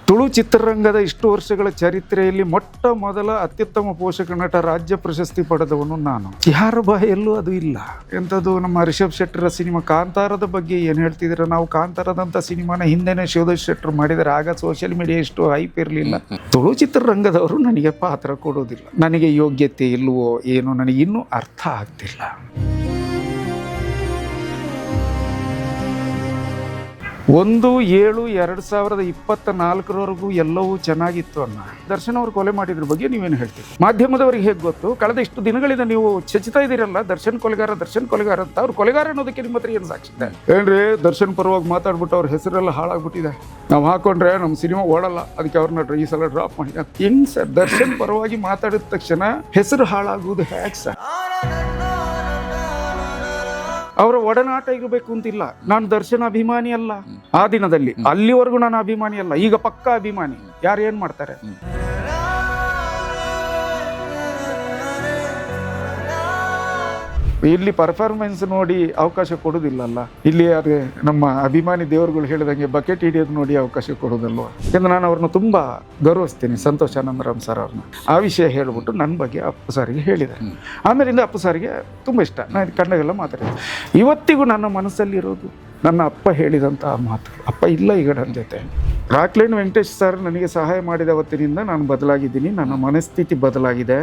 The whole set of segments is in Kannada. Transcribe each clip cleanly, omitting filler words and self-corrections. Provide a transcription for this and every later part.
ತುಳು ಚಿತ್ರರಂಗದ ಇಷ್ಟು ವರ್ಷಗಳ ಚರಿತ್ರೆಯಲ್ಲಿ ಮೊಟ್ಟ ಮೊದಲ ಅತ್ಯುತ್ತಮ ಪೋಷಕ ನಟ ರಾಜ್ಯ ಪ್ರಶಸ್ತಿ ಪಡೆದವನು ನಾನು. ಯಾರ ಬಾಯಲ್ಲೂ ಅದು ಇಲ್ಲ. ಎಂಥದ್ದು ನಮ್ಮ ರಿಷಬ್ ಶೆಟ್ಟರ ಸಿನಿಮಾ ಕಾಂತಾರದ ಬಗ್ಗೆ ಏನು ಹೇಳ್ತಿದ್ರೆ, ನಾವು ಕಾಂತಾರದಂಥ ಸಿನಿಮಾನ ಹಿಂದೆನೇ ಶಿವದರ್ಶ್ ಶೆಟ್ಟರು ಮಾಡಿದರೆ ಆಗ ಸೋಷಿಯಲ್ ಮೀಡಿಯಾ ಇಷ್ಟು ಹೈಪ್ ಇರಲಿಲ್ಲ. ತುಳು ಚಿತ್ರರಂಗದವರು ನನಗೆ ಪಾತ್ರ ಕೊಡೋದಿಲ್ಲ. ನನಗೆ ಯೋಗ್ಯತೆ ಇಲ್ವೋ ಏನೋ ನನಗೆ ಇನ್ನೂ ಅರ್ಥ ಆಗ್ತಿಲ್ಲ. 1/7/2024 ಎಲ್ಲವೂ ಚೆನ್ನಾಗಿತ್ತು ಅನ್ನ. ದರ್ಶನ್ ಅವರು ಕೊಲೆ ಮಾಡಿದ್ರ ಬಗ್ಗೆ ನೀವೇನು ಹೇಳ್ತೀರಿ? ಮಾಧ್ಯಮದವರಿಗೆ ಹೇಗೆ ಗೊತ್ತು? ಕಳೆದ ಇಷ್ಟು ದಿನಗಳಿಂದ ನೀವು ಚಚಿತಾ ಇದ್ದೀರಲ್ಲ, ದರ್ಶನ್ ಕೊಲೆಗಾರ ಅಂತ. ಅವ್ರು ಕೊಲೆಗಾರ ಅನ್ನೋದಕ್ಕೆ ನಿಮ್ಮ ಹತ್ರ ಏನು ಸಾಕ್ಷಿ ಇದೆ? ಏನ್ರಿ ದರ್ಶನ್ ಪರವಾಗಿ ಮಾತಾಡ್ಬಿಟ್ಟು ಅವ್ರ ಹೆಸರೆಲ್ಲ ಹಾಳಾಗ್ಬಿಟ್ಟಿದೆ, ನಾವು ಹಾಕೊಂಡ್ರೆ ನಮ್ಮ ಸಿನಿಮಾ ಓಡಲ್ಲ, ಅದಕ್ಕೆ ಅವ್ರನ್ನ ಈ ಸಲ ಡ್ರಾಪ್ ಮಾಡಿ. ಹೆಂಗ್ ಸರ್? ದರ್ಶನ್ ಪರವಾಗಿ ಮಾತಾಡಿದ ತಕ್ಷಣ ಹೆಸರು ಹಾಳಾಗುವುದು ಹೇಗೆ ಸರ್? ಅವರ ಒಡನಾಟ ಇರಬೇಕು ಅಂತಿಲ್ಲ. ನಾನು ದರ್ಶನ ಅಭಿಮಾನಿ ಅಲ್ಲ ಆ ದಿನದಲ್ಲಿ, ಅಲ್ಲಿವರೆಗೂ ನಾನು ಅಭಿಮಾನಿ ಅಲ್ಲ. ಈಗ ಪಕ್ಕಾ ಅಭಿಮಾನಿ. ಯಾರು ಏನ್ ಮಾಡ್ತಾರೆ? ಇಲ್ಲಿ ಪರ್ಫಾರ್ಮೆನ್ಸ್ ನೋಡಿ ಅವಕಾಶ ಕೊಡೋದಿಲ್ಲಲ್ಲ. ಇಲ್ಲಿ ಯಾರು ನಮ್ಮ ಅಭಿಮಾನಿ ದೇವರುಗಳು ಹೇಳಿದಂಗೆ ಬಕೆಟ್ ಹಿಡಿಯೋದು ನೋಡಿ ಅವಕಾಶ ಕೊಡೋದಲ್ವ? ಯಾಕಂದ್ರೆ ನಾನು ಅವ್ರನ್ನ ತುಂಬ ಗೌರವಿಸ್ತೀನಿ, ಸಂತೋಷ್ ಆನಂದರಾಮ್ ಸರ್ ಅವ್ರನ್ನ. ಆ ವಿಷಯ ಹೇಳ್ಬಿಟ್ಟು ನನ್ನ ಬಗ್ಗೆ ಅಪ್ಪು ಸಾರಿಗೆ ಹೇಳಿದೆ. ಆಮೇಲಿಂದ ಅಪ್ಪು ಸಾರಿಗೆ ತುಂಬ ಇಷ್ಟ. ನಾನು ಕಣ್ಣಾಗೆಲ್ಲ ಮಾತಾಡಿದೆ. ಇವತ್ತಿಗೂ ನನ್ನ ಮನಸ್ಸಲ್ಲಿರೋದು ನನ್ನ ಅಪ್ಪ ಹೇಳಿದಂಥ ಮಾತು. ಅಪ್ಪ ಇಲ್ಲ ಈಗ ನನ್ನ ಜೊತೆ. ರಾಕ್ಲೈನ್ ವೆಂಕಟೇಶ್ ಸರ್ ನನಗೆ ಸಹಾಯ ಮಾಡಿದ ಅವತ್ತಿನಿಂದ ನಾನು ಬದಲಾಗಿದ್ದೀನಿ. ನನ್ನ ಮನಸ್ಥಿತಿ ಬದಲಾಗಿದೆ.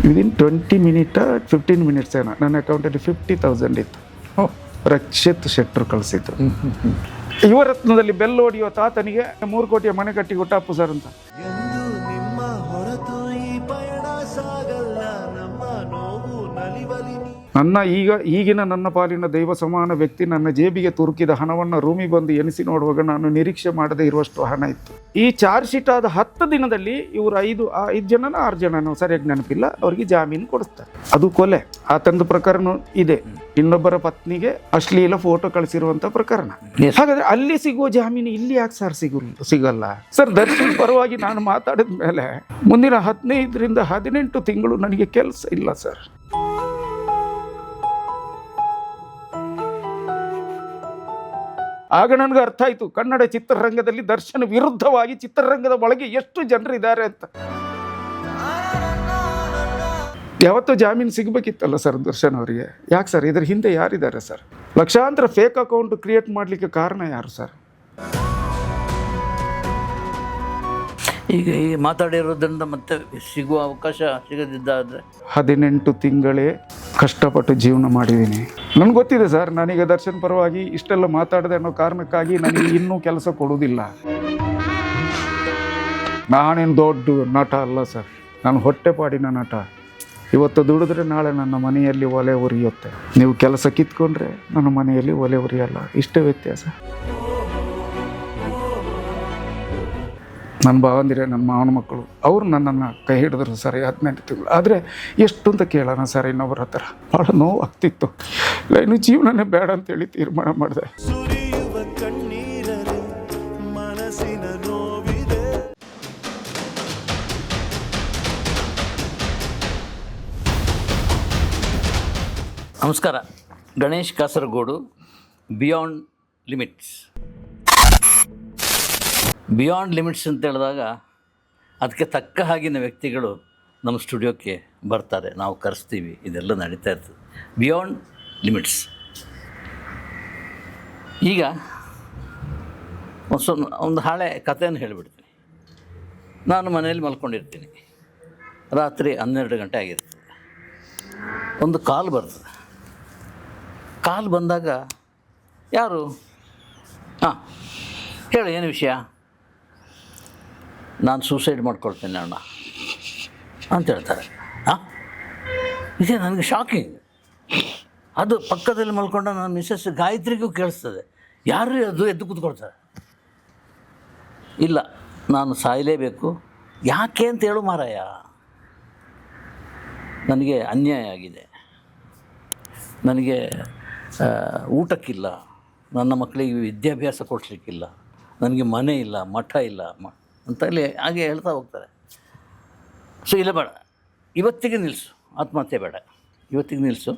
ವಿದಿನ್ 20 ಮಿನಿಟ್ 15 ಮಿನಿಟ್ಸ್ ಏನೋ ನನ್ನ ಅಕೌಂಟಲ್ಲಿ 50,000 ಇತ್ತು. ರಕ್ಷಿತ್ ಶೆಟ್ಟರು ಕಳಿಸಿದ್ರು. ಯುವರತ್ನದಲ್ಲಿ ಬೆಲ್ ಹೊಡೆಯುವ ತಾತನಿಗೆ 3 ಕೋಟಿಯ ಮನೆ ಕಟ್ಟಿ ಕೊಟ್ಟ ಅಪ್ಪು ಸರ್ ಅಂತ. ಈಗಿನ ನನ್ನ ಪಾಲಿನ ದೈವ ಸಮಾನ ವ್ಯಕ್ತಿ ನನ್ನ ಜೇಬಿಗೆ ತುರುಕಿದ ಹಣವನ್ನು ರೂಮಿ ಬಂದು ಎನಿಸಿ ನೋಡುವಾಗ ನಾನು ನಿರೀಕ್ಷೆ ಮಾಡದೇ ಇರುವಷ್ಟು ಹಣ ಇತ್ತು. ಈ ಚಾರ್ಜ್ ಶೀಟ್ ಆದ 10 ದಿನದಲ್ಲಿ ಇವರು 5 ಜನನ 6 ಜನನೋ ಸರಿಯಾಗಿ ನೆನಪಿಲ್ಲ, ಅವರಿಗೆ ಜಾಮೀನು ಕೊಡಿಸ್ತಾರೆ. ಅದು ಕೊಲೆ. ಆತನದ ಪ್ರಕರಣ ಇದೆ. ಇನ್ನೊಬ್ಬರ ಪತ್ನಿಗೆ ಅಶ್ಲೀಲ ಫೋಟೋ ಕಳಿಸಿರುವಂತ ಪ್ರಕರಣ. ಹಾಗಾದ್ರೆ ಅಲ್ಲಿ ಸಿಗುವ ಜಾಮೀನು ಇಲ್ಲಿ ಯಾಕೆ ಸರ್ ಸಿಗಲ್ಲ ಸರ್? ದರ್ಶನ್ ಪರವಾಗಿ ನಾನು ಮಾತಾಡಿದ ಮೇಲೆ ಮುಂದಿನ 15ರಿಂದ 18 ತಿಂಗಳು ನನಗೆ ಕೆಲಸ ಇಲ್ಲ ಸರ್. ಆಗ ನನಗೆ ಅರ್ಥ ಆಯಿತು, ಕನ್ನಡ ಚಿತ್ರರಂಗದಲ್ಲಿ ದರ್ಶನ ವಿರುದ್ಧವಾಗಿ ಚಿತ್ರರಂಗದ ಒಳಗೆ ಎಷ್ಟು ಜನರಿದ್ದಾರೆ ಅಂತ. ಯಾವತ್ತೂ ಜಾಮೀನು ಸಿಗಬೇಕಿತ್ತಲ್ಲ ಸರ್ ದರ್ಶನ್ ಅವರಿಗೆ. ಯಾಕೆ ಸರ್? ಇದರ ಹಿಂದೆ ಯಾರಿದ್ದಾರೆ ಸರ್? ಲಕ್ಷಾಂತರ ಫೇಕ್ ಅಕೌಂಟ್ ಕ್ರಿಯೇಟ್ ಮಾಡಲಿಕ್ಕೆ ಕಾರಣ ಯಾರು ಸರ್? ಈಗ ಈ ಮಾತಾಡಿರೋದ್ರಿಂದ ಮತ್ತೆ ಸಿಗುವ ಅವಕಾಶ ಸಿಗದಿದ್ದಾದರೆ 18 ತಿಂಗಳೇ ಕಷ್ಟಪಟ್ಟು ಜೀವನ ಮಾಡಿದ್ದೀನಿ. ನನಗೆ ಗೊತ್ತಿದೆ ಸರ್, ನನಗೆ ದರ್ಶನ್ ಪರವಾಗಿ ಇಷ್ಟೆಲ್ಲ ಮಾತಾಡಿದೆ ಅನ್ನೋ ಕಾರಣಕ್ಕಾಗಿ ನನಗೆ ಇನ್ನೂ ಕೆಲಸ ಕೊಡುವುದಿಲ್ಲ. ನಾನೇನು ದೊಡ್ಡ ನಟ ಅಲ್ಲ ಸರ್, ನಾನು ಹೊಟ್ಟೆಪಾಡಿನ ನಟ. ಇವತ್ತು ದುಡಿದ್ರೆ ನಾಳೆ ನನ್ನ ಮನೆಯಲ್ಲಿ ಒಲೆ ಉರಿಯುತ್ತೆ. ನೀವು ಕೆಲಸ ಕಿತ್ಕೊಂಡ್ರೆ ನನ್ನ ಮನೆಯಲ್ಲಿ ಒಲೆ ಉರಿಯಲ್ಲ. ಇಷ್ಟೇ ವ್ಯತ್ಯಾಸ. ನನ್ನ ಭಾವಂದಿರೆ, ನನ್ನ ಮಾವನ ಮಕ್ಕಳು, ಅವರು ನನ್ನನ್ನು ಕೈ ಹಿಡಿದ್ರು ಸರ್ 18 ತಿಂಗಳು. ಆದರೆ ಎಷ್ಟು ಅಂತ ಕೇಳೋಣ ಸರ್ ಇನ್ನೊಬ್ಬರ ಹತ್ರ. ಭಾಳ ನೋವು ಆಗ್ತಿತ್ತು. ಇನ್ನು ಜೀವನನೇ ಬೇಡ ಅಂತೇಳಿ ತೀರ್ಮಾನ ಮಾಡಿದೆ. ನಮಸ್ಕಾರ. Ganesh Kasaragod, beyond limits. Beyond limits ಅಂತ ಹೇಳಿದಾಗ ಅದಕ್ಕೆ ತಕ್ಕ ಹಾಗಿನ ವ್ಯಕ್ತಿಗಳು ನಮ್ಮ ಸ್ಟುಡಿಯೋಕ್ಕೆ ಬರ್ತಾರೆ, ನಾವು ಕರೆಸ್ತೀವಿ, ಇದೆಲ್ಲ ನಡೀತಾ ಇರ್ತದೆ. Beyond limits. ಈಗ ಒಂದು ಹಳೆ ಕಥೆಯನ್ನು ಹೇಳಿಬಿಡ್ತೀನಿ. ನಾನು ಮನೆಯಲ್ಲಿ ಮಲ್ಕೊಂಡಿರ್ತೀನಿ. ರಾತ್ರಿ 12 ಗಂಟೆ ಆಗಿರ್ತದೆ. ಒಂದು ಕಾಲ್ ಬರ್ತದೆ. ಕಾಲ್ ಬಂದಾಗ ಯಾರು? ಹೇಳು, ಏನು ವಿಷಯ? ನಾನು ಸೂಸೈಡ್ ಮಾಡ್ಕೊಳ್ತೇನೆ ಅಣ್ಣ ಅಂತ ಹೇಳ್ತಾರೆ. ಇದೇ ನನಗೆ ಶಾಕಿಂಗ್. ಅದು ಪಕ್ಕದಲ್ಲಿ ಮಲ್ಕೊಂಡ ನನ್ನ ಮಿಸ್ಸಸ್ ಗಾಯತ್ರಿಗೂ ಕೇಳಿಸ್ತದೆ. ಯಾರು ಅದು? ಎದ್ದು ಕೂತ್ಕೊಳ್ತಾರೆ. ಇಲ್ಲ, ನಾನು ಸಾಯಲೇಬೇಕು. ಯಾಕೆ ಅಂತ ಹೇಳು ಮಾರಾಯ, ನನಗೆ ಅನ್ಯಾಯ ಆಗಿದೆ, ನನಗೆ ಊಟಕ್ಕಿಲ್ಲ, ನನ್ನ ಮಕ್ಕಳಿಗೆ ವಿದ್ಯಾಭ್ಯಾಸ ಕೊಡಿಸ್ಲಿಕ್ಕಿಲ್ಲ, ನನಗೆ ಮನೆ ಇಲ್ಲ, ಮಠ ಇಲ್ಲ ಅಂತಲ್ಲಿ ಹಾಗೆ ಹೇಳ್ತಾ ಹೋಗ್ತಾರೆ. ಸೊ ಇಲ್ಲ, ಬೇಡ, ಇವತ್ತಿಗೆ ನಿಲ್ಲಿಸು, ಆತ್ಮಹತ್ಯೆ ಬೇಡ, ಇವತ್ತಿಗೆ ನಿಲ್ಲಿಸು,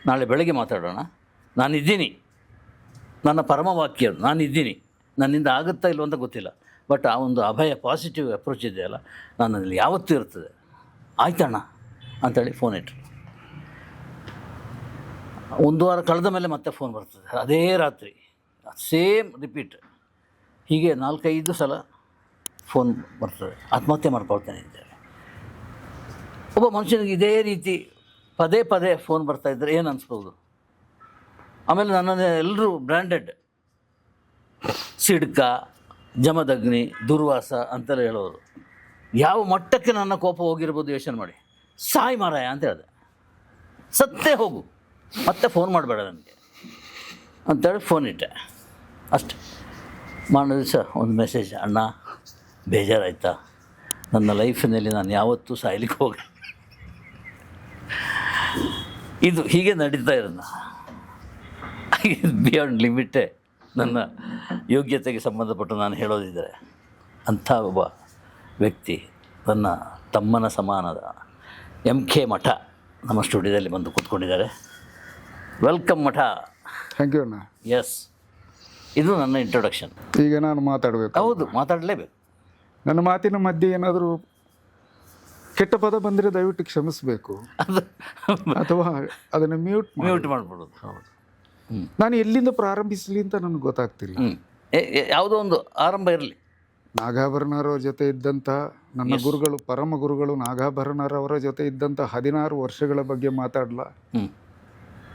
ನಾಳೆ ಬೆಳಗ್ಗೆ ಮಾತಾಡೋಣ. ನಾನಿದ್ದೀನಿ, ನನ್ನ ಪರಮವಾಕ್ಯ ನಾನಿದ್ದೀನಿ, ನನ್ನಿಂದ ಆಗುತ್ತಾ ಇಲ್ವ ಅಂತ ಗೊತ್ತಿಲ್ಲ, ಬಟ್ ಆ ಒಂದು ಅಭಯ ಪಾಸಿಟಿವ್ ಅಪ್ರೋಚ್ ಇದೆಯಲ್ಲ ನನ್ನಲ್ಲಿ ಯಾವತ್ತೂ ಇರ್ತದೆ. ಆಯ್ತಣ್ಣ ಅಂಥೇಳಿ ಫೋನ್ ಇಟ್ಟರು. 1 ವಾರ ಕಳೆದ ಮೇಲೆ ಮತ್ತೆ ಫೋನ್ ಬರ್ತದೆ, ಅದೇ ರಾತ್ರಿ ಸೇಮ್ ರಿಪೀಟ್. ಹೀಗೆ 4-5 ಸಲ ಫೋನ್ ಬರ್ತದೆ. ಆತ್ಮಹತ್ಯೆ ಮಾಡ್ಕೊಳ್ತೇನೆ ಅಂತೇಳಿ. ಒಬ್ಬ ಮನುಷ್ಯನಿಗೆ ಇದೇ ರೀತಿ ಪದೇ ಪದೇ ಫೋನ್ ಬರ್ತಾಯಿದ್ರೆ ಏನು ಅನಿಸ್ಬೋದು? ಆಮೇಲೆ ನನ್ನನ್ನು ಎಲ್ಲರೂ ಬ್ರ್ಯಾಂಡೆಡ್ ಸಿಡ್ಕ, ಜಮದಗ್ನಿ, ದುರ್ವಾಸ ಅಂತೆಲ್ಲ ಹೇಳೋರು. ಯಾವ ಮಟ್ಟಕ್ಕೆ ನನ್ನ ಕೋಪ ಹೋಗಿರ್ಬೋದು ಯೋಚನೆ ಮಾಡಿ. ಸಾಯಿ ಮಾರಾಯ ಅಂತ ಹೇಳಿದೆ, ಸತ್ತೇ ಹೋಗು, ಮತ್ತೆ ಫೋನ್ ಮಾಡಬೇಡ ನನಗೆ ಅಂತೇಳಿ ಫೋನ್ ಇಟ್ಟೆ ಅಷ್ಟೆ. ಮಾಡೋ ದಿವಸ ಒಂದು ಮೆಸೇಜ್, ಅಣ್ಣ ಬೇಜಾರಾಯ್ತಾ, ನನ್ನ ಲೈಫಿನಲ್ಲಿ ನಾನು ಯಾವತ್ತೂ ಸಾಯ್ಲಿಕ್ಕೆ ಹೋಗಿ ಇದು ಹೀಗೆ ನಡೀತಾ ಇರೋದು. ಬಿಯಾಂಡ್ ಲಿಮಿಟೇ ನನ್ನ ಯೋಗ್ಯತೆಗೆ ಸಂಬಂಧಪಟ್ಟು ನಾನು ಹೇಳೋದಿದ್ದರೆ ಅಂಥ ಒಬ್ಬ ವ್ಯಕ್ತಿ ನನ್ನ ತಮ್ಮನ ಸಮಾನದ MK ಮಠ ನಮ್ಮ ಸ್ಟುಡಿಯೋದಲ್ಲಿ ಬಂದು ಕೂತ್ಕೊಂಡಿದ್ದಾರೆ. Welcome Math. ಥ್ಯಾಂಕ್ ಯು ಅಣ್ಣ. ಎಸ್, ಇದು ನನ್ನ ಇಂಟ್ರೊಡಕ್ಷನ್. ಈಗ ನಾನು ಮಾತಾಡಬೇಕು. ಹೌದು, ಮಾತಾಡಲೇಬೇಕು. ನನ್ನ ಮಾತಿನ ಮಧ್ಯೆ ಏನಾದರೂ ಕೆಟ್ಟ ಪದ ಬಂದರೆ ದಯವಿಟ್ಟು ಕ್ಷಮಿಸಬೇಕು, ಅದು ಅಥವಾ ಅದನ್ನು ಮ್ಯೂಟ್ ಮಾಡಿಬಿಡೋದು. ಹೌದು. ನಾನು ಎಲ್ಲಿಂದ ಪ್ರಾರಂಭಿಸಲಿ ಅಂತ ನನಗೆ ಗೊತ್ತಾಗ್ತಿಲ್ಲ. ಯಾವುದೋ ಒಂದು ಆರಂಭ ಇರಲಿ. ನಾಗಾಭರಣರವರ ಜೊತೆ ಇದ್ದಂಥ ನನ್ನ ಗುರುಗಳು, ಪರಮ ಗುರುಗಳು ನಾಗಾಭರಣರವರ ಜೊತೆ ಇದ್ದಂಥ 16 ವರ್ಷಗಳ ಬಗ್ಗೆ ಮಾತಾಡಲ್ಲ.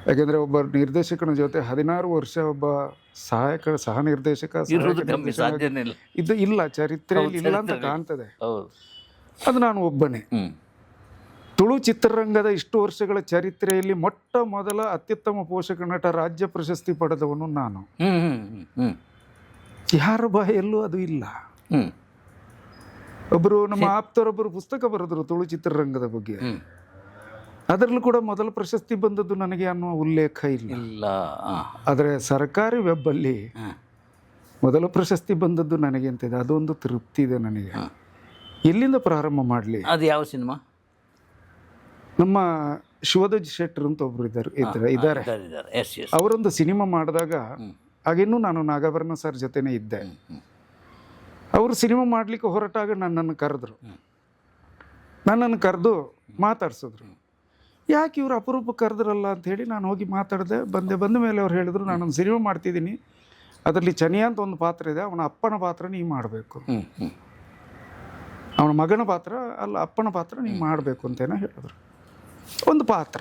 ಯಾಕೆಂದರೆ ಒಬ್ಬ ನಿರ್ದೇಶಕನ ಜೊತೆ 16 ವರ್ಷ ಒಬ್ಬ ಸಹ ನಿರ್ದೇಶಕ ಇದು ಇಲ್ಲ, ಚರಿತ್ರೆಯಲ್ಲಿ ಇಲ್ಲ ಅಂತ ಕಾಣ್ತದೆ. ಅದು ನಾನು ಒಬ್ಬನೇ. ತುಳು ಚಿತ್ರರಂಗದ ಇಷ್ಟು ವರ್ಷಗಳ ಚರಿತ್ರೆಯಲ್ಲಿ ಮೊಟ್ಟ ಮೊದಲ ಅತ್ಯುತ್ತಮ ಪೋಷಕ ನಟ ರಾಜ್ಯ ಪ್ರಶಸ್ತಿ ಪಡೆದವನು ನಾನು. ಯಾರ ಬಾಯಲ್ಲೂ ಅದು ಇಲ್ಲ. ಒಬ್ಬರು ನಮ್ಮ ಆಪ್ತರೊಬ್ಬರು ಪುಸ್ತಕ ಬರೆದರು ತುಳು ಚಿತ್ರರಂಗದ ಬಗ್ಗೆ. ಅದರಲ್ಲೂ ಕೂಡ ಮೊದಲ ಪ್ರಶಸ್ತಿ ಬಂದದ್ದು ನನಗೆ ಅನ್ನುವ ಉಲ್ಲೇಖ ಇಲ್ಲ. ಆದರೆ ಸರ್ಕಾರಿ ವೆಬ್ಬಲ್ಲಿ ಮೊದಲ ಪ್ರಶಸ್ತಿ ಬಂದದ್ದು ನನಗೆ ಅಂತಿದೆ. ಅದೊಂದು ತೃಪ್ತಿ ಇದೆ ನನಗೆ. ಎಲ್ಲಿಂದ ಪ್ರಾರಂಭ ಮಾಡಲಿ? ಅದು ಯಾವ ಸಿನಿಮಾ? ನಮ್ಮ ಶಿವಧ್ವಜ್ ಶೆಟ್ಟರ್ ಅಂತ ಒಬ್ರು ಇದ್ದಾರೆ. ಅವರೊಂದು ಸಿನಿಮಾ ಮಾಡಿದಾಗ ಆಗಿನ್ನೂ ನಾನು ನಾಗಾಭರಣ ಸರ್ ಜೊತೆನೇ ಇದ್ದೆ. ಅವರು ಸಿನಿಮಾ ಮಾಡಲಿಕ್ಕೆ ಹೊರಟಾಗ ನನ್ನನ್ನು ಕರೆದು ಮಾತಾಡ್ಸಿದ್ರು. ಯಾಕೆ ಇವರು ಅಪರೂಪ ಕರೆದ್ರಲ್ಲ ಅಂಥೇಳಿ ನಾನು ಹೋಗಿ ಮಾತಾಡಿದೆ. ಬಂದ ಮೇಲೆ ಅವ್ರು ಹೇಳಿದ್ರು, ನಾನೊಂದು ಸಿನಿಮಾ ಮಾಡ್ತಿದ್ದೀನಿ, ಅದರಲ್ಲಿ ಚನಿಯ ಅಂತ ಒಂದು ಪಾತ್ರ ಇದೆ, ಅವನ ಅಪ್ಪನ ಪಾತ್ರ ನೀವು ಮಾಡಬೇಕು, ಅವನ ಮಗನ ಪಾತ್ರ ಅಲ್ಲ ಅಪ್ಪನ ಪಾತ್ರ ನೀವು ಮಾಡಬೇಕು ಅಂತೇನೋ ಹೇಳಿದ್ರು. ಒಂದು ಪಾತ್ರ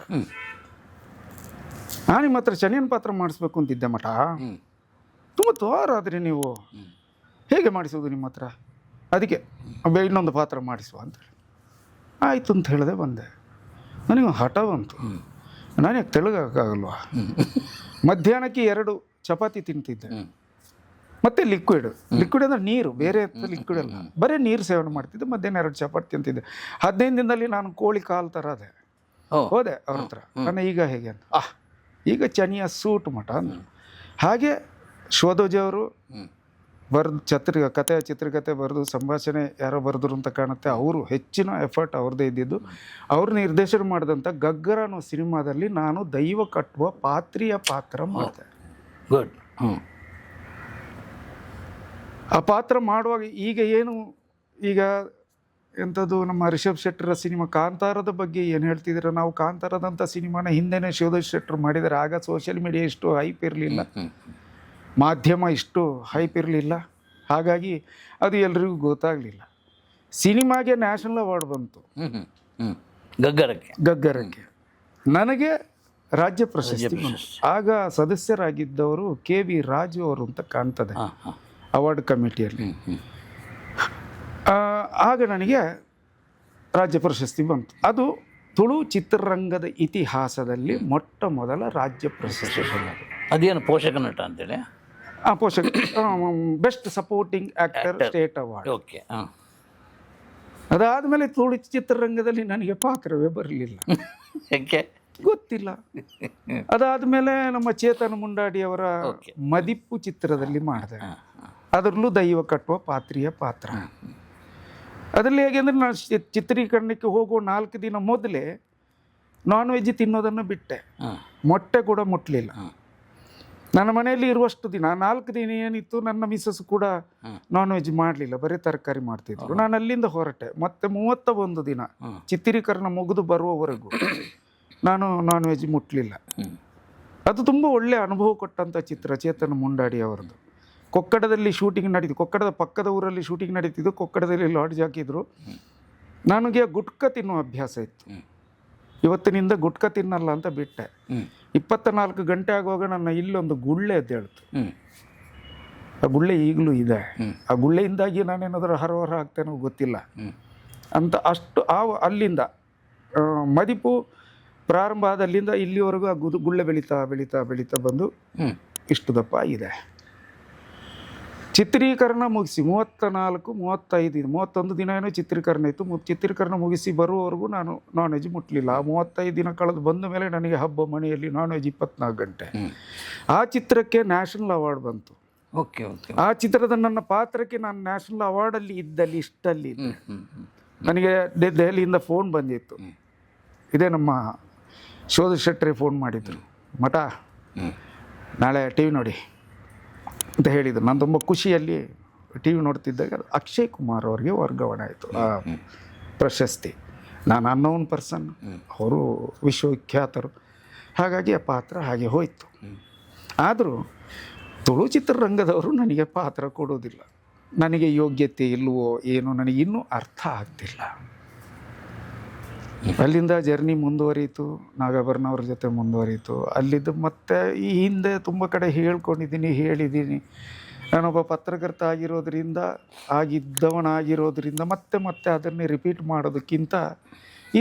ನಾನು ನಿಮ್ಮ ಹತ್ರ ಚನಿಯನ್ ಪಾತ್ರ ಮಾಡಿಸ್ಬೇಕು ಅಂತಿದ್ದೆ ಮಠ. ತುಂಬ ತೋರಾದ್ರಿ ನೀವು, ಹೇಗೆ ಮಾಡಿಸೋದು ನಿಮ್ಮ ಹತ್ರ? ಅದಕ್ಕೆ ಇನ್ನೊಂದು ಪಾತ್ರ ಮಾಡಿಸುವ ಅಂತೇಳಿ ಆಯಿತು ಅಂತ ಹೇಳಿದೆ. ಬಂದೆ. ನನಗೆ ಹಠ ಬಂತು, ನಾನು ಯಾಕೆ ತೆಳುಗಾಗಲ್ವಾ? ಮಧ್ಯಾಹ್ನಕ್ಕೆ 2 ಚಪಾತಿ ತಿಂತಿದ್ದೆ, ಮತ್ತು ಲಿಕ್ವಿಡ್ ಅಂದರೆ ನೀರು, ಬೇರೆ ಲಿಕ್ವಿಡ್ ಅಲ್ಲ, ಬರೀ ನೀರು ಸೇವನೆ ಮಾಡ್ತಿದ್ದೆ. ಮಧ್ಯಾಹ್ನ 2 ಚಪಾತಿ ತಿಂತಿದ್ದೆ. 15 ದಿನದಲ್ಲಿ ನಾನು ಕೋಳಿ ಕಾಲು ಥರ ಅದೇ ಹೋದೆ ಅವ್ರ ಹತ್ರ. ನಾನು ಈಗ ಹೇಗೆ ಅಂತ, ಈಗ ಚನಿಯ ಸೂಟ್ ಮಠ ಅಂದರು. ಹಾಗೆ ಶಿವಧ್ವಜ್ ಅವರು ಬರೆದು ಕಥೆಯ ಚಿತ್ರಕಥೆ ಬರೆದು ಸಂಭಾಷಣೆ ಯಾರೋ ಬರೆದ್ರು ಅಂತ ಕಾಣುತ್ತೆ. ಅವರು ಹೆಚ್ಚಿನ ಎಫರ್ಟ್ ಅವ್ರದ್ದೇ ಇದ್ದಿದ್ದು. ಅವರು ನಿರ್ದೇಶನ ಮಾಡಿದಂಥ ಗಗ್ಗರ ಅನ್ನೋ ಸಿನಿಮಾದಲ್ಲಿ ನಾನು ದೈವ ಕಟ್ಟುವ ಪಾತ್ರಿಯ ಪಾತ್ರ ಮಾಡಿದೆ. ಗುಡ್. ಆ ಪಾತ್ರ ಮಾಡುವಾಗ ಈಗ ಎಂಥದ್ದು ನಮ್ಮ ರಿಷಬ್ ಶೆಟ್ಟರ ಸಿನಿಮಾ ಕಾಂತಾರದ ಬಗ್ಗೆ ಏನು ಹೇಳ್ತಿದ್ದೀರ? ನಾವು ಕಾಂತಾರದಂಥ ಸಿನಿಮಾನ ಹಿಂದೆನೇ ಶಿವಧ್ವಜ್ ಶೆಟ್ಟರು ಮಾಡಿದ್ದಾರೆ. ಆಗ ಸೋಷಿಯಲ್ ಮೀಡಿಯಾ ಇಷ್ಟು ಹೈಪ್ ಇರಲಿಲ್ಲ, ಮಾಧ್ಯಮ ಇಷ್ಟು ಹೈಪ್ ಇರಲಿಲ್ಲ. ಹಾಗಾಗಿ ಅದು ಎಲ್ರಿಗೂ ಗೊತ್ತಾಗಲಿಲ್ಲ. ಸಿನಿಮಾಗೆ ನ್ಯಾಷನಲ್ ಅವಾರ್ಡ್ ಬಂತು ಗಗ್ಗರಕ್ಕೆ. ನನಗೆ ರಾಜ್ಯ ಪ್ರಶಸ್ತಿ ಬಂತು. ಆಗ ಸದಸ್ಯರಾಗಿದ್ದವರು KV ರಾಜು ಅವರು ಅಂತ ಕಾಣ್ತದೆ ಅವಾರ್ಡ್ ಕಮಿಟಿಯಲ್ಲಿ. ಆಗ ನನಗೆ ರಾಜ್ಯ ಪ್ರಶಸ್ತಿ ಬಂತು. ಅದು ತುಳು ಚಿತ್ರರಂಗದ ಇತಿಹಾಸದಲ್ಲಿ ಮೊಟ್ಟ ಮೊದಲ ರಾಜ್ಯ ಪ್ರಶಸ್ತಿ ಬಂದದ್ದು. ಅದೇನು ಪೋಷಕ ನಟ ಅಂತೇಳಿ? ಪೋಷಕ best supporting actor state award. Okay. ಅದಾದಮೇಲೆ ತುಳು ಚಿತ್ರರಂಗದಲ್ಲಿ ನನಗೆ ಪಾತ್ರವೇ ಬರಲಿಲ್ಲ. ಯಾಕೆ ಗೊತ್ತಿಲ್ಲ. ಅದಾದಮೇಲೆ ನಮ್ಮ ಚೇತನ್ ಮುಂಡಾಡಿಯವರ ಮದಿಪ್ಪು ಚಿತ್ರದಲ್ಲಿ ಮಾಡಿದೆ. ಅದರಲ್ಲೂ ದೈವ ಕಟ್ಟುವ ಪಾತ್ರಿಯ ಪಾತ್ರ. ಅದರಲ್ಲಿ ಹೇಗೆ ಅಂದರೆ ನಾನು ಚಿತ್ರೀಕರಣಕ್ಕೆ ಹೋಗುವ 4 ದಿನ ಮೊದಲೇ ನಾನ್ ವೆಜ್ ತಿನ್ನೋದನ್ನು ಬಿಟ್ಟೆ, ಮೊಟ್ಟೆ ಕೂಡ ಮುಟ್ಟಲಿಲ್ಲ. ನನ್ನ ಮನೆಯಲ್ಲಿ ಇರುವಷ್ಟು ದಿನ 4 ದಿನ ಏನಿತ್ತು, ನನ್ನ ಮಿಸ್ಸಸ್ ಕೂಡ ನಾನ್ ವೆಜ್ ಮಾಡಲಿಲ್ಲ, ಬರೀ ತರಕಾರಿ ಮಾಡ್ತಿದ್ರು. ನಾನು ಅಲ್ಲಿಂದ ಹೊರಟೆ. ಮತ್ತೆ 31 ದಿನ ಚಿತ್ರೀಕರಣ ಮುಗಿದು ಬರುವವರೆಗೂ ನಾನು ನಾನ್ ವೆಜ್ ಮುಟ್ಲಿಲ್ಲ. ಅದು ತುಂಬ ಒಳ್ಳೆಯ ಅನುಭವ ಕೊಟ್ಟಂಥ ಚಿತ್ರ ಚೇತನ್ ಮುಂಡಾಡಿ ಅವರದ್ದು. ಕೊಕ್ಕಡದಲ್ಲಿ ಶೂಟಿಂಗ್ ನಡೀತು, ಕೊಕ್ಕಡದ ಪಕ್ಕದ ಊರಲ್ಲಿ ಶೂಟಿಂಗ್ ನಡೀತಿದ್ದು, ಕೊಕ್ಕಡದಲ್ಲಿ ಲಾಡ್ಜ್ ಹಾಕಿದ್ರು. ನನಗೆ ಗುಟ್ಕ ತಿನ್ನುವ ಅಭ್ಯಾಸ ಇತ್ತು. ಇವತ್ತಿನಿಂದ ಗುಟ್ಕ ತಿನ್ನಲ್ಲ ಅಂತ ಬಿಟ್ಟೆ. 24 ಗಂಟೆ ಆಗುವಾಗ ನನ್ನ ಇಲ್ಲೊಂದು ಗುಳ್ಳೆ ಎದ್ದೇಳ್ತು. ಆ ಗುಳ್ಳೆ ಈಗಲೂ ಇದೆ. ಆ ಗುಳ್ಳೆಯಿಂದಾಗಿ ನಾನೇನಾದರೂ ಹೊರ ಆಗ್ತೇನೋ ಗೊತ್ತಿಲ್ಲ ಅಂತ ಅಷ್ಟು ಅಲ್ಲಿಂದ ಮದಿಪು ಪ್ರಾರಂಭ ಆದಲ್ಲಿಂದ ಇಲ್ಲಿವರೆಗೂ ಆ ಗುಳ್ಳೆ ಬೆಳೀತಾ ಬೆಳೀತಾ ಬೆಳೀತಾ ಬಂದು ಇಷ್ಟು ದಪ್ಪ ಆಗಿದೆ. ಚಿತ್ರೀಕರಣ ಮುಗಿಸಿ 31 ದಿನ ಏನೋ ಚಿತ್ರೀಕರಣ ಇತ್ತು. ಚಿತ್ರೀಕರಣ ಮುಗಿಸಿ ಬರುವವರೆಗೂ ನಾನು ನಾನ್ ವೆಜ್ ಮುಟ್ಲಿಲ್ಲ. ಆ 35 ದಿನ ಕಳೆದು ಬಂದ ಮೇಲೆ ನನಗೆ ಹಬ್ಬ ಮನೆಯಲ್ಲಿ ನಾನ್ ವೆಜ್ 24 ಗಂಟೆ. ಆ ಚಿತ್ರಕ್ಕೆ ನ್ಯಾಷನಲ್ ಅವಾರ್ಡ್ ಬಂತು. ಆ ಚಿತ್ರದ ನನ್ನ ಪಾತ್ರಕ್ಕೆ ನಾನು ನ್ಯಾಷನಲ್ ಅವಾರ್ಡಲ್ಲಿ ಇದ್ದ ಲಿಸ್ಟಲ್ಲಿ ಇದ್ದೆ. ನನಗೆ ದೆಹಲಿಯಿಂದ ಫೋನ್ ಬಂದಿತ್ತು. ಇದೇ ನಮ್ಮ ಶೋಧ ಶೆಟ್ಟರೆ ಫೋನ್ ಮಾಡಿದ್ರು, ಮಠ ನಾಳೆ ಟಿ ವಿ ನೋಡಿ ಅಂತ ಹೇಳಿದರು. ನಾನು ತುಂಬ ಖುಷಿಯಲ್ಲಿ ಟಿ ವಿ ನೋಡ್ತಿದ್ದಾಗ ಅಕ್ಷಯ್ ಕುಮಾರ್ ಅವ್ರಿಗೆ ವರ್ಗಾವಣೆ ಆಯಿತು ಆ ಪ್ರಶಸ್ತಿ. ನಾನು ಅನ್ನೋನ್ ಪರ್ಸನ್, ಅವರು ವಿಶ್ವವಿಖ್ಯಾತರು. ಹಾಗಾಗಿ ಆ ಪಾತ್ರ ಹಾಗೆ ಹೋಯಿತು. ಆದರೂ ತುಳು ಚಿತ್ರರಂಗದವರು ನನಗೆ ಪಾತ್ರ ಕೊಡೋದಿಲ್ಲ. ನನಗೆ ಯೋಗ್ಯತೆ ಇಲ್ವೋ ಏನೋ ನನಗೆ ಇನ್ನೂ ಅರ್ಥ ಆಗ್ತಿಲ್ಲ. ಅಲ್ಲಿಂದ ಜರ್ನಿ ಮುಂದುವರಿಯಿತು, ನಾಗಾಭರಣ ಜೊತೆ ಮುಂದುವರಿಯಿತು. ಅಲ್ಲಿದ್ದು ಮತ್ತೆ ಈ ಹಿಂದೆ ತುಂಬ ಕಡೆ ಹೇಳಿದ್ದೀನಿ. ನಾನೊಬ್ಬ ಪತ್ರಕರ್ತ ಆಗಿದ್ದವನಾಗಿರೋದ್ರಿಂದ ಮತ್ತೆ ಅದನ್ನೇ ರಿಪೀಟ್ ಮಾಡೋದಕ್ಕಿಂತ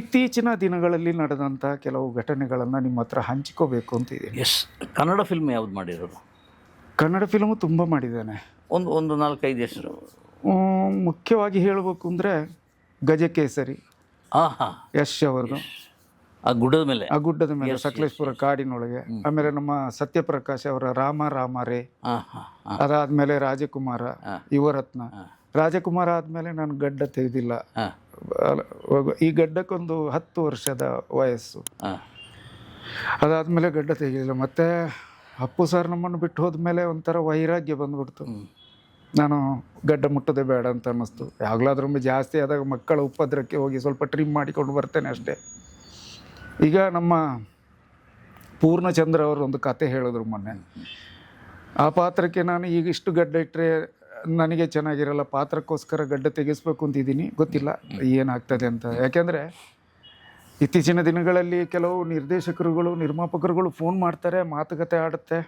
ಇತ್ತೀಚಿನ ದಿನಗಳಲ್ಲಿ ನಡೆದಂಥ ಕೆಲವು ಘಟನೆಗಳನ್ನು ನಿಮ್ಮ ಹತ್ರ ಹಂಚ್ಕೋಬೇಕು ಅಂತಿದ್ದೀನಿ. ಕನ್ನಡ ಫಿಲ್ಮ್ ಯಾವ್ದು ಮಾಡಿರೋದು? ಕನ್ನಡ ಫಿಲ್ಮು ತುಂಬ ಮಾಡಿದ್ದಾನೆ. ಒಂದು 4-5 ಹೆಸರು ಮುಖ್ಯವಾಗಿ ಹೇಳಬೇಕು ಅಂದರೆ ಗಜಕೇಸರಿ, ಯಶ್ ಅವರದು, ಆ ಗುಡ್ಡದ ಮೇಲೆ ಸಕಲೇಶ್ಪುರ ಕಾಡಿನೊಳಗೆ. ಆಮೇಲೆ ನಮ್ಮ ಸತ್ಯಪ್ರಕಾಶ್ ಅವರ ರಾಮ ರೇ. ಅದಾದ್ಮೇಲೆ ರಾಜಕುಮಾರ, ಯುವರತ್ನ. ರಾಜಕುಮಾರ ಆದಮೇಲೆ ನಾನು ಗಡ್ಡ ತೆಗೆದಿಲ್ಲ. ಈ ಗಡ್ಡಕ್ಕೊಂದು 10 ವರ್ಷದ ವಯಸ್ಸು. ಅದಾದಮೇಲೆ ಗಡ್ಡ ತೆಗೆದಿಲ್ಲ. ಮತ್ತು ಅಪ್ಪು ಸರ್ ನಮ್ಮನ್ನು ಬಿಟ್ಟು ಹೋದ್ಮೇಲೆ ಒಂಥರ ವೈರಾಗ್ಯ ಬಂದ್ಬಿಡ್ತು. ನಾನು ಗಡ್ಡ ಮುಟ್ಟೋದೇ ಬೇಡ ಅಂತ ಅನ್ನಿಸ್ತು. ಯಾವಾಗಲಾದ್ರೂ ಜಾಸ್ತಿ ಆದಾಗ ಮಕ್ಕಳ ಉಪದ್ರಕ್ಕೆ ಹೋಗಿ ಸ್ವಲ್ಪ ಟ್ರಿಮ್ ಮಾಡಿಕೊಂಡು ಬರ್ತೇನೆ ಅಷ್ಟೇ. ಈಗ ನಮ್ಮ ಪೂರ್ಣಚಂದ್ರ ಅವರು ಒಂದು ಕತೆ ಹೇಳಿದ್ರು ಮೊನ್ನೆ. ಆ ಪಾತ್ರಕ್ಕೆ ನಾನು ಈಗ ಇಷ್ಟು ಗಡ್ಡ ಇಟ್ಟರೆ ನನಗೆ ಚೆನ್ನಾಗಿರಲ್ಲ, ಪಾತ್ರಕ್ಕೋಸ್ಕರ ಗಡ್ಡ ತೆಗೆಸ್ಬೇಕು ಅಂತಿದ್ದೀನಿ. ಗೊತ್ತಿಲ್ಲ ಏನಾಗ್ತದೆ ಅಂತ. ಯಾಕೆಂದರೆ ಇತ್ತೀಚಿನ ದಿನಗಳಲ್ಲಿ ಕೆಲವು ನಿರ್ಮಾಪಕರುಗಳು ಫೋನ್ ಮಾಡ್ತಾರೆ, ಮಾತುಕತೆ ಆಡುತ್ತೆ,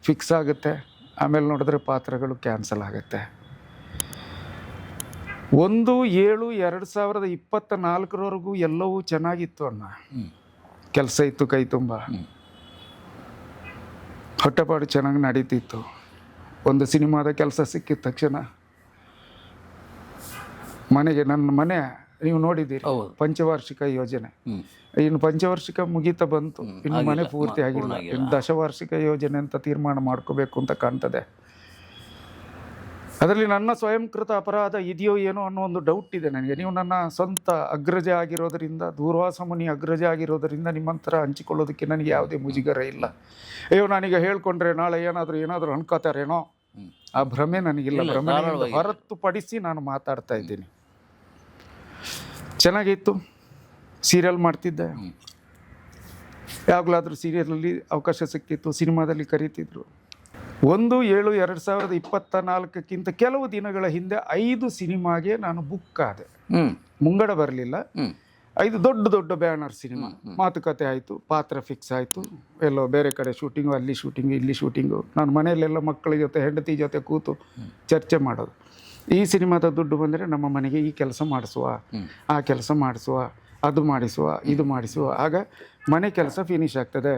ಫಿಕ್ಸ್ ಆಗುತ್ತೆ. ಆಮೇಲೆ ನೋಡಿದ್ರೆ ಪಾತ್ರಗಳು ಕ್ಯಾನ್ಸಲ್ ಆಗುತ್ತೆ. 1/7/2024 ಎಲ್ಲವೂ ಚೆನ್ನಾಗಿತ್ತು ಅಣ್ಣ. ಕೆಲಸ ಇತ್ತು ಕೈ ತುಂಬ, ಹೊಟ್ಟೆಪಾಡು ಚೆನ್ನಾಗಿ ನಡೀತಿತ್ತು. ಒಂದು ಸಿನಿಮಾದ ಕೆಲಸ ಸಿಕ್ಕಿದ ತಕ್ಷಣ ನನ್ನ ಮನೆ ನೀವು ನೋಡಿದ್ದೀರಿ, ಪಂಚವಾರ್ಷಿಕ ಯೋಜನೆ. ಇನ್ನು ಪಂಚವಾರ್ಷಿಕ ಮುಗೀತಾ ಬಂತು, ಇನ್ನು ಮನೆ ಪೂರ್ತಿ ಆಗಿಲ್ಲ. ಇನ್ನು ದಶವಾರ್ಷಿಕ ಯೋಜನೆ ಅಂತ ತೀರ್ಮಾನ ಮಾಡ್ಕೋಬೇಕು ಅಂತ ಕಾಣ್ತದೆ. ಅದರಲ್ಲಿ ನನ್ನ ಸ್ವಯಂಕೃತ ಅಪರಾಧ ಇದೆಯೋ ಏನೋ ಅನ್ನೋ ಒಂದು ಡೌಟ್ ಇದೆ ನನಗೆ. ನೀವು ನನ್ನ ಸ್ವಂತ ಅಗ್ರಜ ಆಗಿರೋದರಿಂದ, ದೂರ್ವಾಸ ಮುನಿ ಅಗ್ರಜ ಆಗಿರೋದರಿಂದ ನಿಮ್ಮಂತರ ಹಂಚಿಕೊಳ್ಳೋದಕ್ಕೆ ನನಗೆ ಯಾವುದೇ ಮುಜುಗರ ಇಲ್ಲ. ಅಯ್ಯೋ ನಾನೀಗ ಹೇಳ್ಕೊಂಡ್ರೆ ನಾಳೆ ಏನಾದರೂ ಅನ್ಕೋತಾರೇನೋ ಆ ಭ್ರಮೆ ನನಗಿಲ್ಲ. ಭ್ರಮೆ ಹೊರತುಪಡಿಸಿ ನಾನು ಮಾತಾಡ್ತಾ ಇದ್ದೀನಿ. ಚೆನ್ನಾಗಿತ್ತು. ಸೀರಿಯಲ್ ಮಾಡ್ತಿದ್ದೆ. ಯಾವಾಗಲಾದರೂ ಸೀರಿಯಲಲ್ಲಿ ಅವಕಾಶ ಸಿಕ್ತಿತ್ತು, ಸಿನಿಮಾದಲ್ಲಿ ಕರೀತಿದ್ರು. 1/7/2024 ಕೆಲವು ದಿನಗಳ ಹಿಂದೆ 5 ಸಿನಿಮಾಗೆ ನಾನು ಬುಕ್ ಆದೆ. ಮುಂಗಡ ಬರಲಿಲ್ಲ. 5 ದೊಡ್ಡ ಬ್ಯಾನರ್ ಸಿನಿಮಾ. ಮಾತುಕತೆ ಆಯಿತು, ಪಾತ್ರ ಫಿಕ್ಸ್ ಆಯಿತು. ಎಲ್ಲೋ ಬೇರೆ ಕಡೆ ಶೂಟಿಂಗು, ಅಲ್ಲಿ ಶೂಟಿಂಗು, ಇಲ್ಲಿ ಶೂಟಿಂಗು. ನಾನು ಮನೆಯಲ್ಲೆಲ್ಲ ಮಕ್ಕಳ ಜೊತೆ, ಹೆಂಡತಿ ಜೊತೆ ಕೂತು ಚರ್ಚೆ ಮಾಡೋದು. ಈ ಸಿನಿಮಾದ ದುಡ್ಡು ಬಂದರೆ ನಮ್ಮ ಮನೆಗೆ ಈ ಕೆಲಸ ಮಾಡಿಸುವ, ಆ ಕೆಲಸ ಮಾಡಿಸುವ, ಅದು ಮಾಡಿಸುವ, ಇದು ಮಾಡಿಸುವ. ಆಗ ಮನೆ ಕೆಲಸ ಫಿನಿಶ್ ಆಗ್ತದೆ.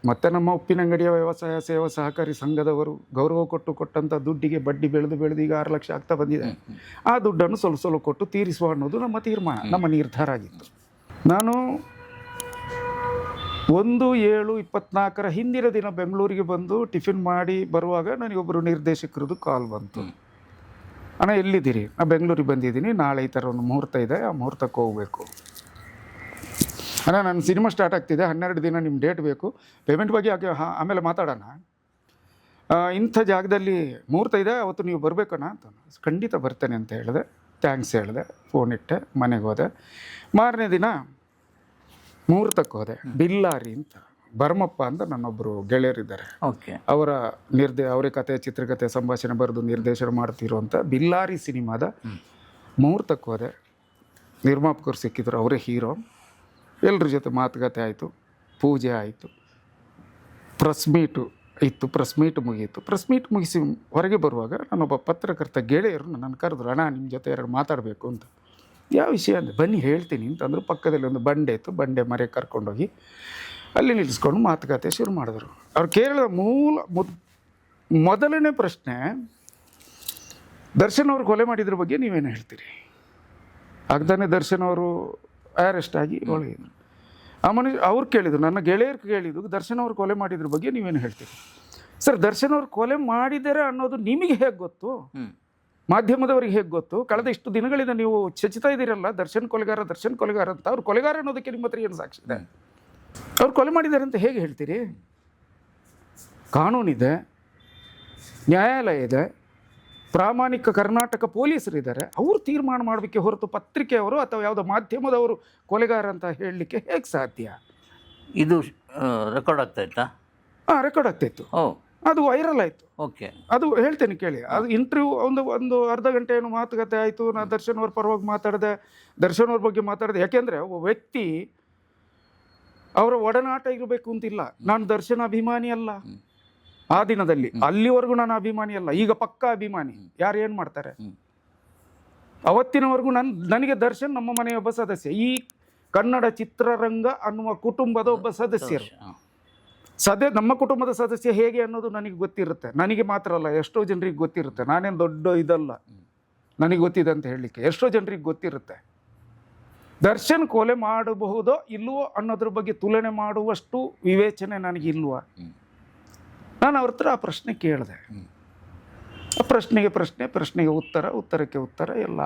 ಮತ್ತು ನಮ್ಮ ಉಪ್ಪಿನಂಗಡಿಯ ವ್ಯವಸಾಯ ಸೇವಾ ಸಹಕಾರಿ ಸಂಘದವರು ಗೌರವ ಕೊಟ್ಟಂಥ ದುಡ್ಡಿಗೆ ಬಡ್ಡಿ ಬೆಳೆದು ಈಗ 6 ಲಕ್ಷ ಆಗ್ತಾ ಬಂದಿದೆ. ಆ ದುಡ್ಡನ್ನು ಸ್ವಲ್ಪ ಕೊಟ್ಟು ತೀರಿಸುವ ಅನ್ನೋದು ನಮ್ಮ ತೀರ್ಮಾನ, ನಮ್ಮ ನಿರ್ಧಾರ ಆಗಿತ್ತು. ನಾನು 1/7/24 ಹಿಂದಿನ ದಿನ ಬೆಂಗಳೂರಿಗೆ ಬಂದು ಟಿಫಿನ್ ಮಾಡಿ ಬರುವಾಗ ನನಗೊಬ್ಬರು ನಿರ್ದೇಶಕರದ್ದು ಕಾಲ್ ಬಂತು. ಅಣ್ಣ ಎಲ್ಲಿದ್ದೀರಿ? ನಾನು ಬೆಂಗಳೂರಿಗೆ ಬಂದಿದ್ದೀನಿ, ನಾಳೆ ಈ ಥರ ಒಂದು ಮುಹೂರ್ತ ಇದೆ, ಆ ಮುಹೂರ್ತಕ್ಕೆ ಹೋಗಬೇಕು. ಅಣ್ಣ ನನ್ನ ಸಿನಿಮಾ ಸ್ಟಾರ್ಟ್ ಆಗ್ತಿದೆ, 12 ದಿನ ನಿಮ್ಮ ಡೇಟ್ ಬೇಕು, ಪೇಮೆಂಟ್ ಬಗ್ಗೆ ಆಮೇಲೆ ಮಾತಾಡೋಣ. ಇಂಥ ಜಾಗದಲ್ಲಿ ಮುಹೂರ್ತ ಇದೆ, ಅವತ್ತು ನೀವು ಬರಬೇಕಣ್ಣ ಅಂತ. ಖಂಡಿತ ಬರ್ತೇನೆ ಅಂತ ಹೇಳಿದೆ, ಥ್ಯಾಂಕ್ಸ್ ಹೇಳಿದೆ, ಫೋನ್ ಇಟ್ಟೆ, ಮನೆಗೆ ಹೋದೆ. ಮಾರನೇ ದಿನ ಮುಹೂರ್ತಕ್ಕೆ ಹೋದೆ. ಬಿಲ್ಲಾರಿ ಅಂತ ಭರಮಪ್ಪ ಅಂತ ನನ್ನೊಬ್ಬರು ಗೆಳೆಯರಿದ್ದಾರೆ. ಓಕೆ. ಅವರೇ ಕತೆ, ಚಿತ್ರಕಥೆ, ಸಂಭಾಷಣೆ ಬರೆದು ನಿರ್ದೇಶನ ಮಾಡ್ತಿರುವಂಥ ಬಿಲ್ಲಾರಿ ಸಿನಿಮಾದ ಮುಹೂರ್ತಕ್ಕೆ ಹೋದೆ. ನಿರ್ಮಾಪಕರು ಸಿಕ್ಕಿದ್ರು, ಅವರೇ ಹೀರೋ. ಎಲ್ಲರ ಜೊತೆ ಮಾತುಕತೆ ಆಯಿತು, ಪೂಜೆ ಆಯಿತು, ಪ್ರೆಸ್ ಮೀಟು ಇತ್ತು. ಪ್ರೆಸ್ ಮೀಟ್ ಮುಗೀತು. ಪ್ರೆಸ್ ಮೀಟ್ ಮುಗಿಸಿ ಹೊರಗೆ ಬರುವಾಗ ನಾನೊಬ್ಬ ಪತ್ರಕರ್ತ ಗೆಳೆಯರು ನನ್ನನ್ನು ಕರೆದ್ರು, ಅಣ್ಣ ನಿಮ್ಮ ಜೊತೆ ಎರಡು ಮಾತಾಡಬೇಕು ಅಂತ. ಯಾವ ವಿಷಯ ಅಂದರೆ ಬನ್ನಿ ಹೇಳ್ತೀನಿ ಅಂತಂದ್ರು. ಪಕ್ಕದಲ್ಲಿ ಒಂದು ಬಂಡೆ ಇತ್ತು, ಬಂಡೆ ಮರೆ ಕರ್ಕೊಂಡೋಗಿ ಅಲ್ಲಿ ನಿಲ್ಲಿಸ್ಕೊಂಡು ಮಾತುಕತೆ ಶುರು ಮಾಡಿದ್ರು. ಅವ್ರು ಕೇಳಿದ ಮೊದಲನೇ ಪ್ರಶ್ನೆ, ದರ್ಶನ್ ಅವರು ಕೊಲೆ ಮಾಡಿದ್ರ ಬಗ್ಗೆ ನೀವೇನು ಹೇಳ್ತೀರಿ? ಆಗ್ದಾನೆ ದರ್ಶನ್ ಅವರು ಅರೆಸ್ಟ್ ಆಗಿ ಒಳಗಿದ್ರು. ಅವ್ರು ಕೇಳಿದ್ರು, ನನ್ನ ಗೆಳೆಯರು ಕೇಳಿದ್ರು, ದರ್ಶನ್ ಅವರು ಕೊಲೆ ಮಾಡಿದ್ರ ಬಗ್ಗೆ ನೀವೇನು ಹೇಳ್ತೀರಿ? ಸರ್, ದರ್ಶನ್ ಅವರು ಕೊಲೆ ಮಾಡಿದ್ದಾರೆ ಅನ್ನೋದು ನಿಮಗೆ ಹೇಗೆ ಗೊತ್ತು? ಮಾಧ್ಯಮದವ್ರಿಗೆ ಹೇಗೆ ಗೊತ್ತು? ಕಳೆದ ಇಷ್ಟು ದಿನಗಳಿಂದ ನೀವು ಚರ್ಚಿಸ್ತಾ ಇದ್ದೀರಲ್ಲ, ದರ್ಶನ್ ಕೊಲೆಗಾರ ಅಂತ. ಅವ್ರು ಕೊಲೆಗಾರ ಅನ್ನೋದಕ್ಕೆ ನಿಮ್ಮ ಹತ್ರ ಏನು ಸಾಕ್ಷಿ ಇದೆ? ಅವ್ರು ಕೊಲೆ ಮಾಡಿದ್ದಾರೆ ಅಂತ ಹೇಗೆ ಹೇಳ್ತೀರಿ? ಕಾನೂನಿದೆ, ನ್ಯಾಯಾಲಯ ಇದೆ, ಪ್ರಾಮಾಣಿಕ ಕರ್ನಾಟಕ ಪೊಲೀಸರಿದ್ದಾರೆ. ಅವರು ತೀರ್ಮಾನ ಮಾಡಬೇಕೆ ಹೊರತು ಪತ್ರಿಕೆಯವರು ಅಥವಾ ಯಾವುದೋ ಮಾಧ್ಯಮದವರು ಕೊಲೆಗಾರ ಅಂತ ಹೇಳಲಿಕ್ಕೆ ಹೇಗೆ ಸಾಧ್ಯ? ಇದು ರೆಕಾರ್ಡ್ ಆಗ್ತಾ ಇತ್ತಾ? ಹಾಂ, ರೆಕಾರ್ಡ್ ಆಗ್ತಾಯಿತ್ತು. ಅದು ವೈರಲ್ ಆಯಿತು. ಓಕೆ, ಅದು ಹೇಳ್ತೇನೆ ಕೇಳಿ. ಅದು ಇಂಟರ್ವ್ಯೂ ಒಂದು ಅರ್ಧ ಗಂಟೆ ಏನು ಮಾತುಕತೆ ಆಯಿತು. ನಾನು ದರ್ಶನ್ ಅವ್ರ ಪರವಾಗಿ ಮಾತಾಡಿದೆ, ದರ್ಶನ್ ಅವ್ರ ಬಗ್ಗೆ ಮಾತಾಡಿದೆ. ಯಾಕೆಂದರೆ ಒಬ್ಬ ವ್ಯಕ್ತಿ ಅವರ ಒಡನಾಟ ಇರಬೇಕು ಅಂತಿಲ್ಲ. ನಾನು ದರ್ಶನ್ ಅಭಿಮಾನಿ ಅಲ್ಲ ಆ ದಿನದಲ್ಲಿ, ಅಲ್ಲಿವರೆಗೂ ನಾನು ಅಭಿಮಾನಿ ಅಲ್ಲ. ಈಗ ಪಕ್ಕಾ ಅಭಿಮಾನಿ. ಯಾರು ಏನು ಮಾಡ್ತಾರೆ? ಅವತ್ತಿನವರೆಗೂ ನನಗೆ ದರ್ಶನ್ ನಮ್ಮ ಮನೆಯ ಒಬ್ಬ ಸದಸ್ಯ, ಈ ಕನ್ನಡ ಚಿತ್ರರಂಗ ಅನ್ನುವ ಕುಟುಂಬದ ಒಬ್ಬ ಸದಸ್ಯರು. ನಮ್ಮ ಕುಟುಂಬದ ಸದಸ್ಯ ಹೇಗೆ ಅನ್ನೋದು ನನಗೆ ಗೊತ್ತಿರುತ್ತೆ. ನನಗೆ ಮಾತ್ರ ಅಲ್ಲ, ಎಷ್ಟೋ ಜನರಿಗೆ ಗೊತ್ತಿರುತ್ತೆ. ನಾನೇನು ದೊಡ್ಡ ಇದಲ್ಲ ನನಗೆ ಗೊತ್ತಿದೆ ಅಂತ ಹೇಳಲಿಕ್ಕೆ. ಎಷ್ಟೋ ಜನರಿಗೆ ಗೊತ್ತಿರುತ್ತೆ. ದರ್ಶನ್ ಕೊಲೆ ಮಾಡಬಹುದೋ ಇಲ್ವೋ ಅನ್ನೋದ್ರ ಬಗ್ಗೆ ತುಲನೆ ಮಾಡುವಷ್ಟು ವಿವೇಚನೆ ನನಗಿಲ್ವಾ? ನಾನು ಅವ್ರ ಹತ್ರ ಆ ಪ್ರಶ್ನೆ ಕೇಳಿದೆ. ಆ ಪ್ರಶ್ನೆಗೆ ಉತ್ತರಕ್ಕೆ ಉತ್ತರ ಎಲ್ಲ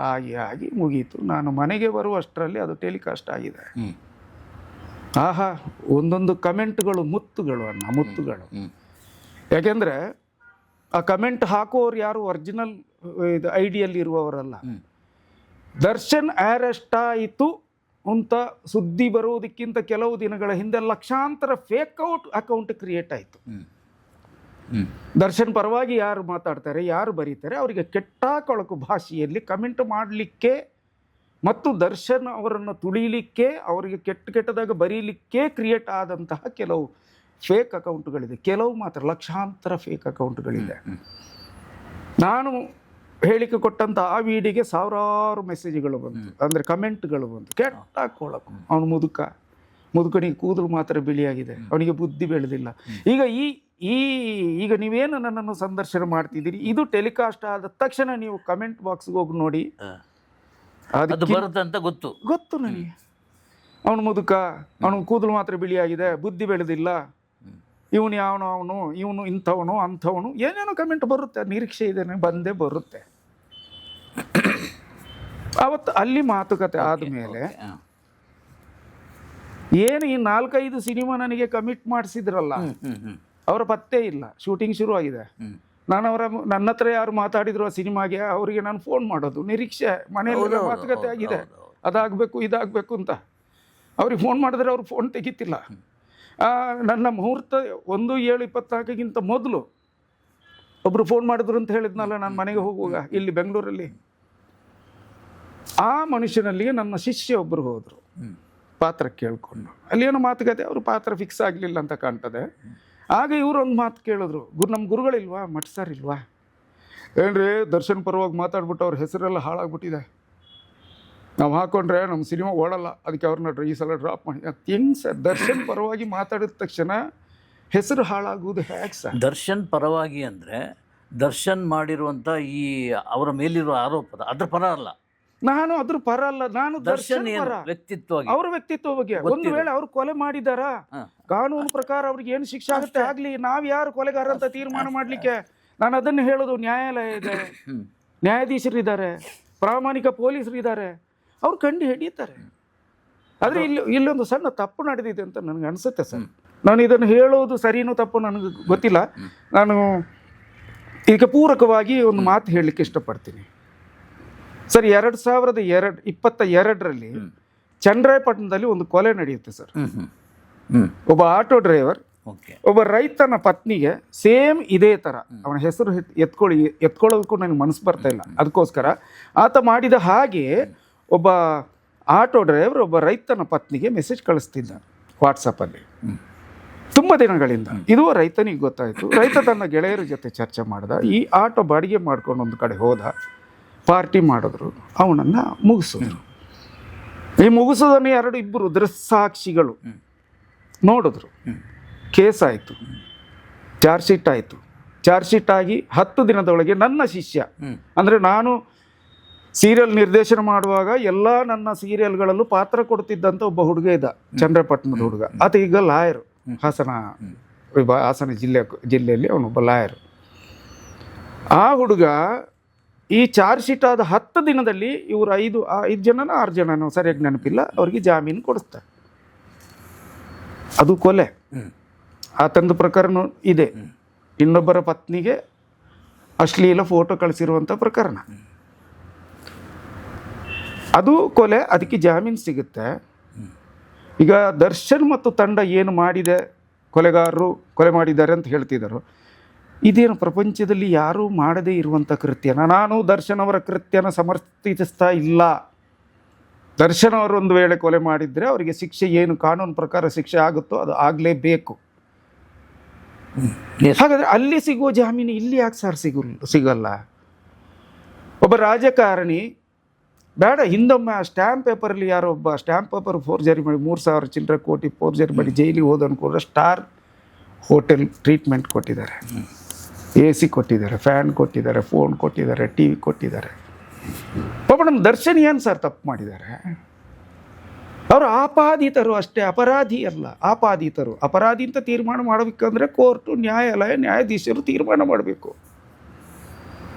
ಆಗಿ ಮುಗೀತು. ನಾನು ಮನೆಗೆ ಬರುವಷ್ಟರಲ್ಲಿ ಅದು ಟೆಲಿಕಾಸ್ಟ್ ಆಗಿದೆ. ಆಹಾ, ಒಂದೊಂದು ಕಮೆಂಟ್ಗಳು ಮುತ್ತುಗಳು. ಯಾಕೆಂದರೆ ಆ ಕಮೆಂಟ್ ಹಾಕುವವರು ಯಾರು ಒರಿಜಿನಲ್ ಇದು ಐಡಿಯಲ್ಲಿ ಇರುವವರಲ್ಲ. ದರ್ಶನ್ ಅರೆಸ್ಟ್ ಆಯಿತು ಅಂತ ಸುದ್ದಿ ಬರುವುದಕ್ಕಿಂತ ಕೆಲವು ದಿನಗಳ ಹಿಂದೆ ಲಕ್ಷಾಂತರ ಫೇಕ್ ಅಕೌಂಟ್ ಕ್ರಿಯೇಟ್ ಆಯಿತು. ದರ್ಶನ್ ಪರವಾಗಿ ಯಾರು ಮಾತಾಡ್ತಾರೆ, ಯಾರು ಬರೀತಾರೆ, ಅವರಿಗೆ ಕೆಟ್ಟ ಕೊಳಕು ಭಾಷೆಯಲ್ಲಿ ಕಮೆಂಟ್ ಮಾಡಲಿಕ್ಕೆ ಮತ್ತು ದರ್ಶನ್ ಅವರನ್ನು ತುಳಿಲಿಕ್ಕೆ, ಅವರಿಗೆ ಕೆಟ್ಟದಾಗ ಬರೀಲಿಕ್ಕೆ ಕ್ರಿಯೇಟ್ ಆದಂತಹ ಕೆಲವು ಫೇಕ್ ಅಕೌಂಟ್ಗಳಿದೆ. ಕೆಲವು ಮಾತ್ರ, ಲಕ್ಷಾಂತರ ಫೇಕ್ ಅಕೌಂಟ್ಗಳಿದೆ. ನಾನು ಹೇಳಿಕೆ ಕೊಟ್ಟಂಥ ಆ ವಿಡಿಯೋಗೆ ಸಾವಿರಾರು ಮೆಸೇಜ್ಗಳು ಬಂತು, ಅಂದರೆ ಕಮೆಂಟ್ಗಳು ಬಂತು. ಕೆಟ್ಟ ಕೊಳಕು. ಅವನು ಮುದುಕನಿಗೆ ಕೂದಲು ಮಾತ್ರ ಬಿಳಿಯಾಗಿದೆ, ಅವನಿಗೆ ಬುದ್ಧಿ ಬೆಳೆದಿಲ್ಲ. ಈಗ ನೀವೇನು ನನ್ನನ್ನು ಸಂದರ್ಶನ ಮಾಡ್ತಿದ್ದೀರಿ, ಇದು ಟೆಲಿಕಾಸ್ಟ್ ಆದ ತಕ್ಷಣ ನೀವು ಕಮೆಂಟ್ ಬಾಕ್ಸ್ಗೆ ಹೋಗಿ ನೋಡಿ. ಅದು ಬರುತ್ತೆ ಅಂತ ಗೊತ್ತು ನನಗೆ. ಅವನು ಮುದುಕ, ಅವನು ಕೂದಲು ಮಾತ್ರ ಬಿಳಿಯಾಗಿದೆ, ಬುದ್ಧಿ ಬೆಳೆದಿಲ್ಲ, ಇವನು ಇಂಥವನು ಅಂಥವನು, ಏನೇನೋ ಕಮೆಂಟ್ ಬರುತ್ತೆ. ನಿರೀಕ್ಷೆ ಇದೆ, ಬಂದೇ ಬರುತ್ತೆ. ಅವತ್ತು ಅಲ್ಲಿ ಮಾತುಕತೆ ಆದಮೇಲೆ ಏನು ಈ 4-5 ಸಿನಿಮಾ ನನಗೆ ಕಮಿಟ್ ಮಾಡಿಸಿದ್ರಲ್ಲ, ಅವರ ಪತ್ತೆ ಇಲ್ಲ. ಶೂಟಿಂಗ್ ಶುರು ಆಗಿದೆ. ನನ್ನ ಹತ್ರ ಯಾರು ಮಾತಾಡಿದ್ರು ಆ ಸಿನಿಮಾಗೆ, ಅವರಿಗೆ ನಾನು ಫೋನ್ ಮಾಡೋದು ನಿರೀಕ್ಷೆ. ಮನೆಯಲ್ಲಿ ಮಾತುಕತೆ ಆಗಿದೆ, ಅದಾಗಬೇಕು ಇದಾಗಬೇಕು ಅಂತ. ಅವ್ರಿಗೆ ಫೋನ್ ಮಾಡಿದ್ರೆ ಅವ್ರು ಫೋನ್ ತೆಗಿತಿಲ್ಲ. ನನ್ನ ಮುಹೂರ್ತ 1/7/24ಗಿಂತ ಮೊದಲು ಒಬ್ಬರು ಫೋನ್ ಮಾಡಿದ್ರು ಅಂತ ಹೇಳಿದ್ನಲ್ಲ, ನಾನು ಮನೆಗೆ ಹೋಗುವಾಗ ಇಲ್ಲಿ ಬೆಂಗಳೂರಲ್ಲಿ. ಆ ಮನುಷ್ಯನಲ್ಲಿಗೆ ನನ್ನ ಶಿಷ್ಯ ಒಬ್ಬರು ಹೋದರು ಪಾತ್ರ ಕೇಳಿಕೊಂಡು. ಅಲ್ಲೇನೋ ಮಾತುಕತೆ, ಅವರು ಪಾತ್ರ ಫಿಕ್ಸ್ ಆಗಲಿಲ್ಲ ಅಂತ ಕಾಣ್ತದೆ. ಆಗ ಇವರು ಒಂದು ಮಾತು ಕೇಳಿದ್ರು, ನಮ್ಮ ಗುರುಗಳಿಲ್ವಾ, ಮಠ ಸರ್ ಇಲ್ವಾ, ಏನ್ರಿ ದರ್ಶನ್ ಪರವಾಗಿ ಮಾತಾಡ್ಬಿಟ್ಟು ಅವ್ರ ಹೆಸರೆಲ್ಲ ಹಾಳಾಗ್ಬಿಟ್ಟಿದೆ, ನಾವು ಹಾಕೊಂಡ್ರೆ ನಮ್ಮ ಸಿನಿಮಾ ಓಡಲ್ಲ, ಅದಕ್ಕೆ ಅವ್ರನ್ನ ಈ ಸಲ ಡ್ರಾಪ್ ಮಾಡಿ. ಅದು ಹೆಂಗೆ ಸರ್? ದರ್ಶನ್ ಪರವಾಗಿ ಮಾತಾಡಿದ ತಕ್ಷಣ ಹೆಸರು ಹಾಳಾಗುವುದು ಹೇಗೆ ಸರ್? ದರ್ಶನ್ ಪರವಾಗಿ ಅಂದರೆ ದರ್ಶನ್ ಮಾಡಿರುವಂಥ ಈ ಅವರ ಮೇಲಿರುವ ಆರೋಪದ ಅದ್ರ ಪರ ಅಲ್ಲ. ನಾನು ಅದ್ರ ಪರ ಅಲ್ಲ, ನಾನು ದರ್ಶನ್ ಪರ. ಅವ್ರ ವ್ಯಕ್ತಿತ್ವ ಬಗ್ಗೆ. ಒಂದು ವೇಳೆ ಅವ್ರು ಕೊಲೆ ಮಾಡಿದಾರ, ಕಾನೂನು ಪ್ರಕಾರ ಅವ್ರಿಗೆ ಏನು ಶಿಕ್ಷೆ ಆಗುತ್ತೆ ಆಗ್ಲಿ. ನಾವ್ ಯಾರು ಕೊಲೆಗಾರ ಅಂತ ತೀರ್ಮಾನ ಮಾಡ್ಲಿಕ್ಕೆ? ನಾನು ಅದನ್ನು ಹೇಳೋದು. ನ್ಯಾಯಾಲಯ ಇದೆ, ನ್ಯಾಯಾಧೀಶರಿದ್ದಾರೆ, ಪ್ರಾಮಾಣಿಕ ಪೊಲೀಸರು ಇದ್ದಾರೆ, ಅವ್ರು ಕಂಡು ಹಿಡಿಯುತ್ತಾರೆ. ಆದರೆ ಇಲ್ಲೊಂದು ಸಣ್ಣ ತಪ್ಪು ನಡೆದಿದೆ ಅಂತ ನನಗೆ ಅನಿಸುತ್ತೆ ಸರ್. ನಾನು ಇದನ್ನು ಹೇಳೋದು ಸರಿನೋ ತಪ್ಪು ನನಗೆ ಗೊತ್ತಿಲ್ಲ. ನಾನು ಇದಕ್ಕೆ ಪೂರಕವಾಗಿ ಒಂದು ಮಾತು ಹೇಳಲಿಕ್ಕೆ ಇಷ್ಟಪಡ್ತೀನಿ ಸರ್. 2022ರಲ್ಲಿ ಚನ್ನರಾಯಪಟ್ಟಣದಲ್ಲಿ ಒಂದು ಕೊಲೆ ನಡೆಯುತ್ತೆ ಸರ್. ಒಬ್ಬ ಆಟೋ ಡ್ರೈವರ್ ಒಬ್ಬ ರೈತನ ಪತ್ನಿಗೆ ಸೇಮ್ ಇದೇ ಥರ, ಅವನ ಹೆಸರು ಎತ್ಕೊಳ್ಳೋದಕ್ಕೂ ನನಗೆ ಮನಸ್ಸು ಬರ್ತಾ ಇಲ್ಲ, ಅದಕ್ಕೋಸ್ಕರ ಆತ ಮಾಡಿದ ಹಾಗೆ ಒಬ್ಬ ಆಟೋ ಡ್ರೈವರ್ ಒಬ್ಬ ರೈತನ ಪತ್ನಿಗೆ ಮೆಸೇಜ್ ಕಳಿಸ್ತಿದ್ದ ವಾಟ್ಸಪ್ಪಲ್ಲಿ ತುಂಬ ದಿನಗಳಿಂದ. ಇದು ರೈತನಿಗೆ ಗೊತ್ತಾಯಿತು. ರೈತ ತನ್ನ ಗೆಳೆಯರ ಜೊತೆ ಚರ್ಚೆ ಮಾಡ್ದ. ಈ ಆಟೋ ಬಾಡಿಗೆ ಮಾಡ್ಕೊಂಡು ಒಂದು ಕಡೆ ಹೋದ, ಪಾರ್ಟಿ ಮಾಡಿದ್ರು, ಅವನನ್ನು ಮುಗಿಸಿದ್ರು. ಈ ಮುಗಿಸೋದನ್ನು ಇಬ್ಬರು ದೃಕ್ಸಾಕ್ಷಿಗಳು ನೋಡಿದ್ರು. ಕೇಸ್ ಆಯಿತು, ಚಾರ್ಜ್ ಶೀಟ್ ಆಯಿತು. ಚಾರ್ಜ್ ಶೀಟ್ ಆಗಿ 10 ದಿನದೊಳಗೆ ನನ್ನ ಶಿಷ್ಯ, ಅಂದರೆ ನಾನು ಸೀರಿಯಲ್ ನಿರ್ದೇಶನ ಮಾಡುವಾಗ ಎಲ್ಲ ನನ್ನ ಸೀರಿಯಲ್ಗಳಲ್ಲೂ ಪಾತ್ರ ಕೊಡ್ತಿದ್ದಂಥ ಒಬ್ಬ ಹುಡುಗ ಇದ್ದ, ಚನ್ನರಾಯಪಟ್ಟಣದ ಹುಡುಗ. ಆತ ಈಗ ಲಾಯರು, ಹಾಸನ ಜಿಲ್ಲೆಯಲ್ಲಿ ಅವನೊಬ್ಬ ಲಾಯರು. ಆ ಹುಡುಗ ಈ ಚಾರ್ಜ್ ಶೀಟ್ ಆದ 10 ದಿನದಲ್ಲಿ ಇವರು 5 ಜನನ 6 ಜನನೋ ಸರಿಯಾಗಿ ನೆನಪಿಲ್ಲ, ಅವರಿಗೆ ಜಾಮೀನು ಕೊಡಿಸ್ತಾರೆ. ಅದು ಕೊಲೆ. ಆತಂದು ಪ್ರಕರಣ ಇದೆ. ಇನ್ನೊಬ್ಬರ ಪತ್ನಿಗೆ ಅಶ್ಲೀಲ ಫೋಟೋ ಕಳಿಸಿರುವಂಥ ಪ್ರಕರಣ, ಅದು ಕೊಲೆ. ಅದಕ್ಕೆ ಜಾಮೀನು ಸಿಗುತ್ತೆ. ಈಗ ದರ್ಶನ್ ಮತ್ತು ತಂಡ ಏನು ಮಾಡಿದೆ, ಕೊಲೆಗಾರರು ಕೊಲೆ ಮಾಡಿದ್ದಾರೆ ಅಂತ ಹೇಳ್ತಿದ್ದಾರೋ, ಇದೇನು ಪ್ರಪಂಚದಲ್ಲಿ ಯಾರೂ ಮಾಡದೇ ಇರುವಂಥ ಕೃತ್ಯನ. ನಾನು ದರ್ಶನ್ ಅವರ ಕೃತ್ಯನ ಸಮರ್ಥಿಸ್ತಾ ಇಲ್ಲ. ದರ್ಶನ್ ಅವರು ಒಂದು ವೇಳೆ ಕೊಲೆ ಮಾಡಿದರೆ ಅವರಿಗೆ ಶಿಕ್ಷೆ ಏನು ಕಾನೂನು ಪ್ರಕಾರ ಶಿಕ್ಷೆ ಆಗುತ್ತೋ ಅದು ಆಗಲೇಬೇಕು. ಹಾಗಾದರೆ ಅಲ್ಲಿ ಸಿಗುವ ಜಾಮೀನು ಇಲ್ಲಿ ಯಾಕೆ ಸರ್ ಸಿಗಲ್ಲ? ಒಬ್ಬ ರಾಜಕಾರಣಿ ಬೇಡ, ಹಿಂದೊಮ್ಮೆ ಆ ಸ್ಟ್ಯಾಂಪ್ ಪೇಪರಲ್ಲಿ ಯಾರೋ ಒಬ್ಬ ಸ್ಟ್ಯಾಂಪ್ ಪೇಪರ್ ಫೋರ್ಜರಿ ಮಾಡಿ 3,000 ಚಿಲ್ಲರೆ ಕೋಟಿ ಫೋರ್ಜರಿ ಮಾಡಿ ಜೈಲಿಗೆ ಹೋದನ್ನು ಕೂಡ ಸ್ಟಾರ್ ಹೋಟೆಲ್ ಟ್ರೀಟ್ಮೆಂಟ್ ಕೊಟ್ಟಿದ್ದಾರೆ, AC ಕೊಟ್ಟಿದ್ದಾರೆ, ಫ್ಯಾನ್ ಕೊಟ್ಟಿದ್ದಾರೆ, ಫೋನ್ ಕೊಟ್ಟಿದ್ದಾರೆ, TV ಕೊಟ್ಟಿದ್ದಾರೆ. ಪಾಪ ನಮ್ಮ ದರ್ಶನ್ ಏನು ಸರ್ ತಪ್ಪು ಮಾಡಿದ್ದಾರೆ? ಅವರು ಆಪಾದಿತರು ಅಷ್ಟೇ, ಅಪರಾಧಿ ಅಲ್ಲ. ಆಪಾದಿತರು. ಅಪರಾಧಿ ಅಂತ ತೀರ್ಮಾನ ಮಾಡಬೇಕಂದ್ರೆ ಕೋರ್ಟು, ನ್ಯಾಯಾಲಯ, ನ್ಯಾಯಾಧೀಶರು ತೀರ್ಮಾನ ಮಾಡಬೇಕು.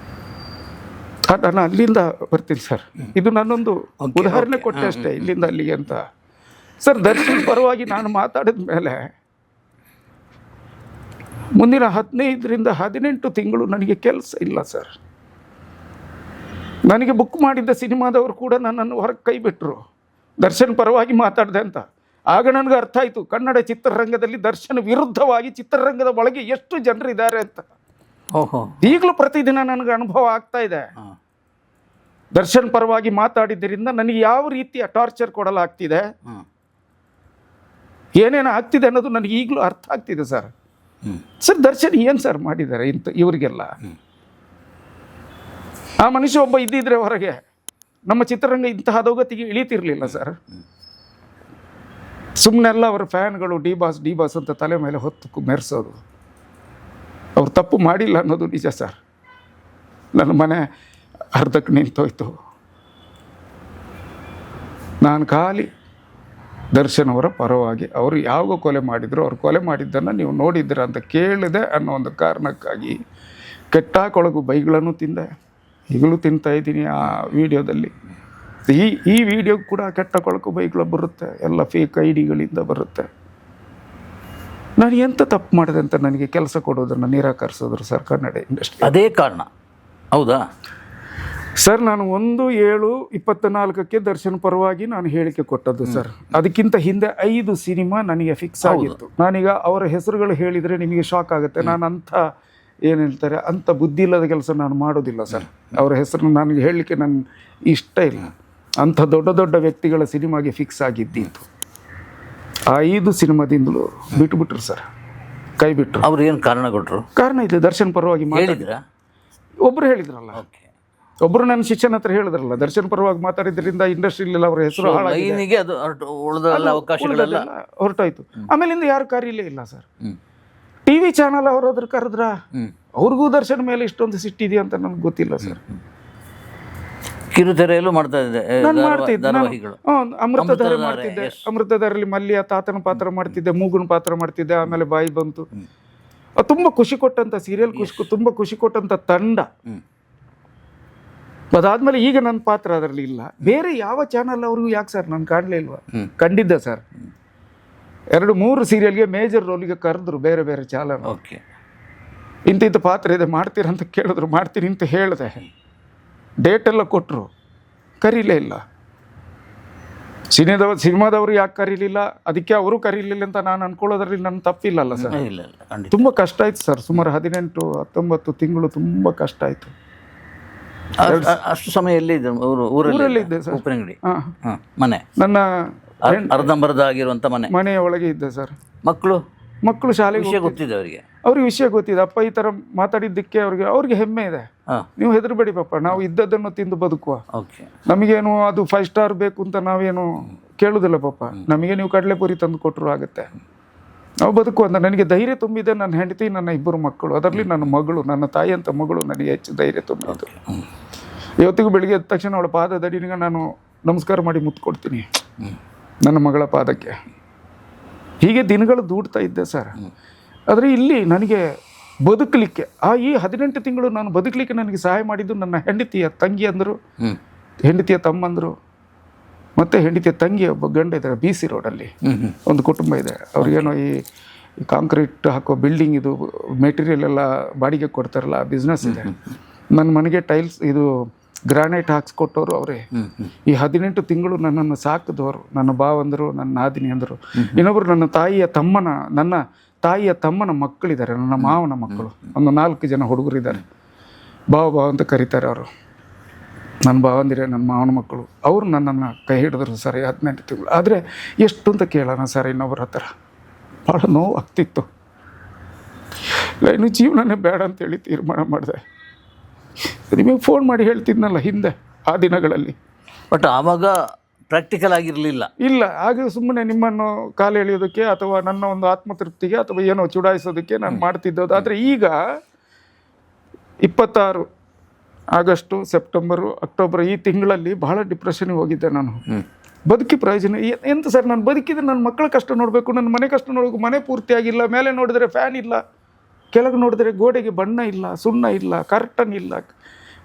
ನಾನು ಅಲ್ಲಿಂದ ಬರ್ತೀನಿ ಸರ್. ಇದು ನನ್ನೊಂದು ಉದಾಹರಣೆ ಕೊಟ್ಟೆ ಅಷ್ಟೇ, ಇಲ್ಲಿಂದ ಅಲ್ಲಿಗೆ ಅಂತ. ಸರ್, ದರ್ಶನ್ ಪರವಾಗಿ ನಾನು ಮಾತಾಡಿದ ಮೇಲೆ ಮುಂದಿನ 15ರಿಂದ 18 ತಿಂಗಳು ನನಗೆ ಕೆಲಸ ಇಲ್ಲ ಸರ್. ನನಗೆ ಬುಕ್ ಮಾಡಿದ್ದ ಸಿನಿಮಾದವರು ಕೂಡ ನನ್ನನ್ನು ಹೊರಗೆ ಕೈ ಬಿಟ್ಟರು, ದರ್ಶನ್ ಪರವಾಗಿ ಮಾತಾಡಿದೆ ಅಂತ. ಆಗ ನನಗೆ ಅರ್ಥ ಆಯಿತು, ಕನ್ನಡ ಚಿತ್ರರಂಗದಲ್ಲಿ ದರ್ಶನ್ ವಿರುದ್ಧವಾಗಿ ಚಿತ್ರರಂಗದ ಒಳಗೆ ಎಷ್ಟು ಜನರು ಇದ್ದಾರೆ ಅಂತ. ಈಗಲೂ ಪ್ರತಿದಿನ ನನಗೆ ಅನುಭವ ಆಗ್ತಾ ಇದೆ. ದರ್ಶನ್ ಪರವಾಗಿ ಮಾತಾಡಿದ್ದರಿಂದ ನನಗೆ ಯಾವ ರೀತಿಯ ಟಾರ್ಚರ್ ಕೊಡಲಾಗ್ತಿದೆ, ಏನೇನು ಆಗ್ತಿದೆ ಅನ್ನೋದು ನನಗೆ ಈಗಲೂ ಅರ್ಥ ಆಗ್ತಿದೆ ಸರ್. ಸರ್, ದರ್ಶನ್ ಏನು ಸರ್ ಮಾಡಿದ್ದಾರೆ ಇವರಿಗೆಲ್ಲ? ಆ ಮನುಷ್ಯ ಒಬ್ಬ ಇದ್ದಿದ್ರೆ ಹೊರಗೆ ನಮ್ಮ ಚಿತ್ರರಂಗ ಇಂತಹ ಅಧೋಗತಿಗೆ ಇಳಿತಿರ್ಲಿಲ್ಲ ಸರ್. ಸುಮ್ಮನೆಲ್ಲ ಅವರ ಫ್ಯಾನ್ಗಳು ಡಿ ಬಾಸ್ ಅಂತ ತಲೆ ಮೇಲೆ ಹೊತ್ತು ಮೆರೆಸೋದು. ಅವ್ರು ತಪ್ಪು ಮಾಡಿಲ್ಲ ಅನ್ನೋದು ನಿಜ ಸರ್. ನನ್ನ ಮನೆ ಅರ್ಧಕ್ಕೆ ನಿಂತೋಯ್ತು. ನಾನು ಖಾಲಿ ದರ್ಶನ್ ಅವರ ಪರವಾಗಿ, ಅವರು ಯಾವ ಕೊಲೆ ಮಾಡಿದ್ರು, ಅವ್ರು ಕೊಲೆ ಮಾಡಿದ್ದನ್ನು ನೀವು ನೋಡಿದ್ದೀರ ಅಂತ ಕೇಳಿದೆ ಅನ್ನೋ ಒಂದು ಕಾರಣಕ್ಕಾಗಿ ಕೆಟ್ಟಾಕೊಳಗು ಬೈಗಳನ್ನು ತಿಂದೆ. ಈಗಲೂ ತಿಂತಾ ಇದ್ದೀನಿ. ಆ ವಿಡಿಯೋದಲ್ಲಿ ಈ ವಿಡಿಯೋ ಕೂಡ ಕೆಟ್ಟ ಕೊಳಕು ಬೈಗಳು ಬರುತ್ತೆ, ಎಲ್ಲ ಫೇಕ್ ಐಡಿಗಳಿಂದ ಬರುತ್ತೆ. ನಾನು ಎಂತ ತಪ್ಪು ಮಾಡಿದೆ ಅಂತ ನನಗೆ ಕೆಲಸ ಕೊಡೋದನ್ನು ನಿರಾಕರಿಸಿದ್ರು ಸರ್ ಕನ್ನಡ ಇಂಡಸ್ಟ್ರಿ. ಅದೇ ಕಾರಣ ಹೌದಾ ಸರ್? ನಾನು 1/7/24 ದರ್ಶನ್ ಪರವಾಗಿ ನಾನು ಹೇಳಿಕೆ ಕೊಟ್ಟದ್ದು ಸರ್. ಅದಕ್ಕಿಂತ ಹಿಂದೆ 5 ಸಿನಿಮಾ ನನಗೆ ಫಿಕ್ಸ್ ಆಗಿತ್ತು. ನಾನೀಗ ಅವರ ಹೆಸರುಗಳು ಹೇಳಿದರೆ ನಿಮಗೆ ಶಾಕ್ ಆಗುತ್ತೆ. ನಾನು ಅಂಥ ಏನು ಹೇಳ್ತಾರೆ ಅಂಥ ಬುದ್ಧಿ ಇಲ್ಲದ ಕೆಲಸ ನಾನು ಮಾಡೋದಿಲ್ಲ ಸರ್. ಅವರ ಹೆಸರು ನನಗೆ ಹೇಳಲಿಕ್ಕೆ ನನ್ನ ಇಷ್ಟ ಇಲ್ಲ. ಅಂಥ ದೊಡ್ಡ ದೊಡ್ಡ ವ್ಯಕ್ತಿಗಳ ಸಿನಿಮಾಗೆ ಫಿಕ್ಸ್ ಆಗಿದ್ದಿತ್ತು. ಆ 5 ಸಿನಿಮಾದಿಂದಲೂ ಬಿಟ್ಟುಬಿಟ್ರು ಸರ್, ಕೈ ಬಿಟ್ಟರು. ಅವ್ರು ಏನು ಕಾರಣ ಕೊಟ್ಟರು? ಕಾರಣ ಇದೆ, ದರ್ಶನ್ ಪರವಾಗಿ ಹೇಳಿದ್ರ? ಒಬ್ಬರು ಹೇಳಿದ್ರಲ್ಲ, ಒಬ್ಬರು ನನ್ನ ಶಿಕ್ಷಣ ಹತ್ರ ಹೇಳಿದ್ರಲ್ಲ, ದರ್ಶನ್ ಪರವಾಗಿ ಮಾತಾಡಿದ್ರಿಂದ ಇಂಡಸ್ಟ್ರಿಯಲ್ಲೆಲ್ಲ ಅವರ ಹೆಸರು ಹೊರಟಾಯ್ತು. ಆಮೇಲಿಂದ ಯಾರು ಕರೀಲೇ ಇಲ್ಲ ಸರ್. TV ಚಾನಲ್ ಅವರಾದ್ರು ಕರೆದ್ರ, ಅವ್ರಿಗೂ ದರ್ಶನ್ ಮೇಲೆ ಇಷ್ಟೊಂದು ಸಿಟ್ಟಿದೆಯಾ ಅಂತ ನನಗೆ ಗೊತ್ತಿಲ್ಲ ಸರ್. ಕಿರುತೆರೆಯಲ್ಲೂ ಮಾಡ್ತಾ ಇದ್ದೆ, ನಾನು ಮಾಡ್ತಿದ್ದೆ. ಅಮೃತಧಾರೆ ಮಾಡ್ತಿದ್ದೆ. ಅಮೃತಧಾರಲ್ಲಿ ಮಲ್ಯ ತಾತನ ಪಾತ್ರ ಮಾಡ್ತಿದ್ದೆ, ಮೂಗುನ ಪಾತ್ರ ಮಾಡ್ತಿದ್ದೆ. ಆಮೇಲೆ ಬಾಯಿ ಬಂತು. ತುಂಬ ಖುಷಿ ಕೊಟ್ಟಂತ ಸೀರಿಯಲ್, ತುಂಬ ಖುಷಿ ಕೊಟ್ಟಂತ ತಂಡ. ಅದಾದ್ಮೇಲೆ ಈಗ ನನ್ನ ಪಾತ್ರ ಅದರಲ್ಲಿ ಇಲ್ಲ. ಬೇರೆ ಯಾವ ಚಾನಲ್ ಅವ್ರಿಗೂ ಯಾಕೆ ಸರ್ ನಾನು ಕಾಣಲೇ ಇಲ್ವಾ? ಕಂಡಿದ್ದೆ ಸರ್. 2-3 ಸೀರಿಯಲ್ಗೆ ಮೇಜರ್ ರೋಲಿಗೆ ಕರೆದ್ರು ಬೇರೆ ಬೇರೆ ಚಾನಲ್. ಇಂತಿಂಥ ಪಾತ್ರೆ ಇದೆ ಮಾಡ್ತೀರಂತ ಕೇಳಿದ್ರು, ಮಾಡ್ತೀನಿ ಅಂತ ಹೇಳಿದೆ. ಡೇಟೆಲ್ಲ ಕೊಟ್ಟರು, ಕರೀಲೇ ಇಲ್ಲ. ಸಿನಿಮಾದವರು ಯಾಕೆ ಕರೀಲಿಲ್ಲ, ಅದಕ್ಕೆ ಅವರು ಕರೀಲಿಲ್ಲ ಅಂತ ನಾನು ಅನ್ಕೊಳ್ಳೋದ್ರಲ್ಲಿ ನನ್ನ ತಪ್ಪಿಲ್ಲಲ್ಲ ಸರ್. ಇಲ್ಲ ಖಂಡಿತ. ತುಂಬ ಕಷ್ಟ ಆಯ್ತು ಸರ್. ಸುಮಾರು 18-19 ತಿಂಗಳು ತುಂಬ ಕಷ್ಟ ಆಯಿತು. ಅಷ್ಟು ಸಮಯ ಎಲ್ಲಿ ಇದ್ದೆ? ಊರಲ್ಲಿ ಇದ್ದೆ ಸರ್. ಉಪ್ಪಿನಂಗಡಿ ಹಾಂ, ಮನೆ, ನನ್ನ ಅರ್ಧಂಬರ್ಧ ಆಗಿರುವಂಥ ಮನೆಯ ಒಳಗೆ ಇದ್ದೆ ಸರ್. ಮಕ್ಕಳು ಶಾಲೆಗೆ ವಿಷಯ ಗೊತ್ತಿದೆ ಅವರಿಗೆ, ಅವ್ರಿಗೆ ವಿಷಯ ಗೊತ್ತಿದೆ. ಅಪ್ಪ ಈ ಥರ ಮಾತಾಡಿದ್ದಕ್ಕೆ ಅವ್ರಿಗೆ ಹೆಮ್ಮೆ ಇದೆ. ನೀವು ಹೆದರಬೇಡಿ ಪಾಪ, ನಾವು ಇದ್ದದ್ದನ್ನು ತಿಂದು ಬದುಕುವ. ನಮಗೇನು ಅದು 5 ಸ್ಟಾರ್ ಬೇಕು ಅಂತ ನಾವೇನು ಕೇಳುದಿಲ್ಲ ಪಾಪ. ನಮಗೆ ನೀವು ಕಡಲೆಪುರಿ ತಂದು ಕೊಟ್ಟರು ಆಗುತ್ತೆ, ನಾವು ಬದುಕು ಅಂತ ನನಗೆ ಧೈರ್ಯ ತುಂಬಿದೆ. ನನ್ನ ಹೆಂಡತಿ, ನನ್ನ 2 ಮಕ್ಕಳು, ಅದರಲ್ಲಿ ನನ್ನ ಮಗಳು, ನನ್ನ ತಾಯಿ ಅಂತ ಮಗಳು ನನಗೆ ಹೆಚ್ಚು ಧೈರ್ಯ ತುಂಬಿದ್ದು. ಇವತ್ತಿಗೂ ಬೆಳಿಗ್ಗೆ ಎದ್ದ ತಕ್ಷಣ ಅವಳ ಪಾದದಡಿನಿಗೆ ನಾನು ನಮಸ್ಕಾರ ಮಾಡಿ ಮುತ್ತು ಕೊಡ್ತೀನಿ, ನನ್ನ ಮಗಳ ಪಾದಕ್ಕೆ. ಹೀಗೆ ದಿನಗಳು ದೂಡ್ತಾ ಇದ್ದೆ ಸರ್. ಆದರೆ ಇಲ್ಲಿ ನನಗೆ ಬದುಕಲಿಕ್ಕೆ ಈ 18 ತಿಂಗಳು ನಾನು ಬದುಕಲಿಕ್ಕೆ ನನಗೆ ಸಹಾಯ ಮಾಡಿದ್ದು ನನ್ನ ಹೆಂಡತಿಯ ತಂಗಿಯಂದರು, ಹೆಂಡತಿಯ ತಮ್ಮಂದರು, ಮತ್ತು ಹೆಂಡತಿಯ ತಂಗಿಯ ಒಬ್ಬ ಗಂಡ ಇದ್ದಾರೆ. BC ರೋಡಲ್ಲಿ ಒಂದು ಕುಟುಂಬ ಇದೆ. ಅವ್ರಿಗೇನೋ ಈ ಕಾಂಕ್ರೀಟ್ ಹಾಕೋ ಬಿಲ್ಡಿಂಗ್ ಇದು ಮೆಟೀರಿಯಲ್ ಎಲ್ಲ ಬಾಡಿಗೆ ಕೊಡ್ತಾರಲ್ಲ, ಬಿಸ್ನೆಸ್ ಇದೆ. ನನ್ನ ಮನೆಗೆ ಟೈಲ್ಸ್ ಇದು ಗ್ರಾನೈಟ್ ಹಾಕ್ಸ್ಕೊಟ್ಟವರು ಅವರೇ. ಈ 18 ತಿಂಗಳು ನನ್ನನ್ನು ಸಾಕಿದವರು ನನ್ನ ಭಾವಂದರು, ನನ್ನ ನಾದಿನಿ ಅಂದರು. ಇನ್ನೊಬ್ಬರು ನನ್ನ ತಾಯಿಯ ತಮ್ಮನ ಮಕ್ಕಳಿದ್ದಾರೆ, ನನ್ನ ಮಾವನ ಮಕ್ಕಳು. ಒಂದು 4 ಜನ ಹುಡುಗರಿದ್ದಾರೆ. ಭಾವ ಅಂತ ಕರೀತಾರೆ ಅವರು. ನನ್ನ ಭಾವಂದಿರೇ ನನ್ನ ಮಾವನ ಮಕ್ಕಳು. ಅವರು ನನ್ನನ್ನು ಕೈ ಹಿಡಿದ್ರು ಸರ್ 18 ತಿಂಗಳು. ಆದರೆ ಎಷ್ಟು ಅಂತ ಕೇಳೋಣ ಸರ್ ಇನ್ನೊಬ್ಬರ ಹತ್ರ. ಭಾಳ ನೋವು ಆಗ್ತಿತ್ತು. ಇನ್ನು ಜೀವನನೇ ಬೇಡ ಅಂತೇಳಿ ತೀರ್ಮಾನ ಮಾಡಿದೆ. ನಿಮಗೆ ಫೋನ್ ಮಾಡಿ ಹೇಳ್ತಿದ್ನಲ್ಲ ಹಿಂದೆ ಆ ದಿನಗಳಲ್ಲಿ. ಬಟ್ ಆವಾಗ ಪ್ರಾಕ್ಟಿಕಲ್ ಆಗಿರಲಿಲ್ಲ. ಇಲ್ಲ, ಆಗ ಸುಮ್ಮನೆ ನಿಮ್ಮನ್ನು ಕಾಲು ಎಳೆಯೋದಕ್ಕೆ ಅಥವಾ ನನ್ನ ಒಂದು ಆತ್ಮತೃಪ್ತಿಗೆ ಅಥವಾ ಏನೋ ಚುಡಾಯಿಸೋದಕ್ಕೆ ನಾನು ಮಾಡ್ತಿದ್ದೋದು. ಆದರೆ ಈಗ 26 ಆಗಸ್ಟು, ಸೆಪ್ಟೆಂಬರು, ಅಕ್ಟೋಬರ್ ಈ ತಿಂಗಳಲ್ಲಿ ಬಹಳ ಡಿಪ್ರೆಷನ್ಗೆ ಹೋಗಿದ್ದೆ ನಾನು. ಬದುಕಿ ಪ್ರಯೋಜನ ಎಂತ ಸರ್? ನಾನು ಬದುಕಿದ್ರೆ ನನ್ನ ಮಕ್ಕಳ ಕಷ್ಟ ನೋಡಬೇಕು, ನನ್ನ ಮನೆ ಕಷ್ಟ ನೋಡಬೇಕು. ಮನೆ ಪೂರ್ತಿ ಆಗಿಲ್ಲ, ಮೇಲೆ ನೋಡಿದ್ರೆ ಫ್ಯಾನ್ ಇಲ್ಲ, ಕೆಳಗೆ ನೋಡಿದ್ರೆ ಗೋಡೆಗೆ ಬಣ್ಣ ಇಲ್ಲ, ಸುಣ್ಣ ಇಲ್ಲ, ಕರ್ಟನ್ ಇಲ್ಲ,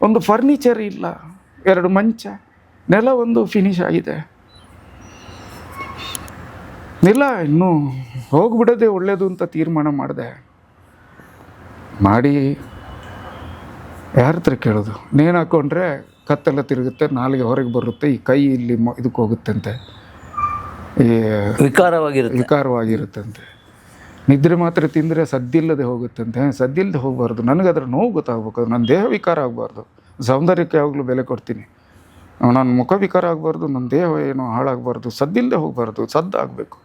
ಒಂದು ಫರ್ನಿಚರ್ ಇಲ್ಲ, 2 ಮಂಚ, ನೆಲ ಒಂದು ಫಿನಿಶ್ ಆಗಿದೆ. ಇಲ್ಲ, ಇನ್ನೂ ಹೋಗ್ಬಿಡೋದೇ ಒಳ್ಳೇದು ಅಂತ ತೀರ್ಮಾನ ಮಾಡಿ ಯಾರ ಹತ್ರ ಕೇಳೋದು? ನೇಣು ಹಾಕ್ಕೊಂಡ್ರೆ ಕತ್ತೆಲ್ಲ ತಿರುಗುತ್ತೆ, ನಾಲಿಗೆ ಹೊರಗೆ ಬರುತ್ತೆ, ಈ ಕೈ ಇಲ್ಲಿ ಇದಕ್ಕೆ ಹೋಗುತ್ತಂತೆ, ಈ ವಿಕಾರವಾಗಿರುತ್ತಂತೆ. ನಿದ್ರೆ ಮಾತ್ರ ತಿಂದರೆ ಸದ್ದಿಲ್ಲದೆ ಹೋಗುತ್ತಂತೆ. ಸದ್ದಿಲ್ಲದೆ ಹೋಗಬಾರ್ದು. ನನಗದ್ರ ನೋವು ಗೊತ್ತಾಗಬೇಕು. ಅದು ನನ್ನ ದೇಹ ವಿಕಾರ ಆಗಬಾರ್ದು. ಸೌಂದರ್ಯಕ್ಕೆ ಯಾವಾಗಲೂ ಬೆಲೆ ಕೊಡ್ತೀನಿ. ನನ್ನ ಮುಖ ವಿಕಾರ ಆಗಬಾರ್ದು, ನನ್ನ ದೇಹ ಏನೋ ಹಾಳಾಗಬಾರ್ದು, ಸದ್ದಿಲ್ಲದೆ ಹೋಗಬಾರ್ದು, ಸದ್ದಾಗಬೇಕು.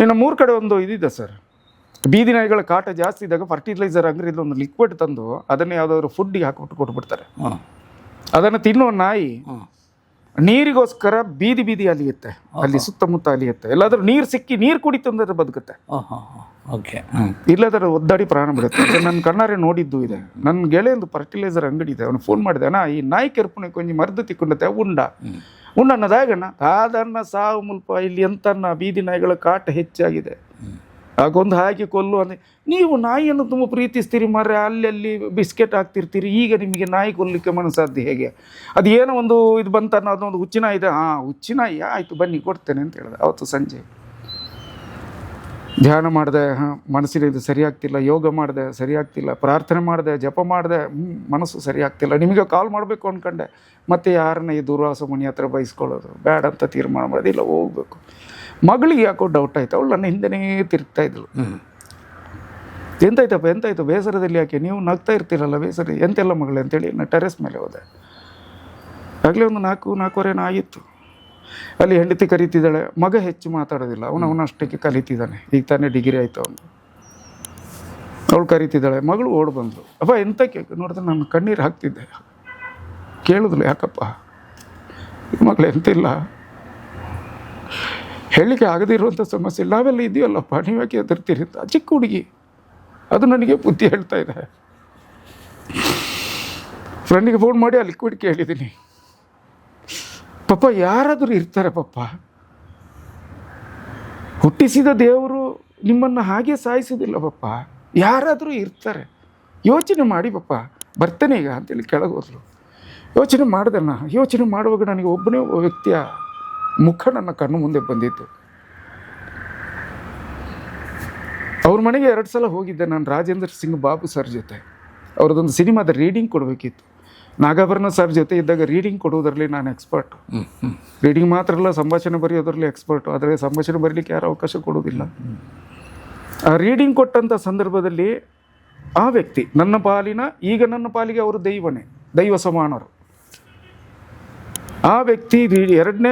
ಇನ್ನು 3 ಕಡೆ ಒಂದು ಇದಿದೆ ಸರ್. ಬೀದಿ ನಾಯಿಗಳ ಕಾಟ ಜಾಸ್ತಿ ಇದ್ದಾಗ ಫರ್ಟಿಲೈಸರ್ ಅಂಗಡಿಯಲ್ಲಿ ಒಂದು ಲಿಕ್ವಿಡ್ ತಂದು ಅದನ್ನು ಯಾವುದಾದ್ರು ಫುಡ್ಡಿಗೆ ಹಾಕಿಬಿಟ್ಟು ಕೊಟ್ಬಿಡ್ತಾರೆ. ಅದನ್ನು ತಿನ್ನುವ ನಾಯಿ ನೀರಿಗೋಸ್ಕರ ಬೀದಿ ಅಲಿಯುತ್ತೆ, ಅಲ್ಲಿ ಸುತ್ತಮುತ್ತ ಅಲಿಯುತ್ತೆ. ಎಲ್ಲಾದ್ರೂ ನೀರು ಸಿಕ್ಕಿ ನೀರು ಕುಡಿತು ಅಂದ್ರೆ ಬದುಕುತ್ತೆ, ಇಲ್ಲದ್ರೆ ಒದ್ದಾಡಿ ಪ್ರಾಣ ಬಿಡುತ್ತೆ. ನನ್ನ ಕಣ್ಣಾರೆ ನೋಡಿದ್ದು ಇದೆ. ನನ್ನ ಗೆಳೆಯೊಂದು ಫರ್ಟಿಲೈಸರ್ ಅಂಗಡಿ ಇದೆ. ಅವನು ಫೋನ್ ಮಾಡಿದೆ, ಅಣ್ಣ ಈ ನಾಯಿ ಕೆರ್ಪುಣೆ ಕೊಂಚ ಮರ್ದು ತಿಕ್ಕೊಂಡತೆ ಉಂಡನ್ನದಾಗಣ್ಣ ಅದನ್ನ ಸಾವು ಮುಲ್ಪ ಇಲ್ಲಿ ಎಂತನ್ನ ಬೀದಿ ನಾಯಿಗಳ ಕಾಟ ಹೆಚ್ಚಾಗಿದೆ, ಆಗೊಂದು ಹಾಕಿ ಕೊಲ್ಲು ಅಂದರೆ ನೀವು ನಾಯಿಯನ್ನು ತುಂಬ ಪ್ರೀತಿಸ್ತೀರಿ ಮಾರ್ರೆ, ಅಲ್ಲಿ ಬಿಸ್ಕೆಟ್ ಹಾಕ್ತಿರ್ತೀರಿ, ಈಗ ನಿಮಗೆ ನಾಯಿ ಕೊಲ್ಲಲಿಕ್ಕೆ ಮನಸ್ಸಾದ್ದು ಹೇಗೆ? ಅದು ಏನೋ ಒಂದು ಇದು ಬಂತನ್ನ, ಅದೊಂದು ಹುಚ್ಚಿನ ಇದೆ. ಹುಚ್ಚಿನ ಆಯಿತು ಬನ್ನಿ ಕೊಡ್ತೇನೆ ಅಂತ ಹೇಳಿದೆ. ಅವತ್ತು ಸಂಜೆ ಧ್ಯಾನ ಮಾಡಿದೆ, ಮನಸ್ಸಿನ ಇದು ಸರಿಯಾಗ್ತಿಲ್ಲ. ಯೋಗ ಮಾಡಿದೆ, ಸರಿಯಾಗ್ತಿಲ್ಲ. ಪ್ರಾರ್ಥನೆ ಮಾಡಿದೆ, ಜಪ ಮಾಡಿದೆ, ಮನಸ್ಸು ಸರಿಯಾಗ್ತಿಲ್ಲ. ನಿಮಗೆ ಕಾಲ್ ಮಾಡಬೇಕು ಅಂದ್ಕೊಂಡೆ, ಮತ್ತು ಯಾರನ್ನ ಈ ದುರ್ವಾಸ ಮುನಿ ಹತ್ರ ಬಯಸ್ಕೊಳ್ಳೋದು ಬೇಡ ಅಂತ ತೀರ್ಮಾನ ಮಾಡಿದೆ. ಇಲ್ಲ, ಹೋಗ್ಬೇಕು. ಮಗಳಿಗೆ ಯಾಕೋ ಡೌಟ್ ಆಯ್ತು. ಅವಳು ನನ್ನ ಹಿಂದೆನೇ ತಿರುಗ್ತಾ ಇದ್ಳು. ಎಂತಾಯ್ತು ಬೇಸರದಲ್ಲಿ ಯಾಕೆ ನೀವು ನಗ್ತಾ ಇರ್ತೀರಲ್ಲ, ಬೇಸರ ಎಂತೆಲ್ಲ ಮಗಳೇ ಅಂತೇಳಿ ನಾನು ಟೆರೆಸ್ ಮೇಲೆ ಹೋದೆ. ಆಗಲೇ ಒಂದು 4:15 ಆಗಿತ್ತು. ಅಲ್ಲಿ ಹೆಂಡತಿ ಕರೀತಿದ್ದಾಳೆ. ಮಗ ಹೆಚ್ಚು ಮಾತಾಡೋದಿಲ್ಲ, ಅವನಷ್ಟಕ್ಕೆ ಕಲಿತಿದ್ದಾನೆ, ಈಗ ತಾನೇ ಡಿಗ್ರಿ ಆಯಿತು ಅವನು. ಅವಳು ಕರೀತಿದ್ದಾಳೆ. ಮಗಳು ಓಡ್ ಬಂದ್ಳು. ಅಪ್ಪ ಎಂತ ನೋಡಿದ್ರೆ ನಾನು ಕಣ್ಣೀರು ಹಾಕ್ತಿದ್ದೆ. ಕೇಳಿದ್ಲು, ಯಾಕಪ್ಪ ಮಗಳು ಎಂತಿಲ್ಲ, ಹೇಳಲಿಕ್ಕೆ ಆಗದಿರುವಂಥ ಸಮಸ್ಯೆ ಇಲ್ಲ, ನಾವೆಲ್ಲ ಇದೆಯಲ್ಲಪ್ಪ, ನೀವ್ಯಾಕೆ ಎದುರ್ತೀರಿ ಅಂತ. ಚಿಕ್ಕ ಹುಡುಗಿ ಅದು ನನಗೆ ಬುದ್ಧಿ ಹೇಳ್ತಾ ಇದೆ. ಫ್ರೆಂಡಿಗೆ ಫೋನ್ ಮಾಡಿ ಆ ಲಿಕ್ವಿಡ್ ಕೇಳಿದ್ದೀನಿ. ಪಾಪ ಯಾರಾದರೂ ಇರ್ತಾರೆ ಪಾಪ, ಹುಟ್ಟಿಸಿದ ದೇವರು ನಿಮ್ಮನ್ನು ಹಾಗೆ ಸಾಯಿಸೋದಿಲ್ಲ ಪಾಪ, ಯಾರಾದರೂ ಇರ್ತಾರೆ. ಯೋಚನೆ ಮಾಡಿ ಪಾಪ, ಬರ್ತೇನೆ ಈಗ ಅಂತೇಳಿ ಕೆಳಗೋದ್ರು. ಯೋಚನೆ ಮಾಡಿದೆ. ಯೋಚನೆ ಮಾಡುವಾಗ ನನಗೆ ಒಬ್ಬನೇ ವ್ಯಕ್ತಿಯ ಮುಖ ನನ್ನ ಕಣ್ಣು ಮುಂದೆ ಬಂದಿತ್ತು. ಅವ್ರ ಮನೆಗೆ 2 ಸಲ ಹೋಗಿದ್ದೆ ನಾನು, ರಾಜೇಂದ್ರ ಸಿಂಗ್ ಬಾಬು ಸರ್ ಜೊತೆ. ಅವ್ರದ್ದೊಂದು ಸಿನಿಮಾದ ರೀಡಿಂಗ್ ಕೊಡಬೇಕಿತ್ತು. ನಾಗಾಭರಣ ಸರ್ ಜೊತೆ ಇದ್ದಾಗ ರೀಡಿಂಗ್ ಕೊಡುವುದರಲ್ಲಿ ನಾನು ಎಕ್ಸ್ಪರ್ಟು. ರೀಡಿಂಗ್ ಮಾತ್ರ ಅಲ್ಲ, ಸಂಭಾಷಣೆ ಬರೆಯೋದ್ರಲ್ಲಿ ಎಕ್ಸ್ಪರ್ಟು. ಆದರೆ ಸಂಭಾಷಣೆ ಬರೀಲಿಕ್ಕೆ ಯಾರು ಅವಕಾಶ ಕೊಡೋದಿಲ್ಲ. ಆ ರೀಡಿಂಗ್ ಕೊಟ್ಟಂಥ ಸಂದರ್ಭದಲ್ಲಿ ಆ ವ್ಯಕ್ತಿ ನನ್ನ ಪಾಲಿಗೆ ಅವರು ದೈವ ಸಮಾನರು. ಆ ವ್ಯಕ್ತಿ 2ನೇ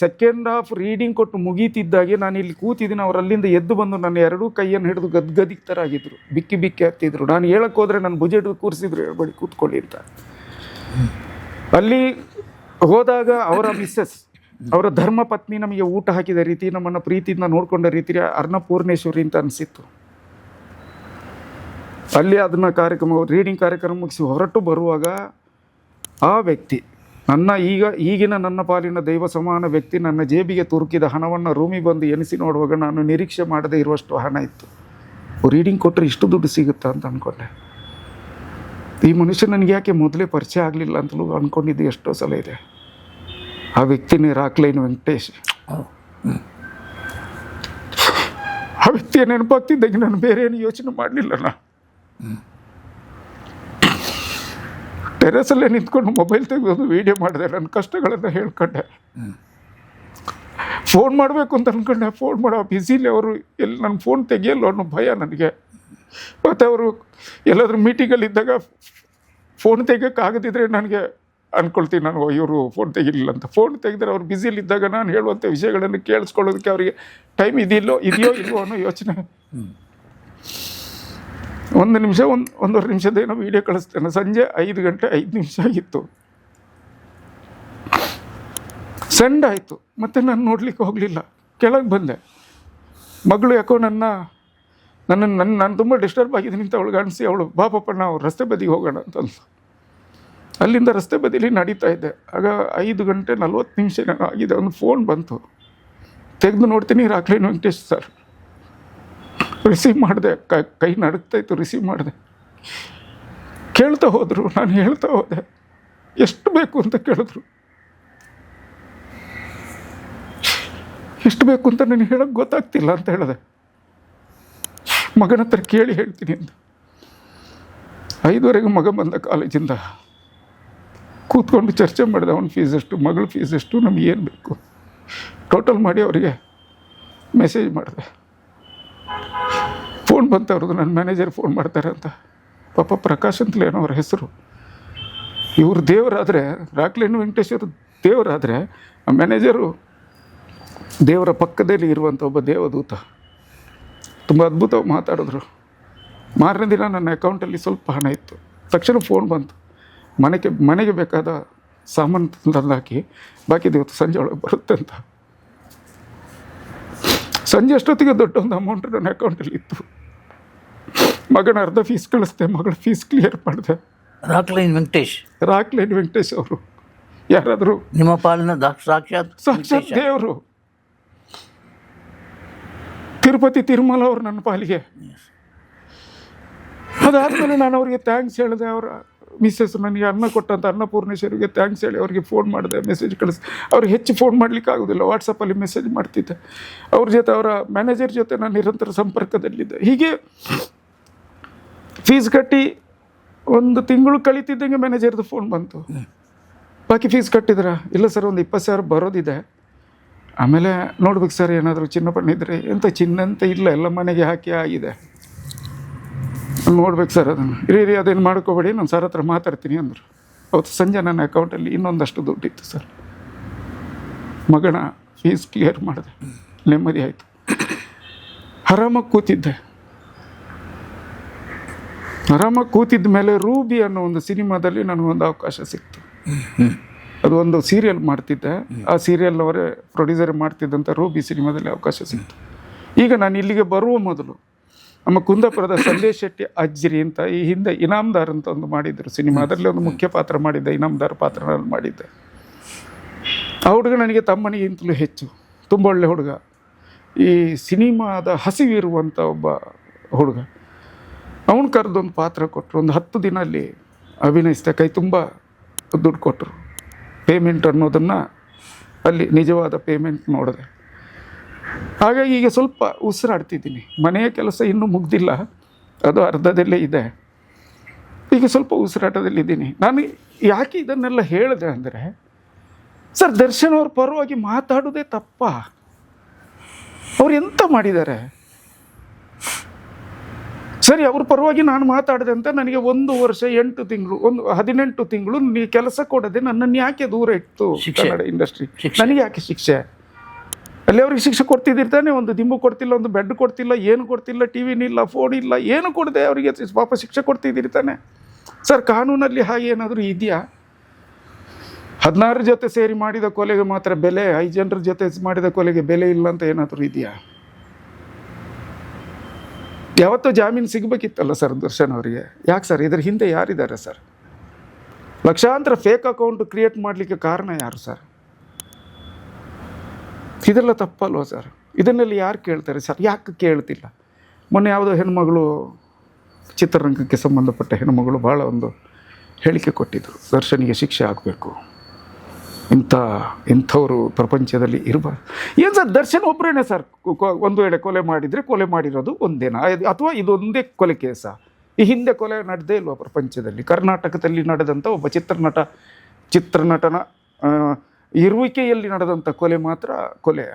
ಸೆಕೆಂಡ್ ಹಾಫ್ ರೀಡಿಂಗ್ ಕೊಟ್ಟು ಮುಗೀತಿದ್ದಾಗೆ ನಾನು ಇಲ್ಲಿ ಕೂತಿದ್ದೀನಿ. ಅವ್ರು ಅಲ್ಲಿಂದ ಎದ್ದು ಬಂದು ನನ್ನ 2 ಕೈಯನ್ನು ಹಿಡಿದು ಗದ್ಗದಿಕ್ತರಾಗಿದ್ದರು, ಬಿಕ್ಕಿ ಹತ್ತಿದ್ರು. ನಾನು ಹೇಳಕ್ಕೆ ಹೋದರೆ ನನ್ನ ಭುಜ ಹಿಡಿದು ಕೂರಿಸಿದ್ರು, ಹೇಳ್ಬೇಡಿ ಕೂತ್ಕೊಳ್ಳಿ ಅಂತ. ಅಲ್ಲಿ ಹೋದಾಗ ಅವರ ಮಿಸ್ಸಸ್, ಅವರ ಧರ್ಮ ಪತ್ನಿ ನಮಗೆ ಊಟ ಹಾಕಿದ ರೀತಿ, ನಮ್ಮನ್ನು ಪ್ರೀತಿಯಿಂದ ನೋಡಿಕೊಂಡ ರೀತಿ ಅನ್ನಪೂರ್ಣೇಶ್ವರಿ ಅಂತ ಅನಿಸಿತ್ತು. ಅಲ್ಲಿ ಅದನ್ನು ರೀಡಿಂಗ್ ಕಾರ್ಯಕ್ರಮ ಮುಗಿಸಿ ಹೊರಟು ಬರುವಾಗ ಆ ವ್ಯಕ್ತಿ ಈಗಿನ ನನ್ನ ಪಾಲಿನ ದೈವ ಸಮಾನ ವ್ಯಕ್ತಿ ನನ್ನ ಜೇಬಿಗೆ ತುರುಕಿದ ಹಣವನ್ನು ರೂಮಿಗೆ ಬಂದು ಎನಿಸಿ ನೋಡುವಾಗ ನಾನು ನಿರೀಕ್ಷೆ ಮಾಡದೇ ಇರುವಷ್ಟು ಹಣ ಇತ್ತು. ರೀಡಿಂಗ್ ಕೊಟ್ಟರೆ ಇಷ್ಟು ದುಡ್ಡು ಸಿಗುತ್ತಾ ಅಂತ ಅಂದ್ಕೊಂಡೆ. ಈ ಮನುಷ್ಯ ನನಗೆ ಯಾಕೆ ಮೊದಲೇ ಪರಿಚಯ ಆಗಲಿಲ್ಲ ಅಂತಲೂ ಅಂದ್ಕೊಂಡಿದ್ದು ಎಷ್ಟೋ ಸಲ ಇದೆ. ಆ ವ್ಯಕ್ತಿನೇ ರಾಕ್ಲೈನ್ ವೆಂಕಟೇಶ್. ಆ ವ್ಯಕ್ತಿಯ ನೆನಪಾಗ್ತಿದ್ದಂಗೆ ನಾನು ಬೇರೆ ಏನು ಯೋಚನೆ ಮಾಡಲಿಲ್ಲ. ಟೆರೆಸಲ್ಲೇ ನಿಂತ್ಕೊಂಡು ಮೊಬೈಲ್ ತೆಗೆದು ವೀಡಿಯೋ ಮಾಡಿದೆ, ನನ್ನ ಕಷ್ಟಗಳನ್ನು ಹೇಳ್ಕೊಂಡೆ. ಫೋನ್ ಮಾಡಬೇಕು ಅಂತ ಅಂದ್ಕೊಂಡೆ, ಫೋನ್ ಮಾಡೋ ಬ್ಯುಸಿಲಿ ಅವರು ಎಲ್ಲಿ ನನ್ನ ಫೋನ್ ತೆಗಿಯಲ್ಲ ಅನ್ನೋ ಭಯ ನನಗೆ. ಮತ್ತು ಅವರು ಎಲ್ಲಾದರೂ ಮೀಟಿಂಗಲ್ಲಿದ್ದಾಗ ಫೋನ್ ತೆಗಿಯೋಕ್ಕಾಗದಿದ್ರೆ ನನಗೆ ಅಂದ್ಕೊಳ್ತೀನಿ ನಾನು, ಇವರು ಫೋನ್ ತೆಗಿಲಿಲ್ಲ ಅಂತ. ಫೋನ್ ತೆಗೆದ್ರೆ ಅವ್ರು ಬ್ಯುಸಿಲಿದ್ದಾಗ ನಾನು ಹೇಳುವಂಥ ವಿಷಯಗಳನ್ನು ಕೇಳಿಸ್ಕೊಳ್ಳೋದಕ್ಕೆ ಅವರಿಗೆ ಟೈಮ್ ಇದೆಯೋ ಇಲ್ವೋ ಅನ್ನೋ ಯೋಚನೆ. 1 ನಿಮಿಷ 1.5 ನಿಮಿಷದೇನೋ ವೀಡಿಯೋ ಕಳಿಸ್ತೇನೆ. ಸಂಜೆ 5 ಗಂಟೆ 5 ನಿಮಿಷ ಆಗಿತ್ತು, ಸೆಂಡ್ ಆಯಿತು. ಮತ್ತು ನಾನು ನೋಡಲಿಕ್ಕೆ ಹೋಗಲಿಲ್ಲ, ಕೆಳಗೆ ಬಂದೆ. ಮಗಳು ಯಾಕೋ ನಾನು ತುಂಬ ಡಿಸ್ಟರ್ಬ್ ಆಗಿದ್ದೀನಿ ಅಂತ ಅವಳಿಗೆ ಅನಿಸಿ ಅವಳು ಬಾಪಪ್ಪ ನಾವು ರಸ್ತೆ ಬದಿಗೆ ಹೋಗೋಣ ಅಂತಂದು ಅಲ್ಲಿಂದ ರಸ್ತೆ ಬದಿಲಿ ನಡೀತಾ ಇದ್ದೆ. ಆಗ 5 ಗಂಟೆ 40 ನಿಮಿಷ ಆಗಿದೆ. ಒಂದು ಫೋನ್ ಬಂತು, ತೆಗೆದು ನೋಡ್ತೀನಿ, ರಾಕ್ಲೈನ್ ವೆಂಕಟೇಶ್ ಸರ್. ರಿಸೀವ್ ಮಾಡಿದೆ, ಕೈ ನಡುಗ್ತಾಯಿತ್ತು, ರಿಸೀವ್ ಮಾಡಿದೆ. ಕೇಳ್ತಾ ಹೋದರು, ನಾನು ಹೇಳ್ತಾ ಹೋದೆ. ಎಷ್ಟು ಬೇಕು ಅಂತ ಕೇಳಿದ್ರು. ಎಷ್ಟು ಬೇಕು ಅಂತ ನನಗೆ ಹೇಳೋಕ್ಕೆ ಗೊತ್ತಾಗ್ತಿಲ್ಲ ಅಂತ ಹೇಳಿದೆ. ಮಗನ ಹತ್ರ ಕೇಳಿ ಹೇಳ್ತೀನಿ ಅಂತ. 5:30 ಮಗ ಬಂದ ಕಾಲೇಜಿಂದ. ಕೂತ್ಕೊಂಡು ಚರ್ಚೆ ಮಾಡಿದೆ. ಅವನ ಫೀಸ್ ಎಷ್ಟು, ಮಗಳ ಫೀಸ್ ಎಷ್ಟು, ನಮಗೆ ಏನು ಬೇಕು ಟೋಟಲ್ ಮಾಡಿ ಅವರಿಗೆ ಮೆಸೇಜ್ ಮಾಡಿದೆ. ಫೋನ್ ಬಂತು ಅವ್ರದ್ದು, ನನ್ನ ಮ್ಯಾನೇಜರ್ ಫೋನ್ ಮಾಡ್ತಾರೆ ಅಂತ. ಪಾಪ ಪ್ರಕಾಶ್ ಅಂತಲೇನೋ ಅವ್ರ ಹೆಸರು. ಇವರು ದೇವರಾದರೆ, ರಾಕ್ಲೈನ್ ವೆಂಕಟೇಶ್ವರ ದೇವರಾದರೆ, ಆ ಮ್ಯಾನೇಜರು ದೇವರ ಪಕ್ಕದಲ್ಲಿ ಇರುವಂಥ ಒಬ್ಬ ದೇವದೂತ. ತುಂಬ ಅದ್ಭುತವಾಗಿ ಮಾತಾಡಿದ್ರು. ಮಾರನೇ ದಿನ ನನ್ನ ಅಕೌಂಟಲ್ಲಿ ಸ್ವಲ್ಪ ಹಣ ಇತ್ತು. ತಕ್ಷಣ ಫೋನ್ ಬಂತು, ಮನೆಗೆ ಬೇಕಾದ ಸಾಮಾನು ತಂದಾಕಿ ಬಾಕಿದು ಇವತ್ತು ಸಂಜೆ ಒಳಗೆ ಬರುತ್ತೆ ಅಂತ. ಸಂಜೆ ಅಷ್ಟೊತ್ತಿಗೆ ದೊಡ್ಡ ಒಂದು ಅಮೌಂಟ್ ನನ್ನ ಅಕೌಂಟಲ್ಲಿ ಇತ್ತು. ಮಗನ ಅರ್ಧ ಫೀಸ್ ಕಳಿಸ್ದೆ, ಮಗಳ ಫೀಸ್ ಕ್ಲಿಯರ್ ಮಾಡಿದೆ. ರಾಕ್ಲೈನ್ ವೆಂಕಟೇಶ್ ಅವರು ಯಾರಾದರೂ ನಿಮ್ಮ ಪಾಲಿನ ಸಾಕ್ಷಾತ್ ದೇವರು. ತಿರುಪತಿ ತಿರುಮಲ ಅವರು ನನ್ನ ಪಾಲಿಗೆ. ಅದಾದಮೇಲೆ ನಾನು ಅವರಿಗೆ ಥ್ಯಾಂಕ್ಸ್ ಹೇಳಿದೆ. ಅವರ ಮಿಸ್ಸಸ್ ನನಗೆ ಅನ್ನ ಕೊಟ್ಟಂಥ ಅನ್ನಪೂರ್ಣೇಶ್ವರಿಗೆ ಥ್ಯಾಂಕ್ಸ್ ಹೇಳಿ ಅವರಿಗೆ ಫೋನ್ ಮಾಡಿದೆ, ಮೆಸೇಜ್ ಕಳಿಸಿ. ಅವ್ರಿಗೆ ಹೆಚ್ಚು ಫೋನ್ ಮಾಡಲಿಕ್ಕೆ ಆಗೋದಿಲ್ಲ, ವಾಟ್ಸಪ್ಪಲ್ಲಿ ಮೆಸೇಜ್ ಮಾಡ್ತಿದ್ದೆ. ಅವ್ರ ಜೊತೆ, ಅವರ ಮ್ಯಾನೇಜರ್ ಜೊತೆ ನಾನು ನಿರಂತರ ಸಂಪರ್ಕದಲ್ಲಿದ್ದೆ. ಹೀಗೆ ಫೀಸ್ ಕಟ್ಟಿ 1 ತಿಂಗಳು ಕಳೀತಿದ್ದಂಗೆ ಮ್ಯಾನೇಜರ್ದು ಫೋನ್ ಬಂತು. ಬಾಕಿ ಫೀಸ್ ಕಟ್ಟಿದ್ರಾ? ಇಲ್ಲ ಸರ್, ಒಂದು 20,000 ಬರೋದಿದೆ. ಆಮೇಲೆ ನೋಡ್ಬೇಕು ಸರ್, ಏನಾದರೂ ಚಿನ್ನ ಇದ್ದರೆ. ಎಂಥ ಚಿನ್ನ ಅಂತ ಇಲ್ಲ, ಎಲ್ಲ ಮನೆಗೆ ಹಾಕಿ ಆಗಿದೆ. ನೋಡ್ಬೇಕು ಸರ್, ಅದನ್ನು ಇರೀ ಅದೇನು ಮಾಡ್ಕೋಬೇಡಿ, ನಾನು ಸರ್ ಹತ್ರ ಮಾತಾಡ್ತೀನಿ ಅಂದರು. ಅವತ್ತು ಸಂಜೆ ನನ್ನ ಅಕೌಂಟಲ್ಲಿ ಇನ್ನೊಂದಷ್ಟು ದುಡ್ಡಿತ್ತು ಸರ್. ಮಗನ ಫೀಸ್ ಕ್ಲಿಯರ್ ಮಾಡಿದೆ, ನೆಮ್ಮದಿ ಆಯಿತು. ಆರಾಮಾಗಿ ಕೂತಿದ್ದ ಮೇಲೆ ರೂಬಿ ಅನ್ನೋ ಒಂದು ಸಿನಿಮಾದಲ್ಲಿ ನನಗೊಂದು ಅವಕಾಶ ಸಿಕ್ತು. ಅದು ಒಂದು ಸೀರಿಯಲ್ ಮಾಡ್ತಿದ್ದೆ. ಆ ಸೀರಿಯಲ್ನವರೇ ಪ್ರೊಡ್ಯೂಸರ್ ಮಾಡ್ತಿದ್ದಂಥ ರೂಬಿ ಸಿನಿಮಾದಲ್ಲಿ ಅವಕಾಶ ಸಿಕ್ತು. ಈಗ ನಾನು ಇಲ್ಲಿಗೆ ಬರುವ ಮೊದಲು ನಮ್ಮ ಕುಂದಾಪುರದ ಸಂದೇಶ್ ಶೆಟ್ಟಿ ಅಜ್ರಿ ಅಂತ ಈ ಹಿಂದೆ ಇನಾಮ್ದಾರ್ ಅಂತ ಒಂದು ಮಾಡಿದ್ರು ಸಿನಿಮಾ. ಅದರಲ್ಲಿ ಒಂದು ಮುಖ್ಯ ಪಾತ್ರ ಮಾಡಿದ್ದೆ, ಇನಾಮ್ದಾರ್ ಪಾತ್ರ ನಾನು ಮಾಡಿದ್ದೆ. ಆ ಹುಡುಗ ನನಗೆ ತಮ್ಮನಿಗಿಂತಲೂ ಹೆಚ್ಚು ತುಂಬ ಒಳ್ಳೆ ಹುಡುಗ. ಈ ಸಿನಿಮಾದ ಹಸಿವಿರುವಂಥ ಒಬ್ಬ ಹುಡುಗ. ಅವನು ಕರೆದೊಂದು ಪಾತ್ರ ಕೊಟ್ಟರು. ಒಂದು 10 ದಿನ ಅಲ್ಲಿ ಅಭಿನಯಿಸಿದೆ. ಕೈ ತುಂಬ ದುಡ್ಡು ಕೊಟ್ಟರು. ಪೇಮೆಂಟ್ ಅನ್ನೋದನ್ನು ಅಲ್ಲಿ ನಿಜವಾದ ಪೇಮೆಂಟ್ ನೋಡಿದೆ. ಹಾಗಾಗಿ ಈಗ ಸ್ವಲ್ಪ ಉಸಿರಾಡ್ತಿದ್ದೀನಿ. ಮನೆಯ ಕೆಲಸ ಇನ್ನೂ ಮುಗ್ದಿಲ್ಲ, ಅದು ಅರ್ಧದಲ್ಲೇ ಇದೆ. ಈಗ ಸ್ವಲ್ಪ ಉಸಿರಾಟದಲ್ಲಿದ್ದೀನಿ. ನಾನು ಯಾಕೆ ಇದನ್ನೆಲ್ಲ ಹೇಳಿದೆ ಅಂದರೆ, ಸರ್ ದರ್ಶನ್ ಅವ್ರ ಪರವಾಗಿ ಮಾತಾಡೋದೇ ತಪ್ಪ? ಅವ್ರು ಎಂತ ಮಾಡಿದ್ದಾರೆ? ಸರಿ, ಅವ್ರ ಪರವಾಗಿ ನಾನು ಮಾತಾಡಿದೆ ಅಂತ ನನಗೆ 1 ವರ್ಷ 8 ತಿಂಗಳು 18 ತಿಂಗಳು ನೀ ಕೆಲಸ ಕೊಡದೆ ನನ್ನನ್ನು ಯಾಕೆ ದೂರ ಇಟ್ಟು ಕನ್ನಡ ಇಂಡಸ್ಟ್ರಿ? ನನಗೆ ಯಾಕೆ ಶಿಕ್ಷೆ? ಅಲ್ಲಿ ಅವ್ರಿಗೆ ಶಿಕ್ಷೆ ಕೊಡ್ತಿದ್ದಿರ್ತಾನೆ, ಒಂದು ದಿಂಬು ಕೊಡ್ತಿಲ್ಲ, ಒಂದು ಬೆಡ್ ಕೊಡ್ತಿಲ್ಲ, ಏನು ಕೊಡ್ತಿಲ್ಲ, ಟಿ ವಿನಿಲ್ಲ, ಫೋನ್ ಇಲ್ಲ, ಏನು ಕೊಡದೆ ಅವರಿಗೆ ಪಾಪ ಶಿಕ್ಷೆ ಕೊಡ್ತಿದ್ದಿರ್ತಾನೆ. ಸರ್ ಕಾನೂನಲ್ಲಿ ಹಾಗೆ ಏನಾದರೂ ಇದೆಯಾ? 16 ಜೊತೆ ಸೇರಿ ಮಾಡಿದ ಕೊಲೆಗೆ ಮಾತ್ರ ಬೆಲೆ, 5 ಜನರ ಜೊತೆ ಮಾಡಿದ ಕೊಲೆಗೆ ಬೆಲೆ ಇಲ್ಲ ಅಂತ ಏನಾದರೂ ಇದೆಯಾ? ಯಾವತ್ತೂ ಜಾಮೀನು ಸಿಗಬೇಕಿತ್ತಲ್ಲ ಸರ್ ದರ್ಶನ್ ಅವರಿಗೆ. ಯಾಕೆ ಸರ್? ಇದರ ಹಿಂದೆ ಯಾರಿದ್ದಾರೆ ಸರ್? ಲಕ್ಷಾಂತರ ಫೇಕ್ ಅಕೌಂಟ್ ಕ್ರಿಯೇಟ್ ಮಾಡಲಿಕ್ಕೆ ಕಾರಣ ಯಾರು ಸರ್? ಇದೆಲ್ಲ ತಪ್ಪಲ್ವ ಸರ್? ಇದನ್ನೆಲ್ಲ ಯಾರು ಕೇಳ್ತಾರೆ ಸರ್? ಯಾಕೆ ಕೇಳ್ತಿಲ್ಲ? ಮೊನ್ನೆ ಯಾವುದೋ ಹೆಣ್ಮಗಳು, ಚಿತ್ರರಂಗಕ್ಕೆ ಸಂಬಂಧಪಟ್ಟ ಹೆಣ್ಮಗಳು ಭಾಳ ಒಂದು ಹೇಳಿಕೆ ಕೊಟ್ಟಿದ್ದರು, ದರ್ಶನಿಗೆ ಶಿಕ್ಷೆ ಆಗಬೇಕು, ಇಂಥವರು ಪ್ರಪಂಚದಲ್ಲಿ ಇರಬಾರ್ದು. ಏನು ಸರ್, ದರ್ಶನ್ ಒಬ್ಬರೇನೆ ಸರ್ ಒಂದು ವೇಳೆ ಕೊಲೆ ಮಾಡಿದರೆ ಕೊಲೆ ಮಾಡಿರೋದು ಒಂದೇನಾ, ಅಥವಾ ಇದೊಂದೇ ಕೊಲೆ ಕೇಸ? ಈ ಹಿಂದೆ ಕೊಲೆ ನಡೆದೇ ಇಲ್ವಾ ಪ್ರಪಂಚದಲ್ಲಿ? ಕರ್ನಾಟಕದಲ್ಲಿ ನಡೆದಂಥ ಒಬ್ಬ ಚಿತ್ರನಟನ ಇರುವಿಕೆಯಲ್ಲಿ ನಡೆದಂಥ ಕೊಲೆ ಮಾತ್ರ ಕೊಲೆ.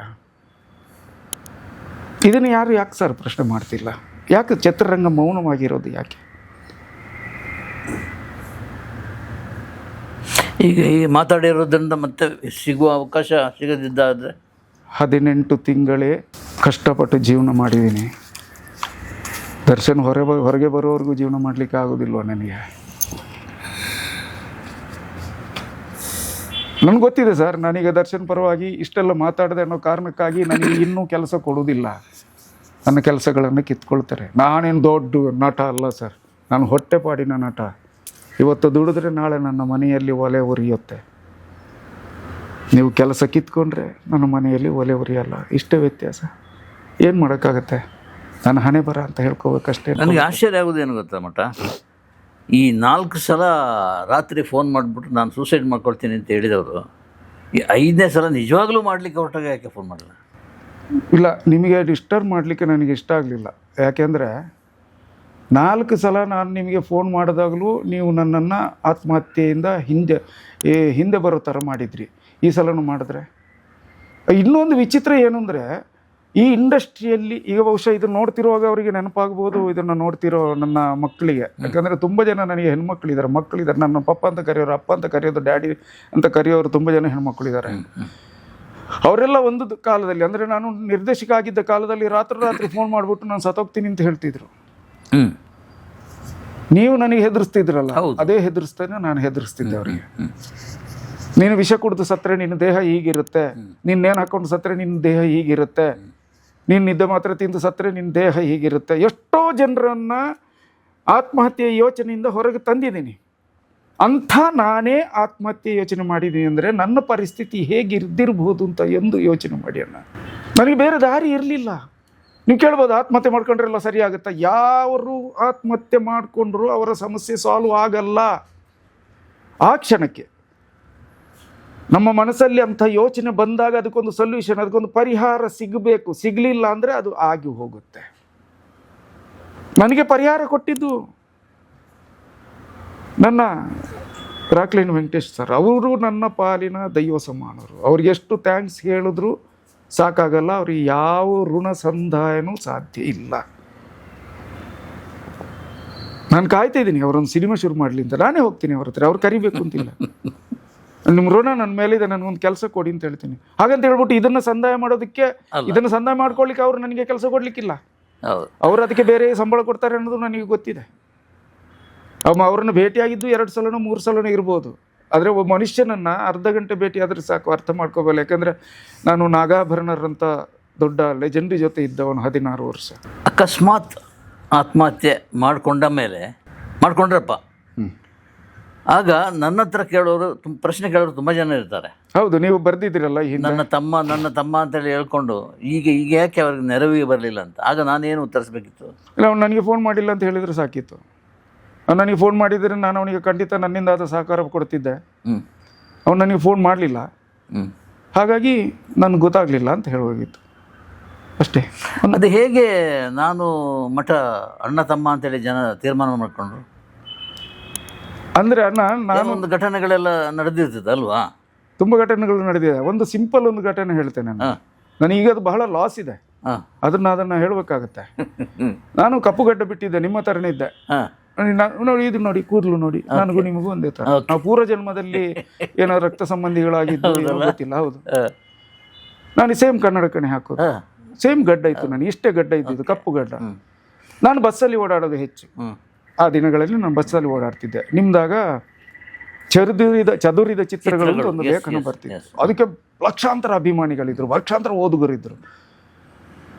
ಇದನ್ನು ಯಾಕೆ ಸರ್ ಪ್ರಶ್ನೆ ಮಾಡ್ತಿಲ್ಲ? ಯಾಕೆ ಚಿತ್ರರಂಗ ಮೌನವಾಗಿರೋದು ಯಾಕೆ? ಈಗ ಮಾತಾಡಿರೋದ್ರಿಂದ ಮತ್ತೆ ಸಿಗುವ ಅವಕಾಶ ಸಿಗದಿದ್ದಾದರೆ 18 ತಿಂಗಳೇ ಕಷ್ಟಪಟ್ಟು ಜೀವನ ಮಾಡಿದ್ದೀನಿ. ದರ್ಶನ್ ಹೊರಗೆ ಬರೋವರೆಗೂ ಜೀವನ ಮಾಡಲಿಕ್ಕೆ ಆಗೋದಿಲ್ವ ನನಗೆ? ನನಗೆ ಗೊತ್ತಿದೆ ಸರ್, ನನಗೆ ದರ್ಶನ್ ಪರವಾಗಿ ಇಷ್ಟೆಲ್ಲ ಮಾತಾಡಿದೆ ಅನ್ನೋ ಕಾರಣಕ್ಕಾಗಿ ನನಗೆ ಇನ್ನೂ ಕೆಲಸ ಕೊಡೋದಿಲ್ಲ. ನನ್ನ ಕೆಲಸಗಳನ್ನು ಕಿತ್ಕೊಳ್ತಾರೆ. ನಾನೇನು ದೊಡ್ಡ ನಟ ಅಲ್ಲ ಸರ್, ನಾನು ಹೊಟ್ಟೆಪಾಡಿನ ನಟ. ಇವತ್ತು ದುಡಿದ್ರೆ ನಾಳೆ ನನ್ನ ಮನೆಯಲ್ಲಿ ಒಲೆ ಉರಿಯುತ್ತೆ. ನೀವು ಕೆಲಸ ಕಿತ್ಕೊಂಡ್ರೆ ನನ್ನ ಮನೆಯಲ್ಲಿ ಒಲೆ ಉರಿಯಲ್ಲ. ಇಷ್ಟೇ ವ್ಯತ್ಯಾಸ. ಏನು ಮಾಡೋಕ್ಕಾಗತ್ತೆ? ನಾನು ಹಣೆ ಬರ ಅಂತ ಹೇಳ್ಕೋಬೇಕಷ್ಟೇ. ನನಗೆ ಆಶ್ಚರ್ಯ ಆಗೋದೇನು ಗೊತ್ತಾ ಮಠ, ಈ 4 ಸಲ ರಾತ್ರಿ ಫೋನ್ ಮಾಡಿಬಿಟ್ಟು ನಾನು ಸೂಸೈಡ್ ಮಾಡ್ಕೊಳ್ತೀನಿ ಅಂತ ಹೇಳಿದವರು, ಈ 5ನೇ ಸಲ ನಿಜವಾಗ್ಲೂ ಮಾಡಲಿಕ್ಕೆ ಹೊರಟಾಗ ಯಾಕೆ ಫೋನ್ ಮಾಡಲ್ಲ? ಇಲ್ಲ, ನಿಮಗೆ ಡಿಸ್ಟರ್ಬ್ ಮಾಡಲಿಕ್ಕೆ ನನಗೆ ಇಷ್ಟ ಆಗಲಿಲ್ಲ. ಯಾಕೆಂದರೆ 4 ಸಲ ನಾನು ನಿಮಗೆ ಫೋನ್ ಮಾಡಿದಾಗಲೂ ನೀವು ನನ್ನನ್ನು ಆತ್ಮಹತ್ಯೆಯಿಂದ ಹಿಂದೆ ಬರೋ ಥರ ಮಾಡಿದ್ರಿ. ಈ ಸಲನೂ ಮಾಡಿದ್ರೆ ಇನ್ನೊಂದು ವಿಚಿತ್ರ ಏನು ಅಂದರೆ, ಈ ಇಂಡಸ್ಟ್ರಿಯಲ್ಲಿ ಈಗ ಬಹುಶಃ ಇದನ್ನು ನೋಡ್ತಿರುವಾಗ ಅವರಿಗೆ ನೆನಪಾಗ್ಬೋದು, ಇದನ್ನು ನೋಡ್ತಿರೋ ನನ್ನ ಮಕ್ಕಳಿಗೆ. ಯಾಕಂದರೆ ತುಂಬ ಜನ ನನಗೆ ಹೆಣ್ಮಕ್ಳಿದ್ದಾರೆ, ಮಕ್ಕಳಿದ್ದಾರೆ. ನನ್ನ ಪಪ್ಪ ಅಂತ ಕರೆಯೋರು, ಅಪ್ಪ ಅಂತ ಕರೆಯೋದು, ಡ್ಯಾಡಿ ಅಂತ ಕರೆಯೋರು ತುಂಬ ಜನ ಹೆಣ್ಮಕ್ಳಿದ್ದಾರೆ. ಅವರೆಲ್ಲ ಒಂದು ಕಾಲದಲ್ಲಿ, ಅಂದರೆ ನಾನು ನಿರ್ದೇಶಕ ಆಗಿದ್ದ ಕಾಲದಲ್ಲಿ ರಾತ್ರಿ ಫೋನ್ ಮಾಡಿಬಿಟ್ಟು ನಾನು ಸತ್ತೋಗ್ತೀನಿ ಅಂತ ಹೇಳ್ತಿದ್ರು. ನೀವು ನನಗೆ ಹೆದರಿಸ್ತಿದ್ರಲ್ಲ, ಅದೇ ಹೆದರಿಸ್ತೇನೆ ನಾನು ಹೆದರಿಸ್ತಿದ್ದೆ ಅವರಿಗೆ. ನೀನು ವಿಷ ಕುಡಿದು ಸತ್ತರೆ ನಿನ್ನ ದೇಹ ಹೀಗಿರುತ್ತೆ, ನಿನ್ನೇನು ಹಾಕೊಂಡು ಸತ್ತರೆ ನಿನ್ನ ದೇಹ ಹೀಗಿರುತ್ತೆ, ನೀನು ನಿದ್ದೆ ಮಾತ್ರ ತಿಂದು ಸತ್ತರೆ ನಿನ್ನ ದೇಹ ಹೀಗಿರುತ್ತೆ. ಎಷ್ಟೋ ಜನರನ್ನು ಆತ್ಮಹತ್ಯೆ ಯೋಚನೆಯಿಂದ ಹೊರಗೆ ತಂದಿದ್ದೀನಿ. ಅಂಥ ನಾನೇ ಆತ್ಮಹತ್ಯೆ ಯೋಚನೆ ಮಾಡಿದ್ದೀನಿ ಅಂದರೆ ನನ್ನ ಪರಿಸ್ಥಿತಿ ಹೇಗಿರ್ದಿರ್ಬೋದು ಅಂತ ಎಂದು ಯೋಚನೆ ಮಾಡಿ ಅಣ್ಣ. ನನಗೆ ಬೇರೆ ದಾರಿ ಇರಲಿಲ್ಲ. ನೀವು ಕೇಳ್ಬೋದು, ಆತ್ಮಹತ್ಯೆ ಮಾಡ್ಕೊಂಡ್ರೆಲ್ಲ ಸರಿ ಆಗುತ್ತಾ? ಯಾರು ಆತ್ಮಹತ್ಯೆ ಮಾಡಿಕೊಂಡ್ರು ಅವರ ಸಮಸ್ಯೆ ಸಾಲ್ವ್ ಆಗಲ್ಲ. ಆ ಕ್ಷಣಕ್ಕೆ ನಮ್ಮ ಮನಸ್ಸಲ್ಲಿ ಅಂಥ ಯೋಚನೆ ಬಂದಾಗ ಅದಕ್ಕೊಂದು ಸೊಲ್ಯೂಷನ್, ಅದಕ್ಕೊಂದು ಪರಿಹಾರ ಸಿಗಬೇಕು. ಸಿಗಲಿಲ್ಲ ಅಂದರೆ ಅದು ಆಗಿ ಹೋಗುತ್ತೆ. ನನಗೆ ಪರಿಹಾರ ಕೊಟ್ಟಿದ್ದು ನನ್ನ ರಾಕ್ಲೈನ್ ವೆಂಕಟೇಶ್ ಸರ್. ಅವರು ನನ್ನ ಪಾಲಿನ ದೈವ ಸಮಾನರು. ಅವ್ರಿಗೆ ಎಷ್ಟು ಥ್ಯಾಂಕ್ಸ್ ಹೇಳಿದ್ರು ಸಾಕಾಗಲ್ಲ. ಅವ್ರಿಗೆ ಯಾವ ಋಣ ಸಂದಾಯನೂ ಸಾಧ್ಯ ಇಲ್ಲ. ನಾನು ಕಾಯ್ತಾ ಇದ್ದೀನಿ ಅವರೊಂದು ಸಿನಿಮಾ ಶುರು ಮಾಡಲಿ ಅಂತ. ನಾನೇ ಹೋಗ್ತೀನಿ ಅವ್ರ ಹತ್ರ, ಅವ್ರು ಕರಿಬೇಕು ಅಂತಿಲ್ಲ. ನಿಮ್ಮ ಋಣ ನನ್ನ ಮೇಲಿದೆ, ನನಗೊಂದು ಕೆಲಸ ಕೊಡಿ ಅಂತ ಹೇಳ್ತೀನಿ. ಹಾಗಂತ ಹೇಳ್ಬಿಟ್ಟು ಇದನ್ನು ಸಂದಾಯ ಮಾಡೋದಕ್ಕೆ, ಇದನ್ನು ಸಂದಾಯ ಮಾಡ್ಕೊಳ್ಳಿಕ್ಕೆ ಅವ್ರು ನನಗೆ ಕೆಲಸ ಕೊಡಲಿಕ್ಕಿಲ್ಲ. ಅವ್ರು ಅದಕ್ಕೆ ಬೇರೆ ಸಂಬಳ ಕೊಡ್ತಾರೆ ಅನ್ನೋದು ನನಗೆ ಗೊತ್ತಿದೆ. ಅವ್ರನ್ನ ಭೇಟಿಯಾಗಿದ್ದು 2 ಸಲನೋ 3 ಸಲನೋ ಇರ್ಬೋದು. ಆದರೆ ಒಬ್ಬ ಮನುಷ್ಯನನ್ನು ಅರ್ಧ ಗಂಟೆ ಭೇಟಿ ಆದರೆ ಸಾಕು, ಅರ್ಥ ಮಾಡ್ಕೋಬಲ್ಲ. ಯಾಕಂದರೆ ನಾನು ನಾಗಾಭರಣರಂಥ ದೊಡ್ಡ ಲೆಜೆಂಡ್ ಜೊತೆ ಇದ್ದವನು 16 ವರ್ಷ. ಅಕಸ್ಮಾತ್ ಆತ್ಮಹತ್ಯೆ ಮಾಡ್ಕೊಂಡ್ರಪ್ಪ, ಆಗ ನನ್ನ ಹತ್ರ ಕೇಳೋರು, ಪ್ರಶ್ನೆ ಕೇಳೋರು ತುಂಬ ಜನ ಇರ್ತಾರೆ. ಹೌದು, ನೀವು ಬರ್ದಿದ್ದೀರಲ್ಲ, ನನ್ನ ತಮ್ಮ ಅಂತೇಳಿ ಹೇಳ್ಕೊಂಡು ಈಗ ಯಾಕೆ ಅವ್ರಿಗೆ ನೆರವಿಗೆ ಬರಲಿಲ್ಲ ಅಂತ. ಆಗ ನಾನೇನು ಉತ್ತರಿಸ್ಬೇಕಿತ್ತು? ಇಲ್ಲ, ಅವ್ನು ನನಗೆ ಫೋನ್ ಮಾಡಿಲ್ಲ ಅಂತ ಹೇಳಿದರೆ ಸಾಕಿತ್ತು. ನನಗೆ ಫೋನ್ ಮಾಡಿದರೆ ನಾನು ಅವನಿಗೆ ಖಂಡಿತ ನನ್ನಿಂದ ಆದ ಸಹಕಾರ ಕೊಡ್ತಿದ್ದೆ. ಅವನು ನನಗೆ ಫೋನ್ ಮಾಡಲಿಲ್ಲ, ಹಾಗಾಗಿ ನನಗೆ ಗೊತ್ತಾಗಲಿಲ್ಲ ಅಂತ ಹೇಳೋಗಿತ್ತು. ಅಷ್ಟೇ. ಅದು ಹೇಗೆ ನಾನು ಮಠ ಅಣ್ಣ ತಮ್ಮ ಅಂತೇಳಿ ಜನ ತೀರ್ಮಾನ ಮಾಡಿಕೊಂಡ್ರು? ಅಂದರೆ ಅಣ್ಣ ನಾನು ಒಂದು ಘಟನೆಗಳೆಲ್ಲ ನಡೆದಿರ್ತದೆ ಅಲ್ವಾ? ತುಂಬ ಘಟನೆಗಳು ನಡೆದಿದೆ. ಒಂದು ಸಿಂಪಲ್ ಒಂದು ಘಟನೆ ಹೇಳ್ತೇನೆ ನಾನು. ನನಗೀಗ ಅದು ಬಹಳ ಲಾಸ್ ಇದೆ, ಅದನ್ನು ಹೇಳಬೇಕಾಗತ್ತೆ. ನಾನು ಕಪ್ಪುಗಡ್ಡ ಬಿಟ್ಟಿದ್ದೆ, ನಿಮ್ಮ ಥರನೇ ಇದ್ದೆ. ನೋಡಿ ಇದು ನೋಡಿ ಕೂದಲು ನೋಡಿ, ನನಗೂ ನಿಮಗೂ ಒಂದೇ ಥರ. ನಾವು ಪೂರ್ವ ಜನ್ಮದಲ್ಲಿ ಏನೋ ರಕ್ತ ಸಂಬಂಧಿಗಳಾಗಿದ್ದು ಗೊತ್ತಿಲ್ಲ. ಹೌದು, ನಾನು ಸೇಮ್ ಕನ್ನಡಕನೇ ಹಾಕೋದು, ಸೇಮ್ ಗಡ್ಡ ಇತ್ತು. ನಾನು ಇಷ್ಟೇ ಗಡ್ಡ ಇದ್ದಿದ್ದು, ಕಪ್ಪು ಗಡ್ಡ. ನಾನು ಬಸ್ಸಲ್ಲಿ ಓಡಾಡೋದು ಹೆಚ್ಚು. ಆ ದಿನಗಳಲ್ಲಿ ನಾನು ಬಸ್ಸಲ್ಲಿ ಓಡಾಡ್ತಿದ್ದೆ. ನಿಮ್ದಾಗ ಚದುರಿದ ಚಿತ್ರಗಳು ಅಂತ ಒಂದು ಲೇಖನ ಬರ್ತಿತ್ತು. ಅದಕ್ಕೆ ಲಕ್ಷಾಂತರ ಅಭಿಮಾನಿಗಳಿದ್ರು, ಲಕ್ಷಾಂತರ ಓದುಗರಿದ್ರು.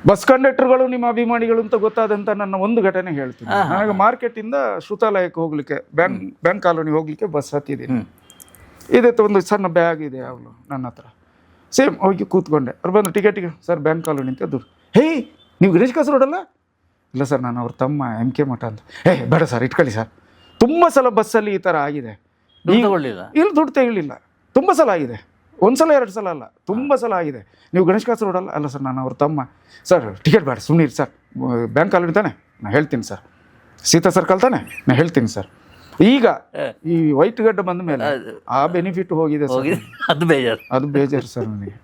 ಬಸ್ ಕಂಡಕ್ಟರ್ಗಳು ನಿಮ್ಮ ಅಭಿಮಾನಿಗಳು ಅಂತ ಗೊತ್ತಾದಂಥ ನನ್ನ ಒಂದು ಘಟನೆ ಹೇಳ್ತೀನಿ. ನನಗೆ ಮಾರ್ಕೆಟಿಂದ ಶ್ರುತಾಲಯಕ್ಕೆ ಹೋಗ್ಲಿಕ್ಕೆ, ಬ್ಯಾಂಕ್ ಕಾಲೋನಿ ಹೋಗ್ಲಿಕ್ಕೆ ಬಸ್ ಹತ್ತಿದ್ದೀನಿ. ಇದಕ್ಕೆ ಒಂದು ಸಣ್ಣ ಬ್ಯಾಗ್ ಇದೆ ಅವಳು ನನ್ನ ಹತ್ರ. ಸೇಮ್ ಹೋಗಿ ಕೂತ್ಕೊಂಡೆ. ಅವ್ರು ಬಂದು ಟಿಕೆಟಿಗೆ ಸರ್ ಬ್ಯಾಂಕ್ ಕಾಲೋನಿ ಅಂತ ದೂರ. ಹೇ, ನೀವು ಗಣೇಶ್ ಕಾಸರಗೋಡಲ್ಲ? ಇಲ್ಲ ಸರ್, ನಾನು ಅವ್ರ ತಮ್ಮ MK ಮಠ ಅಂತ. ಬೇಡ ಸರ್, ಇಟ್ಕೊಳ್ಳಿ ಸರ್. ತುಂಬ ಸಲ ಬಸ್ಸಲ್ಲಿ ಈ ಥರ ಆಗಿದೆ. ಇಲ್ಲಿ ದುಡ್ಡು ತೆಗಿಲಿಲ್ಲ. ತುಂಬ ಸಲ ಆಗಿದೆ, ಒಂದು ಸಲ 2 ಸಲ ಅಲ್ಲ, ತುಂಬ ಸಲ ಆಗಿದೆ. ನೀವು ಗಣೇಶ್ ಕಾಸರಗೋಡಲ್ಲ? ಅಲ್ಲ ಸರ್, ನಾನು ಅವ್ರ ತಮ್ಮ. ಸರ್ ಟಿಕೆಟ್ ಬೇಡ, ಸುಮ್ಮನೆ ಇರಿ ಸರ್. ಬ್ಯಾಂಕ್ ಕಾಲೋನಿ ತಾನೆ, ನಾನು ಹೇಳ್ತೀನಿ ಸರ್. ಸೀತಾ ಸರ್ಕಲ್ ತಾನೆ, ನಾನು ಹೇಳ್ತೀನಿ ಸರ್. ಈಗ ಈ ವೈಟ್ ಗಡ್ಡ ಬಂದ ಮೇಲೆ ಆ ಬೆನಿಫಿಟ್ ಹೋಗಿದೆ ಸರ್. ಅದು ಬೇಜಾರು ಸರ್ ನನಗೆ.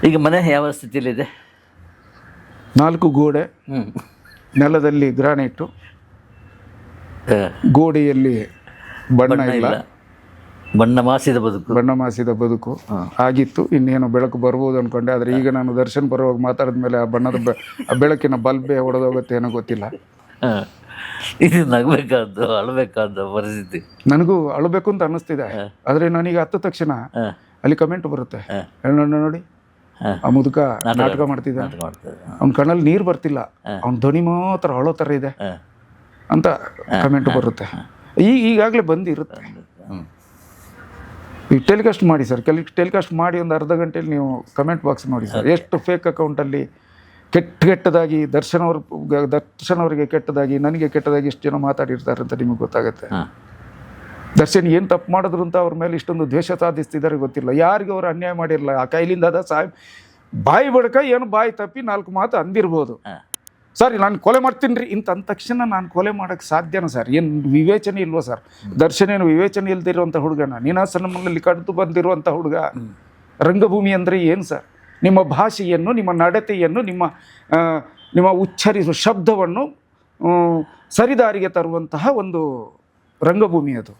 ಈಗ ಮನೆ ಯಾವ ಸ್ಥಿತಿಯಲ್ಲಿದೆ? 4 ಗೋಡೆ, ನೆಲದಲ್ಲಿ ಗ್ರಾನೈಟು, ಗೋಡೆಯಲ್ಲಿ ಬಣ್ಣ ಇಲ್ಲ, ಬಣ್ಣ ಮಾಸಿದ ಬದುಕು ಆಗಿತ್ತು. ಇನ್ನೇನು ಬೆಳಕು ಬರ್ಬೋದು ಅಂದ್ಕೊಂಡೆ. ಆದರೆ ಈಗ ನಾನು ದರ್ಶನ್ ಬರುವಾಗ ಮಾತಾಡಿದ ಮೇಲೆ ಆ ಬಣ್ಣದ ಬೆಳಕಿನ ಬಲ್ಬೆ ಹೊಡೆದೋಗುತ್ತೆ ಏನೋ ಗೊತ್ತಿಲ್ಲ. ಇದು ನಗಬೇಕಾದ್ದು ಅಳಬೇಕಾದ ಪರಿಸ್ಥಿತಿ. ನನಗೂ ಅಳಬೇಕು ಅಂತ ಅನ್ನಿಸ್ತಿದೆ. ಆದರೆ ನನಗೆ ಹತ್ತ ತಕ್ಷಣ ಅಲ್ಲಿ ಕಮೆಂಟ್ ಬರುತ್ತೆ, ನೋಡಿ ಆ ಮುದುಕ ನಾಟಕ ಮಾಡ್ತಿದ್ದ, ಅವ್ನ ಕಣ್ಣಲ್ಲಿ ನೀರು ಬರ್ತಿಲ್ಲ, ಅವ್ನ ಧ್ವನಿ ಮಾತ್ರ ಅಳೋ ಥರ ಇದೆ ಅಂತ ಕಮೆಂಟ್ ಬರುತ್ತೆ. ಈಗಾಗಲೇ ಬಂದಿರುತ್ತೆ. ಈಗ ಟೆಲಿಕಾಸ್ಟ್ ಮಾಡಿ ಸರ್, ಟೆಲಿಕಾಸ್ಟ್ ಮಾಡಿ ಒಂದು ಅರ್ಧ ಗಂಟೆಯಲ್ಲಿ ನೀವು ಕಮೆಂಟ್ ಬಾಕ್ಸ್ ನೋಡಿ ಸರ್. ಎಷ್ಟು ಫೇಕ್ ಅಕೌಂಟಲ್ಲಿ ಕೆಟ್ಟದಾಗಿ ದರ್ಶನ್ ಅವರಿಗೆ ಕೆಟ್ಟದಾಗಿ, ನನಗೆ ಕೆಟ್ಟದಾಗಿ ಎಷ್ಟು ಜನ ಮಾತಾಡಿರ್ತಾರೆ ಅಂತ ನಿಮಗೆ ಗೊತ್ತಾಗುತ್ತೆ. ದರ್ಶನ್ ಏನು ತಪ್ಪು ಮಾಡಿದ್ರು ಅಂತ ಅವ್ರ ಮೇಲೆ ಇಷ್ಟೊಂದು ದ್ವೇಷ ಸಾಧಿಸ್ತಿದ್ದಾರೆ ಗೊತ್ತಿಲ್ಲ. ಯಾರಿಗೂ ಅವ್ರು ಅನ್ಯಾಯ ಮಾಡಿರಲ್ಲ. ಆ ಕೈಲಿಂದ ಬಾಯಿ ಬಡಕ ಏನು ಬಾಯಿ ತಪ್ಪಿ 4 ಮಾತು ಅಂದಿರ್ಬೋದು. ಸರ್ ನಾನು ಕೊಲೆ ಮಾಡ್ತೀನಿ ರೀ ಇಂತ ಅಂದ ತಕ್ಷಣ ನಾನು ಕೊಲೆ ಮಾಡೋಕ್ಕೆ ಸಾಧ್ಯನ ಸರ್? ಏನು ವಿವೇಚನೆ ಇಲ್ವೋ ಸರ್? ದರ್ಶನ್ ಏನು ವಿವೇಚನೆ ಇಲ್ದಿರುವಂಥ ಹುಡುಗನ? ನೀನಾಸನದಲ್ಲಿ ಕಡಿದು ಬಂದಿರುವಂಥ ಹುಡುಗ. ರಂಗಭೂಮಿ ಅಂದರೆ ಏನು ಸರ್? ನಿಮ್ಮ ಭಾಷೆಯನ್ನು, ನಿಮ್ಮ ನಡತೆಯನ್ನು, ನಿಮ್ಮ ಉಚ್ಚರಿಸುವ ಶಬ್ದವನ್ನು ಸರಿದಾರಿಗೆ ತರುವಂತಹ ಒಂದು ರಂಗಭೂಮಿ ಅದು.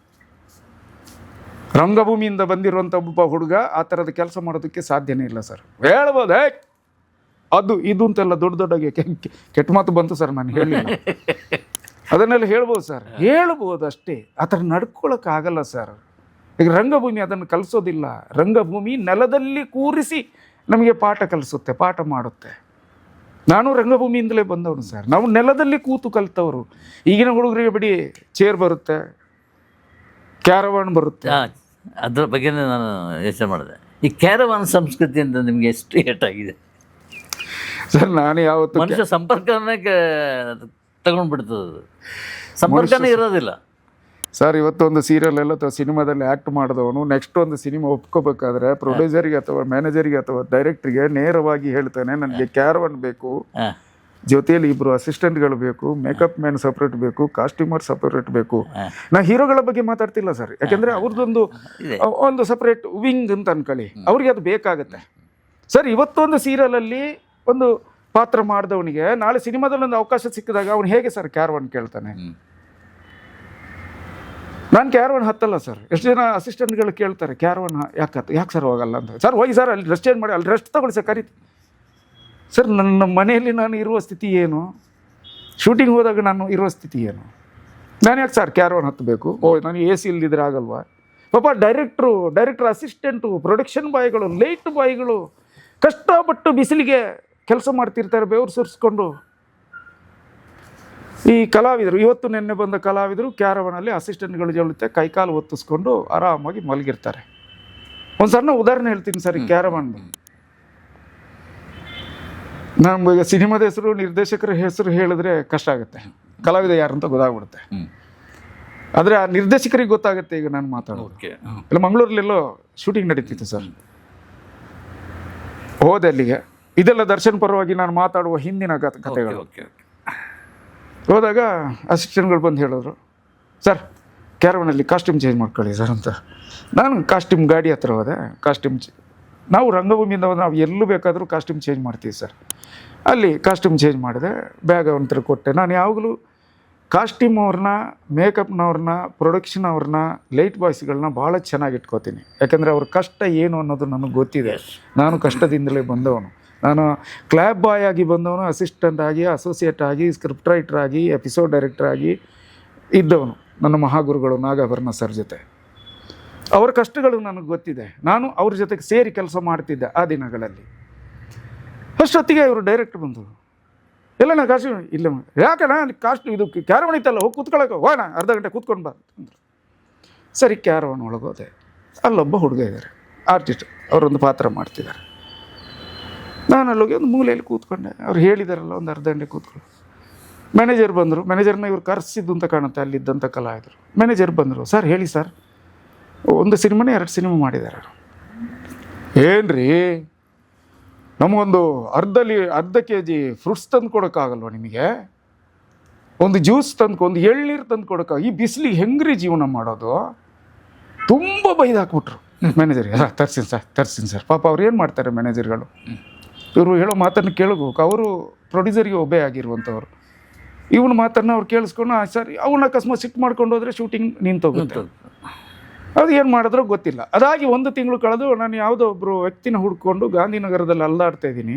ರಂಗಭೂಮಿಯಿಂದ ಬಂದಿರುವಂಥ ಒಬ್ಬ ಹುಡುಗ ಆ ಥರದ ಕೆಲಸ ಮಾಡೋದಕ್ಕೆ ಸಾಧ್ಯನೇ ಇಲ್ಲ ಸರ್. ಹೇಳ್ಬೋದೇ ಅದು ಇದು ಅಂತೆಲ್ಲ ದೊಡ್ಡದಾಗಿ ಕೆಟ್ಟ ಮಾತು ಬಂತು ಸರ್, ನಾನು ಹೇಳಿಲ್ಲ. ಅದನ್ನೆಲ್ಲ ಹೇಳ್ಬೋದು ಸರ್, ಹೇಳ್ಬೋದು ಅಷ್ಟೇ. ಆ ಥರ ನಡ್ಕೊಳ್ಳೋಕ್ಕಾಗಲ್ಲ ಸರ್. ಈಗ ರಂಗಭೂಮಿ ಅದನ್ನು ಕಲಿಸೋದಿಲ್ಲ. ರಂಗಭೂಮಿ ನೆಲದಲ್ಲಿ ಕೂರಿಸಿ ನಮಗೆ ಪಾಠ ಕಲಿಸುತ್ತೆ, ಪಾಠ ಮಾಡುತ್ತೆ. ನಾನು ರಂಗಭೂಮಿಯಿಂದಲೇ ಬಂದವನು ಸರ್. ನಾವು ನೆಲದಲ್ಲಿ ಕೂತು ಕಲಿತವರು. ಈಗಿನ ಹುಡುಗರಿಗೆ ಬಿಡಿ, ಚೇರ್ ಬರುತ್ತೆ, ಕ್ಯಾರವಾನ್ ಬರುತ್ತೆ. ಅದರ ಬಗ್ಗೆ ನಾನು ಯೋಚನೆ ಮಾಡಿದೆ. ಈ ಕ್ಯಾರವಾನ್ ಸಂಸ್ಕೃತಿಯಿಂದ ನಿಮಗೆ ಎಷ್ಟು ಏಟಾಗಿದೆ ಸರ್? ನಾನು ಯಾವತ್ತು ಮನುಷ್ಯ ಸಂಪರ್ಕನೇ ತಗೊಂಡ್ಬಿಡ್ತದೆ, ಸಂಪರ್ಕನೇ ಇರೋದಿಲ್ಲ ಸರ್. ಇವತ್ತೊಂದು ಸೀರಿಯಲ್ ಎಲ್ಲ ಅಥವಾ ಸಿನಿಮಾದಲ್ಲಿ ಆ್ಯಕ್ಟ್ ಮಾಡಿದವನು ನೆಕ್ಸ್ಟ್ ಒಂದು ಸಿನಿಮಾ ಒಪ್ಕೋಬೇಕಾದ್ರೆ ಪ್ರೊಡ್ಯೂಸರಿಗೆ ಅಥವಾ ಮ್ಯಾನೇಜರಿಗೆ ಅಥವಾ ಡೈರೆಕ್ಟ್ರಿಗೆ ನೇರವಾಗಿ ಹೇಳ್ತಾನೆ, ನನಗೆ ಕ್ಯಾರವಾನ್ ಬೇಕು, ಜೊತೆಯಲ್ಲಿ 2 ಅಸಿಸ್ಟೆಂಟ್ಗಳು ಬೇಕು, ಮೇಕಪ್ ಮ್ಯಾನ್ ಸಪ್ರೇಟ್ ಬೇಕು, ಕಾಸ್ಟ್ಯೂಮರ್ ಸಪ್ರೇಟ್ ಬೇಕು. ನಾ ಹೀರೋಗಳ ಬಗ್ಗೆ ಮಾತಾಡ್ತಿಲ್ಲ ಸರ್, ಯಾಕೆಂದರೆ ಅವ್ರದ್ದೊಂದು ಸಪ್ರೇಟ್ ವಿಂಗ್ ಅಂತ ಅನ್ಕೊಳ್ಳಿ, ಅವ್ರಿಗೆ ಅದು ಬೇಕಾಗತ್ತೆ ಸರ್. ಇವತ್ತೊಂದು ಸೀರಿಯಲಲ್ಲಿ ಒಂದು ಪಾತ್ರ ಮಾಡಿದವನಿಗೆ ನಾಳೆ ಸಿನಿಮಾದಲ್ಲಿ ಒಂದು ಅವಕಾಶ ಸಿಕ್ಕಿದಾಗ ಅವನು ಹೇಗೆ ಸರ್ ಕ್ಯಾರವಾನ್ ಕೇಳ್ತಾನೆ? ನಾನು ಕ್ಯಾರವಾನ್ ಹತ್ತಲ್ಲ ಸರ್. ಎಷ್ಟು ಜನ ಅಸಿಸ್ಟೆಂಟ್ಗಳು ಕೇಳ್ತಾರೆ ಕ್ಯಾರವಾನ್ ಯಾಕೆ ಸರ್ ಹೋಗಲ್ಲ ಅಂತ. ಸರ್ ಹೋಗಿ ಸರ್, ಅಲ್ಲಿ ರೆಸ್ಟ್ ಚೇಂಜ್ ಮಾಡಿ, ಅಲ್ಲಿ ರೆಸ್ಟ್ ತಗೊಳ್ಳಿ ಸರ್, ಕರೀತಿ ಸರ್. ನನ್ನ ಮನೆಯಲ್ಲಿ ನಾನು ಇರುವ ಸ್ಥಿತಿ ಏನು? ಶೂಟಿಂಗ್ ಹೋದಾಗ ನಾನು ಇರುವ ಸ್ಥಿತಿ ಏನು? ನಾನು ಯಾಕೆ ಸರ್ ಕ್ಯಾರವಾನ್ ಹತ್ತಬೇಕು? ನಾನು AC ಇಲ್ದಿದ್ರೆ ಆಗಲ್ವಾ? ಪಾಪ ಡೈರೆಕ್ಟ್ರು ಅಸಿಸ್ಟೆಂಟು, ಪ್ರೊಡಕ್ಷನ್ ಬಾಯ್ಗಳು, ಲೈಟ್ ಬಾಯ್ಗಳು ಕಷ್ಟಪಟ್ಟು ಬಿಸಿಲಿಗೆ ಕೆಲಸ ಮಾಡ್ತಿರ್ತಾರೆ, ಬೆವರು ಸುರಿಸ್ಕೊಂಡು. ಈ ಕಲಾವಿದರು, ಇವತ್ತು ನಿನ್ನೆ ಬಂದ ಕಲಾವಿದರು ಕ್ಯಾರವಾನಲ್ಲಿ ಅಸಿಸ್ಟೆಂಟ್ಗಳ ಜೊತೆ ಕೈಕಾಲು ಒತ್ತಿಸ್ಕೊಂಡು ಆರಾಮಾಗಿ ಮಲಗಿರ್ತಾರೆ. ಒಂದು ಸಣ್ಣ ಉದಾಹರಣೆ ಹೇಳ್ತೀನಿ ಸರ್. ಈ ಕ್ಯಾರವಾನ್ ನಮ್ಗೆ ಸಿನಿಮಾದ ಹೆಸರು, ನಿರ್ದೇಶಕರ ಹೆಸರು ಹೇಳಿದ್ರೆ ಕಷ್ಟ ಆಗುತ್ತೆ, ಕಲಾವಿದ ಯಾರು ಅಂತ ಗೊತ್ತಾಗ್ಬಿಡುತ್ತೆ. ಆದರೆ ಆ ನಿರ್ದೇಶಕರಿಗೆ ಗೊತ್ತಾಗುತ್ತೆ ಈಗ ನಾನು ಮಾತಾಡೋದು. ಓಕೆ. ಇಲ್ಲ ಮಂಗಳೂರಲ್ಲೆಲ್ಲೋ ಶೂಟಿಂಗ್ ನಡೀತಿತ್ತು ಸರ್. ಹೋದೆ ಅಲ್ಲಿಗೆ. ಇದೆಲ್ಲ ದರ್ಶನ್ ಪರವಾಗಿ ನಾನು ಮಾತಾಡುವ ಹಿಂದಿನ ಕಥೆಗಳು. ಓಕೆ. ಹೋದಾಗ ಅಸಿಸ್ಟೆಂಟ್ಗಳು ಬಂದು ಹೇಳಿದ್ರು, ಸರ್ ಕ್ಯಾರವನಲ್ಲಿ ಕಾಸ್ಟ್ಯೂಮ್ ಚೇಂಜ್ ಮಾಡ್ಕೊಳ್ಳಿ ಸರ್ ಅಂತ. ನಾನು ಕಾಸ್ಟ್ಯೂಮ್ ಗಾಡಿ ಹತ್ರ ಹೋದೆ. ನಾವು ರಂಗಭೂಮಿಯಿಂದ ನಾವು ಎಲ್ಲೂ ಬೇಕಾದರೂ ಕಾಸ್ಟ್ಯೂಮ್ ಚೇಂಜ್ ಮಾಡ್ತೀವಿ ಸರ್. ಅಲ್ಲಿ ಕಾಸ್ಟ್ಯೂಮ್ ಚೇಂಜ್ ಮಾಡಿದೆ, ಬ್ಯಾಗ್ ಅವನ ಕೊಟ್ಟೆ. ನಾನು ಯಾವಾಗಲೂ ಕಾಸ್ಟ್ಯೂಮ್ ಅವ್ರನ್ನ, ಮೇಕಪ್ನವ್ರನ್ನ, ಪ್ರೊಡಕ್ಷನ್ ಅವ್ರನ್ನ, ಲೈಟ್ ಬಾಯ್ಸ್ಗಳನ್ನ ಭಾಳ ಚೆನ್ನಾಗಿ ಇಟ್ಕೋತೀನಿ. ಯಾಕಂದರೆ ಅವ್ರ ಕಷ್ಟ ಏನು ಅನ್ನೋದು ನನಗೆ ಗೊತ್ತಿದೆ. ನಾನು ಕಷ್ಟದಿಂದಲೇ ಬಂದವನು. ನಾನು ಕ್ಲಾಬ್ ಬಾಯ್ ಆಗಿ ಬಂದವನು, ಅಸಿಸ್ಟೆಂಟ್ ಆಗಿ, ಅಸೋಸಿಯೇಟ್ ಆಗಿ, ಸ್ಕ್ರಿಪ್ಟ್ ರೈಟರ್ ಆಗಿ, ಎಪಿಸೋಡ್ ಡೈರೆಕ್ಟರ್ ಆಗಿ ಇದ್ದವನು ನನ್ನ ಮಹಾಗುರುಗಳು ನಾಗಾಭರಣ ಸರ್ ಜೊತೆ. ಅವರ ಕಷ್ಟಗಳು ನನಗೆ ಗೊತ್ತಿದೆ. ನಾನು ಅವ್ರ ಜೊತೆಗೆ ಸೇರಿ ಕೆಲಸ ಮಾಡ್ತಿದ್ದೆ ಆ ದಿನಗಳಲ್ಲಿ. ಅಷ್ಟೊತ್ತಿಗೆ ಇವರು ಡೈರೆಕ್ಟರ್ ಬಂದರು. ಎಲ್ಲ ನಾ ಕಾಸ್ಟ್ಯೂಮ್ ಇಲ್ಲ, ಯಾಕಣ್ಣ ಕಾಸ್ಟ್ಯೂಮ್ ಇದು ಕ್ಯಾರವನ್ ಇತ್ತಲ್ಲ, ಹೋಗಿ ಕೂತ್ಕೊಳ್ಳೋಕೆ ಹೋಗೋಣ, ಅರ್ಧ ಗಂಟೆ ಕೂತ್ಕೊಂಡು ಬಾ ಅಂದರು. ಸರಿ ಕ್ಯಾರವನ್ ಒಳಗೋದೆ. ಅಲ್ಲೊಬ್ಬ ಹುಡುಗ ಇದ್ದಾರೆ, ಆರ್ಟಿಸ್ಟ್, ಅವರೊಂದು ಪಾತ್ರ ಮಾಡ್ತಿದ್ದಾರೆ. ನಾನು ಅಲ್ಲೋಗಿ ಒಂದು ಮೂಲೆಯಲ್ಲಿ ಕೂತ್ಕೊಂಡೆ. ಅವ್ರು ಹೇಳಿದಾರಲ್ಲ ಒಂದು ಅರ್ಧ ಗಂಟೆ ಕೂತ್ಕೊಳ್ಳಿ. ಮ್ಯಾನೇಜರ್ ಬಂದರು. ಮ್ಯಾನೇಜರ್ನ ಇವ್ರು ಕರೆಸಿದ್ದು ಅಂತ ಕಾಣುತ್ತೆ ಅಲ್ಲಿದ್ದಂಥ ಕಲಾವಿದರು. ಮ್ಯಾನೇಜರ್ ಬಂದರು, ಸರ್ ಹೇಳಿ ಸರ್, ಒಂದು ಸಿನಿಮಾನೇ 2 ಸಿನಿಮಾ ಮಾಡಿದ್ದಾರೆ. ಏನ್ರಿ ನಮಗೊಂದು ಅರ್ಧ kg ಫ್ರೂಟ್ಸ್ ತಂದು ಕೊಡೋಕ್ಕಾಗಲ್ವ ನಿಮಗೆ? ಒಂದು ಜ್ಯೂಸ್ ತಂದು, ಒಂದು ಎಳ್ನೀರು ತಂದು ಕೊಡೋಕ್ಕಾಗ, ಈ ಬಿಸಿಲಿಗೆ ಹೆಂಗ್ರಿ ಜೀವನ ಮಾಡೋದು? ತುಂಬ ಬೈದು ಹಾಕ್ಬಿಟ್ರು ಮ್ಯಾನೇಜರ್ಗೆ. ತರ್ಸಿನಿ ಸರ್. ಪಾಪ ಅವ್ರು ಏನು ಮಾಡ್ತಾರೆ ಮ್ಯಾನೇಜರ್ಗಳು, ಇವರು ಹೇಳೋ ಮಾತನ್ನು ಕೇಳಬೇಕು. ಅವರು ಪ್ರೊಡ್ಯೂಸರ್ಗೆ ಒಬ್ಬೇ ಆಗಿರುವಂಥವ್ರು. ಇವನ ಮಾತನ್ನು ಅವ್ರು ಕೇಳಿಸ್ಕೊಂಡು ಸರ್ ಅವನ್ನ ಅಕಸ್ಮಾತ್ ಸಿಟ್ಟು ಮಾಡ್ಕೊಂಡು ಹೋದರೆ ಶೂಟಿಂಗ್ ನಿಂತೋಗುತ್ತೆ. ಅದು ಏನು ಮಾಡಿದ್ರೋ ಗೊತ್ತಿಲ್ಲ. ಅದಾಗಿ 1 ತಿಂಗಳು ಕಳೆದು ನಾನು ಯಾವುದೋ ಒಬ್ಬರು ವ್ಯಕ್ತಿನ ಹುಡ್ಕೊಂಡು ಗಾಂಧಿನಗರದಲ್ಲಿ ಅಲ್ಲಾಡ್ತಾ ಇದ್ದೀನಿ.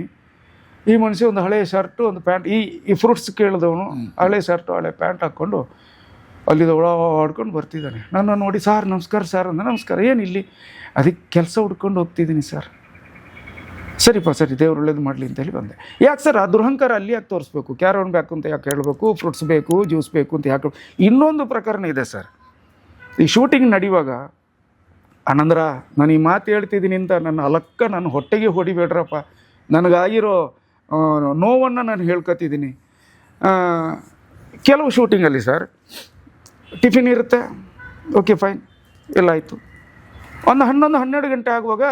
ಈ ಮನುಷ್ಯ ಒಂದು ಹಳೆ ಶರ್ಟು, ಒಂದು ಪ್ಯಾಂಟ್, ಈ ಫ್ರೂಟ್ಸ್ ಕೇಳಿದವನು ಹಳೆ ಶರ್ಟು ಹಳೆ ಪ್ಯಾಂಟ್ ಹಾಕ್ಕೊಂಡು ಅಲ್ಲಿದ ಓಡಾಡ್ಕೊಂಡು ಬರ್ತಿದ್ದಾನೆ. ನನ್ನ ನೋಡಿ, ಸಾರ್ ನಮಸ್ಕಾರ ಸರ್ ಅಂದ. ನಮಸ್ಕಾರ, ಏನಿಲ್ಲಿ? ಅದಕ್ಕೆ ಕೆಲಸ ಹುಡ್ಕೊಂಡು ಹೋಗ್ತಿದ್ದೀನಿ ಸರ್. ಸರಿಪ್ಪ ಸರಿ, ದೇವ್ರು ಒಳ್ಳೇದು ಮಾಡಲಿ ಅಂತೇಳಿ ಬಂದೆ. ಯಾಕೆ ಸರ್ ಆ ದುರಹಂಕಾರ ಅಲ್ಲಿ ಯಾಕೆ ತೋರಿಸ್ಬೇಕು? ಕ್ಯಾರವನ್ ಬೇಕು ಅಂತ ಯಾಕೆ ಹೇಳಬೇಕು? ಫ್ರೂಟ್ಸ್ ಬೇಕು, ಜ್ಯೂಸ್ ಬೇಕು ಅಂತ ಯಾಕೆ? ಇನ್ನೊಂದು ಪ್ರಕರಣ ಇದೆ ಸರ್. ಈ ಶೂಟಿಂಗ್ ನಡೆಯುವಾಗ ಆನಂದ್ರ, ನಾನು ಈ ಮಾತು ಹೇಳ್ತಿದ್ದೀನಿ ಅಂತ ನನ್ನ ಹೊಟ್ಟೆಗೆ ಹೊಡಿಬೇಡ್ರಪ್ಪ. ನನಗಾಗಿರೋ ನೋವನ್ನು ನಾನು ಹೇಳ್ಕೊತಿದ್ದೀನಿ. ಕೆಲವು ಶೂಟಿಂಗಲ್ಲಿ ಸರ್ ಟಿಫಿನ್ ಇರುತ್ತೆ, ಓಕೆ ಫೈನ್, ಎಲ್ಲ ಆಯಿತು. ಒಂದು 11-12 ಗಂಟೆ ಆಗುವಾಗ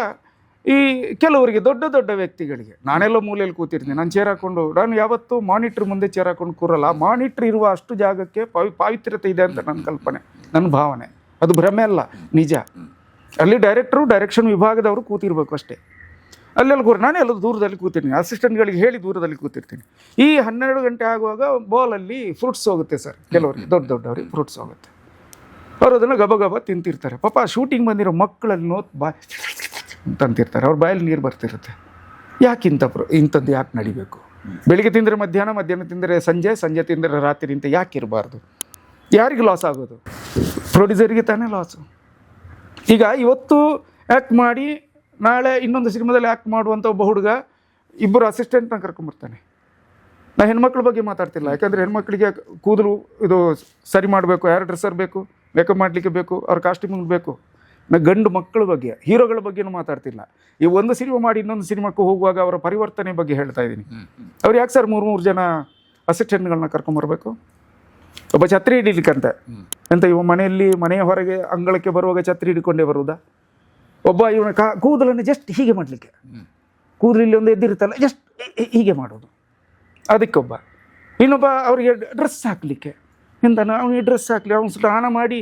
ಈ ಕೆಲವರಿಗೆ ದೊಡ್ಡ ವ್ಯಕ್ತಿಗಳಿಗೆ, ನಾನೆಲ್ಲ ಮೂಲೆಯಲ್ಲಿ ಕೂತಿರ್ತೀನಿ, ನಾನು ಚೇರ್ ಹಾಕ್ಕೊಂಡು, ನಾನು ಯಾವತ್ತೂ ಮಾನಿಟ್ರ್ ಮುಂದೆ ಚೇರ್ ಹಾಕ್ಕೊಂಡು ಕೂರಲ್ಲ. ಮಾನಿಟ್ರ್ ಇರುವ ಅಷ್ಟು ಜಾಗಕ್ಕೆ ಪಾವಿತ್ರ್ಯತೆ ಇದೆ ಅಂತ ನನ್ನ ಕಲ್ಪನೆ, ನನ್ನ ಭಾವನೆ. ಅದು ಭ್ರಮೆ ಅಲ್ಲ, ನಿಜ. ಅಲ್ಲಿ ಡೈರೆಕ್ಷನ್ ವಿಭಾಗದವರು ಕೂತಿರ್ಬೇಕು ಅಷ್ಟೇ. ಅಲ್ಲೆಲ್ಲ ನಾನೇ ಎಲ್ಲ ದೂರದಲ್ಲಿ ಕೂತಿರ್ತೀನಿ, ಅಸಿಸ್ಟೆಂಟ್ಗಳಿಗೆ ಹೇಳಿ ದೂರದಲ್ಲಿ ಕೂತಿರ್ತೀನಿ. ಈ 12 ಗಂಟೆ ಆಗುವಾಗ ಬಾಲಲ್ಲಿ ಫ್ರೂಟ್ಸ್ ಹೋಗುತ್ತೆ ಸರ್. ಕೆಲವರಿಗೆ ದೊಡ್ಡವ್ರಿಗೆ ಫ್ರೂಟ್ಸ್ ಹೋಗುತ್ತೆ. ಅವರು ಅದನ್ನು ಗಬ ತಿಂತಿರ್ತಾರೆ. ಪಾಪ ಶೂಟಿಂಗ್ ಬಂದಿರೋ ಮಕ್ಕಳಲ್ಲಿ ಬಾಯ್ ಅಂತಂತಿರ್ತಾರೆ, ಅವ್ರ ಬಾಯಲ್ಲಿ ನೀರು ಬರ್ತಿರುತ್ತೆ. ಯಾಕೆ ಇಂಥದ್ದು ಯಾಕೆ ನಡಿಬೇಕು? ಬೆಳಿಗ್ಗೆ ತಿಂದರೆ ಮಧ್ಯಾಹ್ನ ತಿಂದರೆ ಸಂಜೆ ತಿಂದರೆ ರಾತ್ರಿ ಅಂತ ಯಾಕೆ ಇರಬಾರ್ದು? ಯಾರಿಗೆ ಲಾಸ್ ಆಗೋದು? ಪ್ರೊಡ್ಯೂಸರಿಗೆ ತಾನೇ ಲಾಸು. ಈಗ ಇವತ್ತು ಆ್ಯಕ್ಟ್ ಮಾಡಿ ನಾಳೆ ಇನ್ನೊಂದು ಸಿನಿಮಾದಲ್ಲಿ ಆ್ಯಕ್ಟ್ ಮಾಡುವಂಥ ಒಬ್ಬ ಹುಡುಗ 2 ಅಸಿಸ್ಟೆಂಟ್ನ ಕರ್ಕೊಂಬರ್ತಾನೆ. ನಾನು ಹೆಣ್ಮಕ್ಳ ಬಗ್ಗೆ ಮಾತಾಡ್ತಿಲ್ಲ, ಯಾಕಂದರೆ ಹೆಣ್ಮಕ್ಳಿಗೆ ಕೂದಲು ಇದು ಸರಿ ಮಾಡಬೇಕು, ಹೇರ್ ಡ್ರೆಸ್ಸರ್ ಬೇಕು, ಮೇಕಪ್ ಮಾಡಲಿಕ್ಕೆ ಬೇಕು, ಅವ್ರ ಕಾಸ್ಟ್ಯೂಮಿಂಗ್ ಬೇಕು. ನಾನು ಗಂಡು ಮಕ್ಕಳ ಬಗ್ಗೆ, ಹೀರೋಗಳ ಬಗ್ಗೆನೂ ಮಾತಾಡ್ತಿಲ್ಲ. ಈ ಒಂದು ಸಿನಿಮಾ ಮಾಡಿ ಇನ್ನೊಂದು ಸಿನಿಮಾಕ್ಕೆ ಹೋಗುವಾಗ ಅವರ ಪರಿವರ್ತನೆ ಬಗ್ಗೆ ಹೇಳ್ತಾ ಇದ್ದೀನಿ. ಅವ್ರು ಯಾಕೆ ಸರ್ 3 ಜನ ಅಸಿಸ್ಟೆಂಟ್ಗಳನ್ನ ಕರ್ಕೊಂಬರ್ಬೇಕು? ಒಬ್ಬ ಛತ್ರಿ ಹಿಡಿಲಿಕ್ಕಂತೆ ಅಂತ ಇವ ಮನೆಯ ಹೊರಗೆ ಅಂಗಳಕ್ಕೆ ಬರುವಾಗ ಛತ್ರಿ ಹಿಡ್ಕೊಂಡೇ ಬರುವುದಾ? ಒಬ್ಬ ಇವನ ಕೂದಲನ್ನು ಜಸ್ಟ್ ಹೀಗೆ ಮಾಡಲಿಕ್ಕೆ, ಕೂದಲಲ್ಲಿ ಒಂದು ಎದ್ದಿರುತ್ತಲ್ಲ ಜಸ್ಟ್ ಹೀಗೆ ಮಾಡೋದು, ಅದಕ್ಕೊಬ್ಬ. ಇನ್ನೊಬ್ಬ ಅವರಿಗೆ ಡ್ರೆಸ್ ಹಾಕಲಿಕ್ಕೆ, ಎಂತಾನ ಅವನಿಗೆ ಡ್ರೆಸ್ ಹಾಕಲಿ, ಅವನು ಸ್ನಾನ ಮಾಡಿ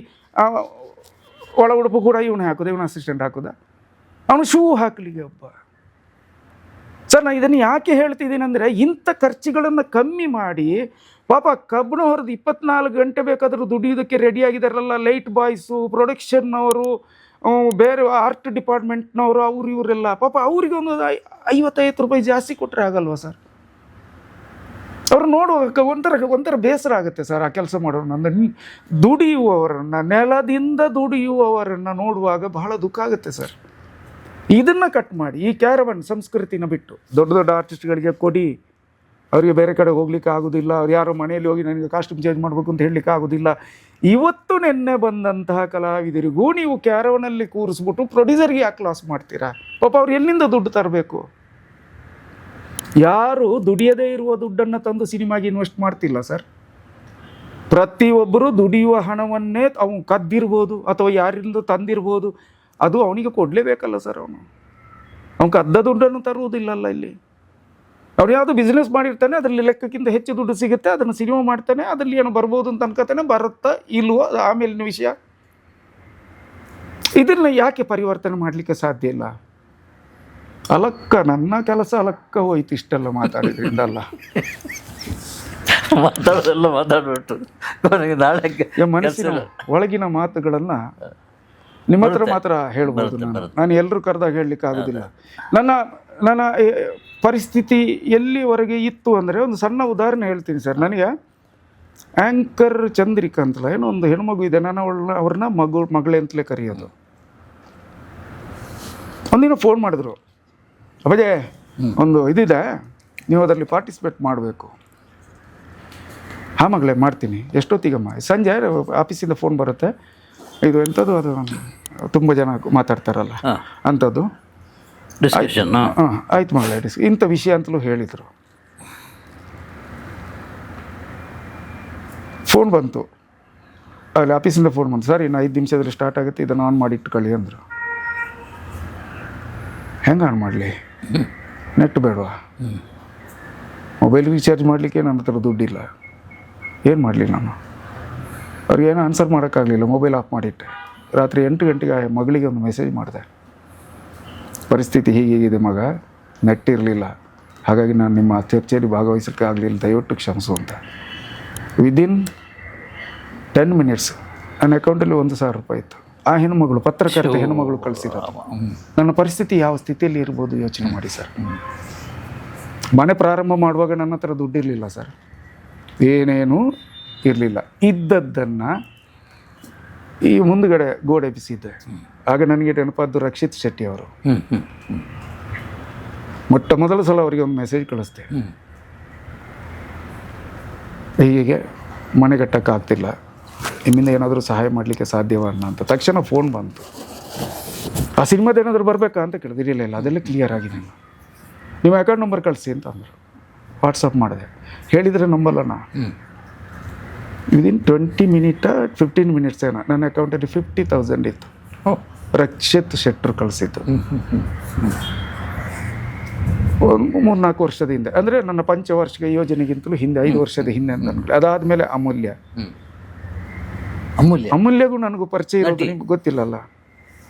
ಒಳ ಉಡುಪು ಕೂಡ ಇವನು ಹಾಕೋದು, ಇವನ ಅಸಿಸ್ಟೆಂಟ್ ಹಾಕೋದ. ಅವನು ಶೂ ಹಾಕಲಿಕ್ಕೆ ಒಬ್ಬ. ಸರ್ ನಾನು ಇದನ್ನು ಯಾಕೆ ಹೇಳ್ತಿದ್ದೀನಿ ಅಂದರೆ, ಇಂಥ ಖರ್ಚುಗಳನ್ನು ಕಮ್ಮಿ ಮಾಡಿ ಪಾಪ ಕಬ್ಬಣ ಹೊರದು 24 ಗಂಟೆ ಬೇಕಾದರೂ ದುಡಿಯೋದಕ್ಕೆ ರೆಡಿಯಾಗಿದ್ದಾರಲ್ಲ ಲೈಟ್ ಬಾಯ್ಸು, ಪ್ರೊಡಕ್ಷನ್ನವರು, ಬೇರೆ ಆರ್ಟ್ ಡಿಪಾರ್ಟ್ಮೆಂಟ್ನವರು, ಇವರೆಲ್ಲ ಪಾಪ ಅವರಿಗೆ ಒಂದು 50-50 ರೂಪಾಯಿ ಜಾಸ್ತಿ ಕೊಟ್ಟರೆ ಆಗಲ್ವಾ ಸರ್? ಅವ್ರು ನೋಡುವಾಗ ಒಂಥರ ಬೇಸರ ಆಗುತ್ತೆ ಸರ್. ಆ ಕೆಲಸ ಮಾಡೋರು ದುಡಿಯುವವರನ್ನು, ನೆಲದಿಂದ ದುಡಿಯುವವರನ್ನು ನೋಡುವಾಗ ಬಹಳ ದುಃಖ ಆಗುತ್ತೆ ಸರ್. ಇದನ್ನು ಕಟ್ ಮಾಡಿ ಈ ಕ್ಯಾರವನ್ ಸಂಸ್ಕೃತಿನ ಬಿಟ್ಟು ದೊಡ್ಡ ಆರ್ಟಿಸ್ಟ್ಗಳಿಗೆ ಕೊಡಿ. ಅವರಿಗೆ ಬೇರೆ ಕಡೆ ಹೋಗ್ಲಿಕ್ಕೆ ಆಗೋದಿಲ್ಲ, ಅವ್ರು ಯಾರೋ ಮನೆಯಲ್ಲಿ ಹೋಗಿ ನನಗೆ ಕಾಸ್ಟ್ಯೂಮ್ ಚೇಂಜ್ ಮಾಡಬೇಕು ಅಂತ ಹೇಳಲಿಕ್ಕೆ ಆಗೋದಿಲ್ಲ. ಇವತ್ತು ನಿನ್ನೆ ಬಂದಂತಹ ಕಲಾವಿದರಿಗೂ ನೀವು ಕ್ಯಾರವನಲ್ಲಿ ಕೂರಿಸ್ಬಿಟ್ಟು ಪ್ರೊಡ್ಯೂಸರ್ಗೆ ಯಾಕೆ ಲಾಸ್ ಮಾಡ್ತೀರಾ? ಪಾಪ ಅವ್ರು ಎಲ್ಲಿಂದ ದುಡ್ಡು ತರಬೇಕು? ಯಾರು ದುಡಿಯದೇ ಇರುವ ದುಡ್ಡನ್ನು ತಂದು ಸಿನಿಮಾಗೆ ಇನ್ವೆಸ್ಟ್ ಮಾಡ್ತಿಲ್ಲ ಸರ್. ಪ್ರತಿಯೊಬ್ಬರು ದುಡಿಯುವ ಹಣವನ್ನೇ ಅವನು ಕದ್ದಿರ್ಬೋದು ಅಥವಾ ಯಾರಿಂದ ತಂದಿರ್ಬೋದು, ಅದು ಅವನಿಗೆ ಕೊಡಲೇಬೇಕಲ್ಲ ಸರ್. ಅವನು ಕದ್ದ ದುಡ್ಡನ್ನು ತರುವುದಿಲ್ಲಲ್ಲ ಇಲ್ಲಿ. ಅವ್ನು ಯಾವುದು ಬಿಸ್ನೆಸ್ ಮಾಡಿರ್ತಾನೆ, ಅದರಲ್ಲಿ ಲೆಕ್ಕಕ್ಕಿಂತ ಹೆಚ್ಚು ದುಡ್ಡು ಸಿಗುತ್ತೆ, ಅದನ್ನು ಸಿನಿಮಾ ಮಾಡ್ತಾನೆ, ಅದರಲ್ಲಿ ಏನೋ ಬರ್ಬೋದು ಅಂತ ಅನ್ಕೋತಾನೆ, ಬರುತ್ತಾ ಇಲ್ವೋ ಅದು ಆಮೇಲಿನ ವಿಷಯ. ಇದನ್ನು ಯಾಕೆ ಪರಿವರ್ತನೆ ಮಾಡಲಿಕ್ಕೆ ಸಾಧ್ಯ ಇಲ್ಲ? ಅಲಕ್ಕ ನನ್ನ ಕೆಲಸ ಅಲಕ್ಕ ಹೋಯ್ತು ಇಷ್ಟೆಲ್ಲ ಮಾತಾಡಿದ್ರಿಂದ ಅಲ್ಲ. ಮಾತಾಡೋದೆಲ್ಲ ಮಾತಾಡ್ಬಿಟ್ಟು ನನಗೆ ನಾಳೆ ಮನಸ್ಸಿನ ಒಳಗಿನ ಮಾತುಗಳನ್ನ ನಿಮ್ಮ ಹತ್ರ ಮಾತ್ರ ಹೇಳ್ಬೋದು. ನಾನು ಎಲ್ಲರೂ ಕರೆದಾಗ ಹೇಳಲಿಕ್ಕೆ ಆಗೋದಿಲ್ಲ. ನನ್ನ ಪರಿಸ್ಥಿತಿ ಎಲ್ಲಿವರೆಗೆ ಇತ್ತು ಅಂದರೆ, ಒಂದು ಸಣ್ಣ ಉದಾಹರಣೆ ಹೇಳ್ತೀನಿ ಸರ್. ನನಗೆ ಆ್ಯಂಕರ್ ಚಂದ್ರಿಕಾ ಅಂತಲ್ಲ ಏನೋ ಒಂದು ಹೆಣ್ಮಗು ಇದೆ, ನಾನು ಅವ್ರನ್ನ ಮಗಳೇ ಅಂತಲೇ ಕರೆಯೋದು. ಒಂದಿನ ಫೋನ್ ಮಾಡಿದ್ರು, ಅಪ್ಪಜೆ ಒಂದು ಇದಿದೆ, ನೀವು ಅದರಲ್ಲಿ ಪಾರ್ಟಿಸಿಪೇಟ್ ಮಾಡಬೇಕು. ಹಾಂ ಮಗಳೇ ಮಾಡ್ತೀನಿ. ಎಷ್ಟೊತ್ತಿಗಮ್ಮ? ಸಂಜೆ ಆಫೀಸಿಂದ ಫೋನ್ ಬರುತ್ತೆ, ಇದು ಎಂಥದ್ದು ಅದು ತುಂಬ ಜನ ಮಾತಾಡ್ತಾರಲ್ಲ ಅಂಥದ್ದು. ಹಾಂ ಆಯ್ತು ಮಗಳೇ, ಇಂಥ ವಿಷಯ ಅಂತಲೂ ಹೇಳಿದರು. ಫೋನ್ ಬಂತು, ಅಲ್ಲಿ ಆಫೀಸಿಂದ ಫೋನ್ ಬಂತು, ಸರ್ ಇನ್ನು 5 ನಿಮಿಷದಲ್ಲಿ ಸ್ಟಾರ್ಟ್ ಆಗುತ್ತೆ, ಇದನ್ನು ಆನ್ ಮಾಡಿ ಇಟ್ಕೊಳ್ಳಿ ಅಂದರು. ಹೆಂಗೆ ಆನ್ ಮಾಡಲಿ? ನೆಟ್ ಬೇಡವಾ? ಮೊಬೈಲ್ ರೀಚಾರ್ಜ್ ಮಾಡಲಿಕ್ಕೆ ನನ್ನ ಹತ್ರ ದುಡ್ಡಿಲ್ಲ, ಏನು ಮಾಡಲಿ ನಾನು? ಅವ್ರಿಗೇನೋ ಆನ್ಸರ್ ಮಾಡೋಕ್ಕಾಗಲಿಲ್ಲ, ಮೊಬೈಲ್ ಆಫ್ ಮಾಡಿಟ್ಟೆ. ರಾತ್ರಿ 8 ಗಂಟೆಗೆ ಮಗಳಿಗೆ ಒಂದು ಮೆಸೇಜ್ ಮಾಡಿದೆ, ಪರಿಸ್ಥಿತಿ ಹೀಗಿದೆ ಮಗ, ನೆಟ್ ಇರಲಿಲ್ಲ, ಹಾಗಾಗಿ ನಾನು ನಿಮ್ಮ ಚರ್ಚೆಯಲ್ಲಿ ಭಾಗವಹಿಸೋಕ್ಕೆ ಆಗಲಿಲ್ಲ, ದಯವಿಟ್ಟು ಕ್ಷಮಿಸು ಅಂತ. ವಿದಿನ್ 10 ಮಿನಿಟ್ಸ್ ನನ್ನ ಅಕೌಂಟಲ್ಲಿ 1,000 ರೂಪಾಯಿ ಇತ್ತು. ಆ ಹೆಣ್ಣುಮಗಳು, ಪತ್ರಕರ್ತೆ ಹೆಣ್ಣುಮಗಳು ಕಳಿಸಿರೋದು. ನನ್ನ ಪರಿಸ್ಥಿತಿ ಯಾವ ಸ್ಥಿತಿಯಲ್ಲಿ ಇರ್ಬೋದು ಯೋಚನೆ ಮಾಡಿ ಸರ್. ಮನೆ ಪ್ರಾರಂಭ ಮಾಡುವಾಗ ನನ್ನ ಹತ್ರ ದುಡ್ಡಿರಲಿಲ್ಲ ಸರ್, ಏನೇನೂ ಇರಲಿಲ್ಲ. ಇದ್ದದ್ದನ್ನು ಈ ಮುಂದುಗಡೆ ಗೋಡೆ ಬಿಸಿದ್ದೆ. ಆಗ ನನಗೆ ನೆನಪಾದ್ದು ರಕ್ಷಿತ್ ಶೆಟ್ಟಿ ಅವರು. ಮೊಟ್ಟ ಮೊದಲ ಸಲ ಅವರಿಗೆ ಒಂದು ಮೆಸೇಜ್ ಕಳಿಸ್ದೆ, ಹೀಗೆ ಮನೆ ಕಟ್ಟೋಕ್ಕಾಗ್ತಿಲ್ಲ, ನಿಮ್ಮಿಂದ ಏನಾದರೂ ಸಹಾಯ ಮಾಡಲಿಕ್ಕೆ ಸಾಧ್ಯವನ್ನ ಅಂತ. ತಕ್ಷಣ ಫೋನ್ ಬಂತು. ಆ ಸಿನಿಮಾದ ಏನಾದರೂ ಬರಬೇಕಾ ಅಂತ ಕೇಳಿದ್ರೆ, ಇಲ್ಲ ಅದೆಲ್ಲ ಕ್ಲಿಯರ್ ಆಗಿದೆ, ನಿಮ್ಮ ಅಕೌಂಟ್ ನಂಬರ್ ಕಳಿಸಿ ಅಂತ ಅಂದರು. ವಾಟ್ಸಪ್ ಮಾಡಿದೆ. ಹೇಳಿದರೆ ನಂಬಲ್ಲ ನಾ, ವಿದಿನ್ 20 ಮಿನಿಟಾ 15 ಮಿನಿಟ್ಸ್ ಏನೋ ನನ್ನ ಅಕೌಂಟಲ್ಲಿ 50,000 ಇತ್ತು. ರಕ್ಷಿತ್ ಶೆಟ್ಟರು ಕಳಿಸಿದ್ದು. ಒಂದು 3-4 ವರ್ಷದ ಹಿಂದೆ, ಅಂದರೆ ನನ್ನ ಪಂಚವಾರ್ಷಿಕ ಯೋಜನೆಗಿಂತಲೂ ಹಿಂದೆ, 5 ವರ್ಷದ ಹಿಂದೆ ಅಂತ ಅನ್ಕೊಳ್ಳಿ. ಅದಾದಮೇಲೆ ಅಮೂಲ್ಯಗೂ ನನಗೂ ಪರಿಚಯ ಇರೋದು ನಿಮ್ಗೆ ಗೊತ್ತಿಲ್ಲಲ್ಲ?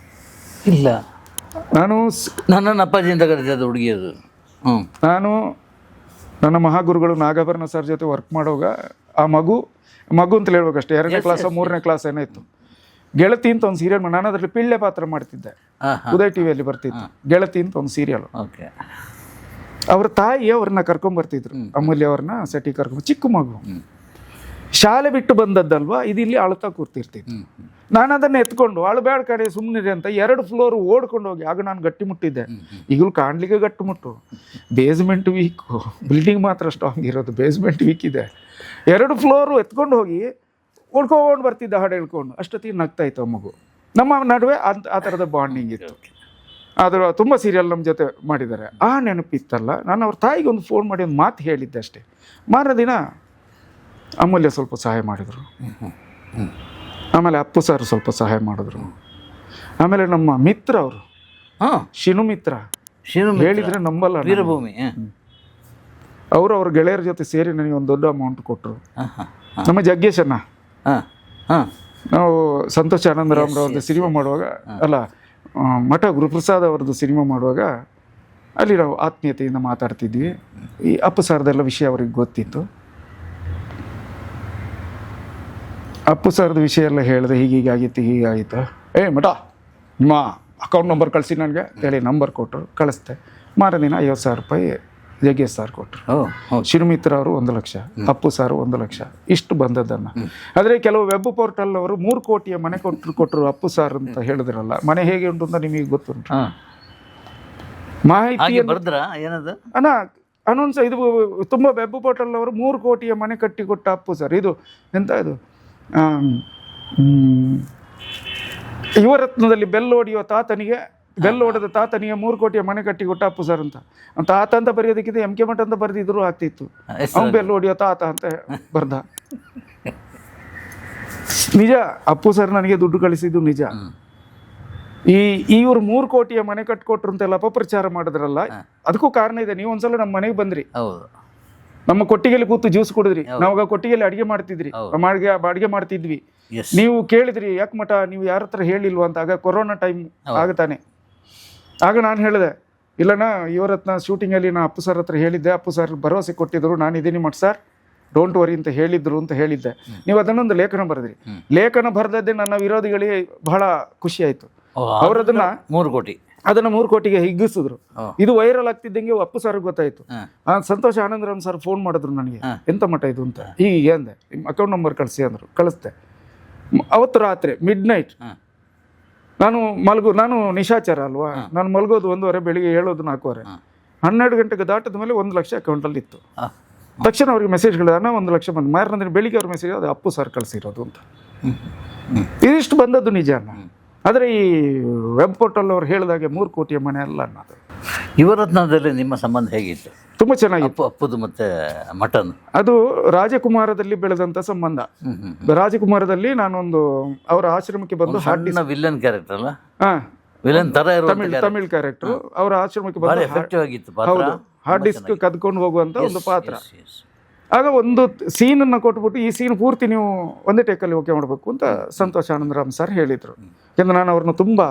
ಇಲ್ಲ, ನಾನು ನನ್ನ ಅಪ್ಪಾಜಿಯಿಂದ ಕರೆದ ಹುಡುಗಿಯದು. ನಾನು ನನ್ನ ಮಹಾಗುರುಗಳು ನಾಗಾಭರಣ ಸರ್ ಜೊತೆ ವರ್ಕ್ ಮಾಡುವಾಗ ಆ ಮಗು ಅಂತ ಹೇಳ್ಬೇಕಷ್ಟೇ, 2ನೇ ಕ್ಲಾಸ್ 3ನೇ ಕ್ಲಾಸ್ ಏನೋ ಇತ್ತು. ಗೆಳತಿ ಅಂತ ಒಂದು ಸೀರಿಯಲ್, ನಾನು ಅದರಲ್ಲಿ ಪಿಳ್ಳೆ ಪಾತ್ರ ಮಾಡ್ತಿದ್ದೆ, ಉದಯ್ ಟಿವಿಯಲ್ಲಿ ಬರ್ತಿತ್ತು. ಗೆಳತಿ ಅಂತ ಒಂದು ಸೀರಿಯಲ್. ಅವ್ರ ತಾಯಿ ಅವ್ರನ್ನ ಕರ್ಕೊಂಬರ್ತಿದ್ರು, ಅಮೂಲ್ಯ ಅವ್ರನ್ನ ಸೆಟಿ ಕರ್ಕೊಂಡ್. ಚಿಕ್ಕ ಮಗು, ಶಾಲೆ ಬಿಟ್ಟು ಬಂದದ್ದಲ್ವಾ, ಇದು ಇಲ್ಲಿ ಅಳ್ತಾ ಕೂರ್ತಿರ್ತಿತ್ತು. ನಾನು ಅದನ್ನು ಎತ್ಕೊಂಡು ಅಳಬೇಡ ಕಡೆ ಸುಮ್ಮನಿದೆ ಅಂತ 2 ಫ್ಲೋರ್ ಓಡ್ಕೊಂಡು ಹೋಗಿ, ಆಗ ನಾನು ಗಟ್ಟಿ ಮುಟ್ಟಿದ್ದೆ. ಈಗಲೂ ಕಾಣ್ಲಿಕ್ಕೆ ಗಟ್ಟಿ ಮುಟ್ಟು, ಬೇಸ್ಮೆಂಟ್ ವೀಕು, ಬಿಲ್ಡಿಂಗ್ ಮಾತ್ರ ಸ್ಟ್ರಾಂಗ್ ಇರೋದು, ಬೇಸ್ಮೆಂಟ್ ವೀಕ್ ಇದೆ. 2 ಫ್ಲೋರು ಎತ್ಕೊಂಡು ಹೋಗಿ ಓಡ್ಕೊಂಡು ಬರ್ತಿದ್ದ, ಹಾಡು ಹೇಳ್ಕೊಂಡು. ಅಷ್ಟೊತ್ತಿಗೆ ನಗ್ತಾ ಇತ್ತು ಆ ಮಗು. ನಮ್ಮ ನಡುವೆ ಆ ಥರದ ಬಾಂಡಿಂಗ್ ಇತ್ತು. ಆದರೂ ತುಂಬ ಸೀರಿಯಲ್ ನಮ್ಮ ಜೊತೆ ಮಾಡಿದ್ದಾರೆ. ಆ ನೆನಪಿತ್ತಲ್ಲ, ನಾನು ಅವ್ರ ತಾಯಿಗೆ ಒಂದು ಫೋನ್ ಮಾಡಿ ಒಂದು ಮಾತು ಹೇಳಿದ್ದೆ ಅಷ್ಟೇ. ಮಾರನೇ ದಿನ ಅಮೂಲ್ಯ ಸ್ವಲ್ಪ ಸಹಾಯ ಮಾಡಿದರು, ಆಮೇಲೆ ಅಪ್ಪು ಸರ್ ಸ್ವಲ್ಪ ಸಹಾಯ ಮಾಡಿದ್ರು, ಆಮೇಲೆ ನಮ್ಮ ಮಿತ್ರ ಅವರು ಶಿನು ಮಿತ್ರ ಹೇಳಿದರೆ ನಂಬಲ್ಲ, ವೀರಭೂಮಿ ಅವರು ಅವ್ರ ಗೆಳೆಯರ ಜೊತೆ ಸೇರಿ ನನಗೆ ಒಂದು ದೊಡ್ಡ ಅಮೌಂಟ್ ಕೊಟ್ಟರು. ನಮ್ಮ ಜಗ್ಗೇಶನ್ನ ನಾವು ಸಂತೋಷ್ ಆನಂದರಾಮ್ರವ್ರದ್ದು ಸಿನಿಮಾ ಮಾಡುವಾಗ, ಅಲ್ಲ ಮಠ ಗುರುಪ್ರಸಾದ್ ಅವ್ರದ್ದು ಸಿನಿಮಾ ಮಾಡುವಾಗ ಅಲ್ಲಿ ನಾವು ಆತ್ಮೀಯತೆಯಿಂದ ಮಾತಾಡ್ತಿದ್ವಿ. ಈ ಅಪ್ಪು ಸರ್ದೆಲ್ಲ ವಿಷಯ ಅವ್ರಿಗೆ ಗೊತ್ತಿತ್ತು. ಅಪ್ಪು ಸರ್ದು ವಿಷಯ ಎಲ್ಲ ಹೇಳಿದೆ, ಹೀಗಾಗಿತ್ತು ಹೀಗಾಗಿತ್ತು. ಮಠ ನಿಮ್ಮ ಅಕೌಂಟ್ ನಂಬರ್ ಕಳಿಸಿ ನನಗೆ ಹೇಳಿ ನಂಬರ್ ಕೊಟ್ಟರು, ಕಳಿಸ್ದೆ. ಮಾರದಿನ 50,000 ರೂಪಾಯಿ ಜಗ್ಗೇಶ್ ಸರ್ ಕೊಟ್ಟರು. ಶಿರುಮಿತ್ರ ಅವರು 1 ಲಕ್ಷ, ಅಪ್ಪು ಸಾರು 1 ಲಕ್ಷ, ಇಷ್ಟು ಬಂದದ್ದನ್ನು. ಆದರೆ ಕೆಲವು ವೆಬ್ ಪೋರ್ಟಲ್ ಅವರು 3 ಕೋಟಿಯ ಮನೆ ಕೊಟ್ಟರು ಅಪ್ಪು ಸಾರ್ ಅಂತ ಹೇಳಿದ್ರಲ್ಲ, ಮನೆ ಹೇಗೆ ಉಂಟು ಅಂತ ನಿಮಗೆ ಗೊತ್ತುಂಟು? ಮಾಹಿತಿ ಅನೌನ್ಸ್ ಇದು ತುಂಬ ವೆಬ್ ಪೋರ್ಟಲ್ ಅವರು 3 ಕೋಟಿಯ ಮನೆ ಕಟ್ಟಿಕೊಟ್ಟ ಅಪ್ಪು ಸರ್. ಇದು ಎಂತ ಇದು ಯುವರತ್ನದಲ್ಲಿ ಬೆಲ್ಲೋಡಿಯೋ ತಾತನಿಗೆ, ಬೆಲ್ಲೋಡದ ತಾತನಿಗೆ 3 ಕೋಟಿಯ ಮನೆ ಕಟ್ಟಿಕೊಟ್ಟ ಅಪ್ಪು ಸರ್ ಅಂತ. ತಾತ ಅಂತ ಬರೆಯೋದಕ್ಕಿಂತ MK ಮಠ ಅಂತ ಬರೆದಿದ್ರು ಆಗ್ತಿತ್ತು. ಅವ್ನು ಬೆಲ್ಲೋಡಿಯೋ ತಾತ ಅಂತ ಬರ್ದ. ನಿಜ, ಅಪ್ಪು ಸರ್ ನನಗೆ ದುಡ್ಡು ಕಳಿಸಿದ್ದು ನಿಜ. ಇವ್ರು 3 ಕೋಟಿಯ ಮನೆ ಕಟ್ಕೊಟ್ರು ಅಂತೆಲ್ಲ ಅಪಪ್ರಚಾರ ಮಾಡಿದ್ರಲ್ಲ, ಅದಕ್ಕೂ ಕಾರಣ ಇದೆ. ನೀವು ಒಂದ್ಸಲ ನಮ್ಮ ಮನೆಗೆ ಬಂದ್ರಿ, ಹೌದು, ನಮ್ಮ ಕೊಟ್ಟಿಗೆಯಲ್ಲಿ ಕೂತು ಜ್ಯೂಸ್ ಕುಡಿದ್ರಿ, ನಾವಾಗ ಕೊಟ್ಟಿಗೆಯಲ್ಲಿ ಅಡಿಗೆ ಮಾಡ್ತಿದ್ರಿ, ಅಡಿಗೆ ಮಾಡ್ತಿದ್ವಿ. ನೀವು ಕೇಳಿದ್ರಿ ಯಾಕೆ ಮಠ ನೀವು ಯಾರ ಹತ್ರ ಹೇಳಿಲ್ವಾ ಅಂತ. ಆಗ ಕೊರೋನಾ ಟೈಮ್ ಆಗತಾನೆ. ಆಗ ನಾನು ಹೇಳಿದೆ, ಇಲ್ಲಣ್ಣ ಇವರ ಹತ್ರ ಶೂಟಿಂಗಲ್ಲಿ ನಾ ಅಪ್ಪು ಸರ್ ಹತ್ರ ಹೇಳಿದ್ದೆ, ಅಪ್ಪು ಸರ್ ಭರವಸೆ ಕೊಟ್ಟಿದ್ರು, ನಾನು ಇದೀನಿ ಮಠ ಸರ್, ಡೋಂಟ್ ವರಿ ಅಂತ ಹೇಳಿದ್ರು ಅಂತ ಹೇಳಿದ್ದೆ. ನೀವು ಅದನ್ನೊಂದು ಲೇಖನ ಬರೆದ್ರಿ. ಲೇಖನ ಬರೆದದ್ದೇ ನನ್ನ ವಿರೋಧಿಗಳಿಗೆ ಬಹಳ ಖುಷಿ ಆಯ್ತು. ಅವರದನ್ನ 3 ಕೋಟಿ ಅದನ್ನ 3 ಕೋಟಿಗೆ ಹಿಗ್ಗಿಸಿದ್ರು. ಇದು ವೈರಲ್ ಆಗ್ತಿದ್ದಂಗೆ ಅಪ್ಪು ಸರ್ ಗೊತ್ತಾಯ್ತು. ಸಂತೋಷ ಆನಂದರಾಮ್ ಸರ್ ಫೋನ್ ಮಾಡಿದ್ರು ನನಗೆ, ಎಂತ ಮಠ ಇದು ಅಂತ. ಹೀಗೆ ಅಂದೆ, ನಿಮ್ಮ ಅಕೌಂಟ್ ನಂಬರ್ ಕಳಿಸಿ ಅಂದರು. ಕಳಿಸ್ದೆ. ಅವತ್ತು ರಾತ್ರಿ ಮಿಡ್-ನೈಟ್ ನಾನು ನಿಶಾಚಾರ ಅಲ್ವಾ, ನಾನು ಮಲಗೋದು 1:30, ಬೆಳಿಗ್ಗೆ ಹೇಳೋದು 4:15. 12 ಗಂಟೆಗೆ ದಾಟದ ಮೇಲೆ 1 ಲಕ್ಷ ಅಕೌಂಟಲ್ಲಿ ಇತ್ತು. ತಕ್ಷಣ ಅವ್ರಿಗೆ ಮೆಸೇಜ್ಗಳು, 1 ಲಕ್ಷ ಬಂದು ಮಾರನೇ ಬೆಳಿಗ್ಗೆ ಅವ್ರ ಮೆಸೇಜ್, ಅದು ಅಪ್ಪು ಸರ್ ಕಳಿಸಿರೋದು ಅಂತ. ಇದಿಷ್ಟು ಬಂದದ್ದು ನಿಜಾನ. ಆದರೆ ಈ ವೆಬ್ ಪೋರ್ಟಲ್ ಅವ್ರು ಹೇಳಿದಾಗೆ 3 ಕೋಟಿಯ ಮನೆ ಅಲ್ಲ ಅನ್ನೋದು. ಯುವರತ್ನದಲ್ಲಿ ನಿಮ್ಮ ಸಂಬಂಧ ಹೇಗಿತ್ತು? ತುಂಬ ಚೆನ್ನಾಗಿತ್ತು. ಅಪ್ಪುದು ಮತ್ತೆ ಮಟನ್ ಅದು ರಾಜಕುಮಾರದಲ್ಲಿ ಬೆಳೆದಂಥ ಸಂಬಂಧ. ರಾಜಕುಮಾರದಲ್ಲಿ ನಾನೊಂದು ಅವರ ಆಶ್ರಮಕ್ಕೆ ಬಂದು ವಿಲನ್ ಕ್ಯಾರೆಕ್ಟರ್ ಅಲ್ಲ, ವಿಲನ್ ತರ ತಮಿಳ್ ಕ್ಯಾರೆಕ್ಟರ್, ಅವರ ಆಶ್ರಮಕ್ಕೆ ಬಂದು ಹೌದು ಹಾರ್ಡ್ ಡಿಸ್ಕ್ ಕದ್ಕೊಂಡು ಹೋಗುವಂತ ಒಂದು ಪಾತ್ರ. ಆಗ ಒಂದು ಸೀನನ್ನು ಕೊಟ್ಬಿಟ್ಟು, ಈ ಸೀನ್ ಪೂರ್ತಿ ನೀವು ಒಂದೇ ಟೇಕಲ್ಲಿ ಓಕೆ ಮಾಡಬೇಕು ಅಂತ ಸಂತೋಷ್ ಆನಂದರಾಮ್ ಸರ್ ಹೇಳಿದರು. ಯಾಕಂದ್ರೆ ನಾನು ಅವ್ರನ್ನ ತುಂಬ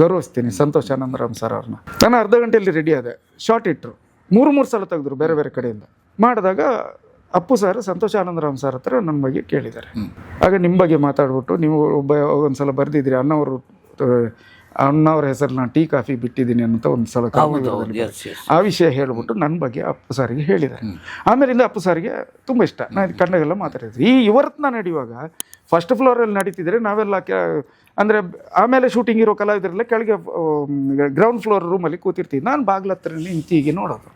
ಗೌರವಿಸ್ತೀನಿ, ಸಂತೋಷ್ ಆನಂದರಾಮ್ ಸರ್ ಅವ್ರನ್ನ. ನಾನು ಅರ್ಧ ಗಂಟೆಯಲ್ಲಿ ರೆಡಿ ಆದೆ. ಶಾರ್ಟ್ ಇಟ್ಟರು, 3 ಸಲ ತೆಗೆದ್ರು ಬೇರೆ ಬೇರೆ ಕಡೆಯಿಂದ. ಮಾಡಿದಾಗ ಅಪ್ಪು ಸರ್ ಸಂತೋಷ್ ಆನಂದರಾಮ್ ಸರ್ ಹತ್ರ ನನ್ನ ಬಗ್ಗೆ ಕೇಳಿದ್ದಾರೆ. ಆಗ ನಿಮ್ಮ ಬಗ್ಗೆ ಮಾತಾಡ್ಬಿಟ್ಟು, ನೀವು ಒಂದ್ಸಲ ಬರೆದಿದ್ರಿ ಅಣ್ಣವ್ರ ಹೆಸರನ್ನ ಟೀ ಕಾಫಿ ಬಿಟ್ಟಿದ್ದೀನಿ ಅಂತ ಒಂದು ಸಲ ಆ ವಿಷಯ ಹೇಳ್ಬಿಟ್ಟು ನನ್ನ ಬಗ್ಗೆ ಅಪ್ಪು ಸಾರಿಗೆ ಹೇಳಿದ್ದಾರೆ. ಆಮೇಲಿಂದ ಅಪ್ಪು ಸಾರಿಗೆ ತುಂಬ ಇಷ್ಟ. ನಾನು ಕಂಡಾಗೆಲ್ಲ ಮಾತಾಡಿದ್ವಿ. ಈ ಯುವರತ್ನ ನಡೆಯುವಾಗ ಫಸ್ಟ್ ಫ್ಲೋರಲ್ಲಿ ನಡೀತಿದ್ರೆ ನಾವೆಲ್ಲ ಅಂದರೆ ಆಮೇಲೆ ಶೂಟಿಂಗ್ ಇರೋ ಕಲಾವಿದರೆಲ್ಲ ಕೆಳಗೆ ಗ್ರೌಂಡ್ ಫ್ಲೋರ್ ರೂಮಲ್ಲಿ ಕೂತಿರ್ತೀವಿ. ನಾನು ಬಾಗ್ಲ ಹತ್ರ ನಿಂತು ಹೀಗೆ ನೋಡೋದು.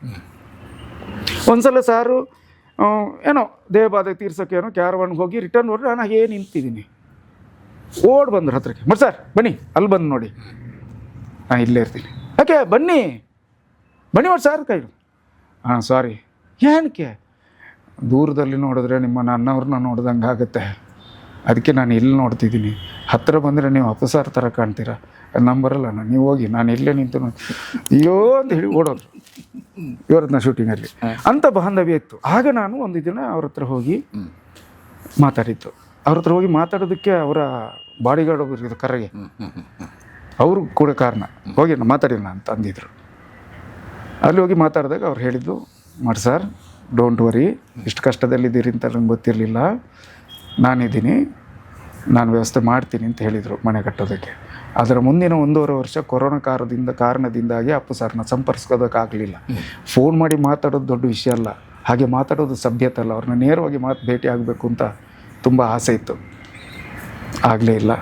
ಒಂದ್ಸಲ ಸಾರು ಏನೋ ದೇವಬಾಧೆ ತೀರ್ಸೋಕ್ಕೇನೋ ಕ್ಯಾರವಾನ್ಗೆ ಹೋಗಿ ರಿಟರ್ನ್ ಹೋದ್ರೆ ನಾನು ಹಾಗೇ ನಿಂತಿದ್ದೀನಿ. ಓಡ್ ಬಂದ್ರು ಹತ್ರಕ್ಕೆ, ಮಟ್ ಸರ್ ಬನ್ನಿ, ಅಲ್ಲಿ ಬಂದು ನೋಡಿ, ನಾನು ಇಲ್ಲೇ ಇರ್ತೀನಿ. ಯಾಕೆ ಬನ್ನಿ ಮಟ್ ಸರ್ ಕೈ. ಹಾಂ ಸಾರಿ, ಏನಕ್ಕೆ? ದೂರದಲ್ಲಿ ನೋಡಿದ್ರೆ ನಿಮ್ಮ ನನ್ನವ್ರನ್ನ ನೋಡ್ದಂಗೆ ಆಗುತ್ತೆ, ಅದಕ್ಕೆ ನಾನು ಇಲ್ಲಿ ನೋಡ್ತಿದ್ದೀನಿ. ಹತ್ತಿರ ಬಂದರೆ ನೀವು ಅಪ್ಪು ಸರ್ ಥರ ಕಾಣ್ತೀರಾ, ನಂಬರಲ್ಲ ನಾನು, ನೀವು ಹೋಗಿ, ನಾನು ಇಲ್ಲೇ ನಿಂತು ಅಯ್ಯೋ ಅಂತ ಹೇಳಿ ಓಡೋದ್ರು ಇವರತ್ನ ಶೂಟಿಂಗಲ್ಲಿ. ಅಂಥ ಬಾಂಧವ್ಯ ಇತ್ತು. ಆಗ ನಾನು ಒಂದು ದಿನ ಅವ್ರ ಹತ್ರ ಹೋಗಿ ಮಾತಾಡಿದ್ದು. ಅವ್ರ ಹತ್ರ ಹೋಗಿ ಮಾತಾಡೋದಕ್ಕೆ ಅವರ ಬಾಡಿಗಾರ್ಡ್ ಒಬ್ಬರು ಕರೆಗೆ, ಅವರು ಕೂಡ ಕಾರಣ, ಹೋಗಿ ನಾನು ಮಾತಾಡಿಲ್ಲ ಅಂತ ಅಂದಿದ್ರು. ಅಲ್ಲಿ ಹೋಗಿ ಮಾತಾಡಿದಾಗ ಅವ್ರು ಹೇಳಿದ್ದು, ಮಾಡಿ ಸರ್ ಡೋಂಟ್ ವರಿ, ಇಷ್ಟು ಕಷ್ಟದಲ್ಲಿದ್ದೀರಿ ಅಂತ ನಂಗೆ ಗೊತ್ತಿರಲಿಲ್ಲ, ನಾನಿದ್ದೀನಿ, ನಾನು ವ್ಯವಸ್ಥೆ ಮಾಡ್ತೀನಿ ಅಂತ ಹೇಳಿದರು ಮನೆ ಕಟ್ಟೋದಕ್ಕೆ. ಅದರ ಮುಂದಿನ 1.5 ವರ್ಷ ಕೊರೋನಾ ಕಾರಣದಿಂದಾಗಿ ಅಪ್ಪು ಸರ್ನ ಸಂಪರ್ಕಿಸೋದಕ್ಕಾಗಲಿಲ್ಲ. ಫೋನ್ ಮಾಡಿ ಮಾತಾಡೋದು ದೊಡ್ಡ ವಿಷಯ ಅಲ್ಲ, ಹಾಗೆ ಮಾತಾಡೋದು ಸಭ್ಯತೆ ಅಲ್ಲ. ಅವ್ರನ್ನ ನೇರವಾಗಿ ಭೇಟಿ ಆಗಬೇಕು ಅಂತ ತುಂಬ ಆಸೆ ಇತ್ತು, ಆಗಲೇ ಇಲ್ಲ.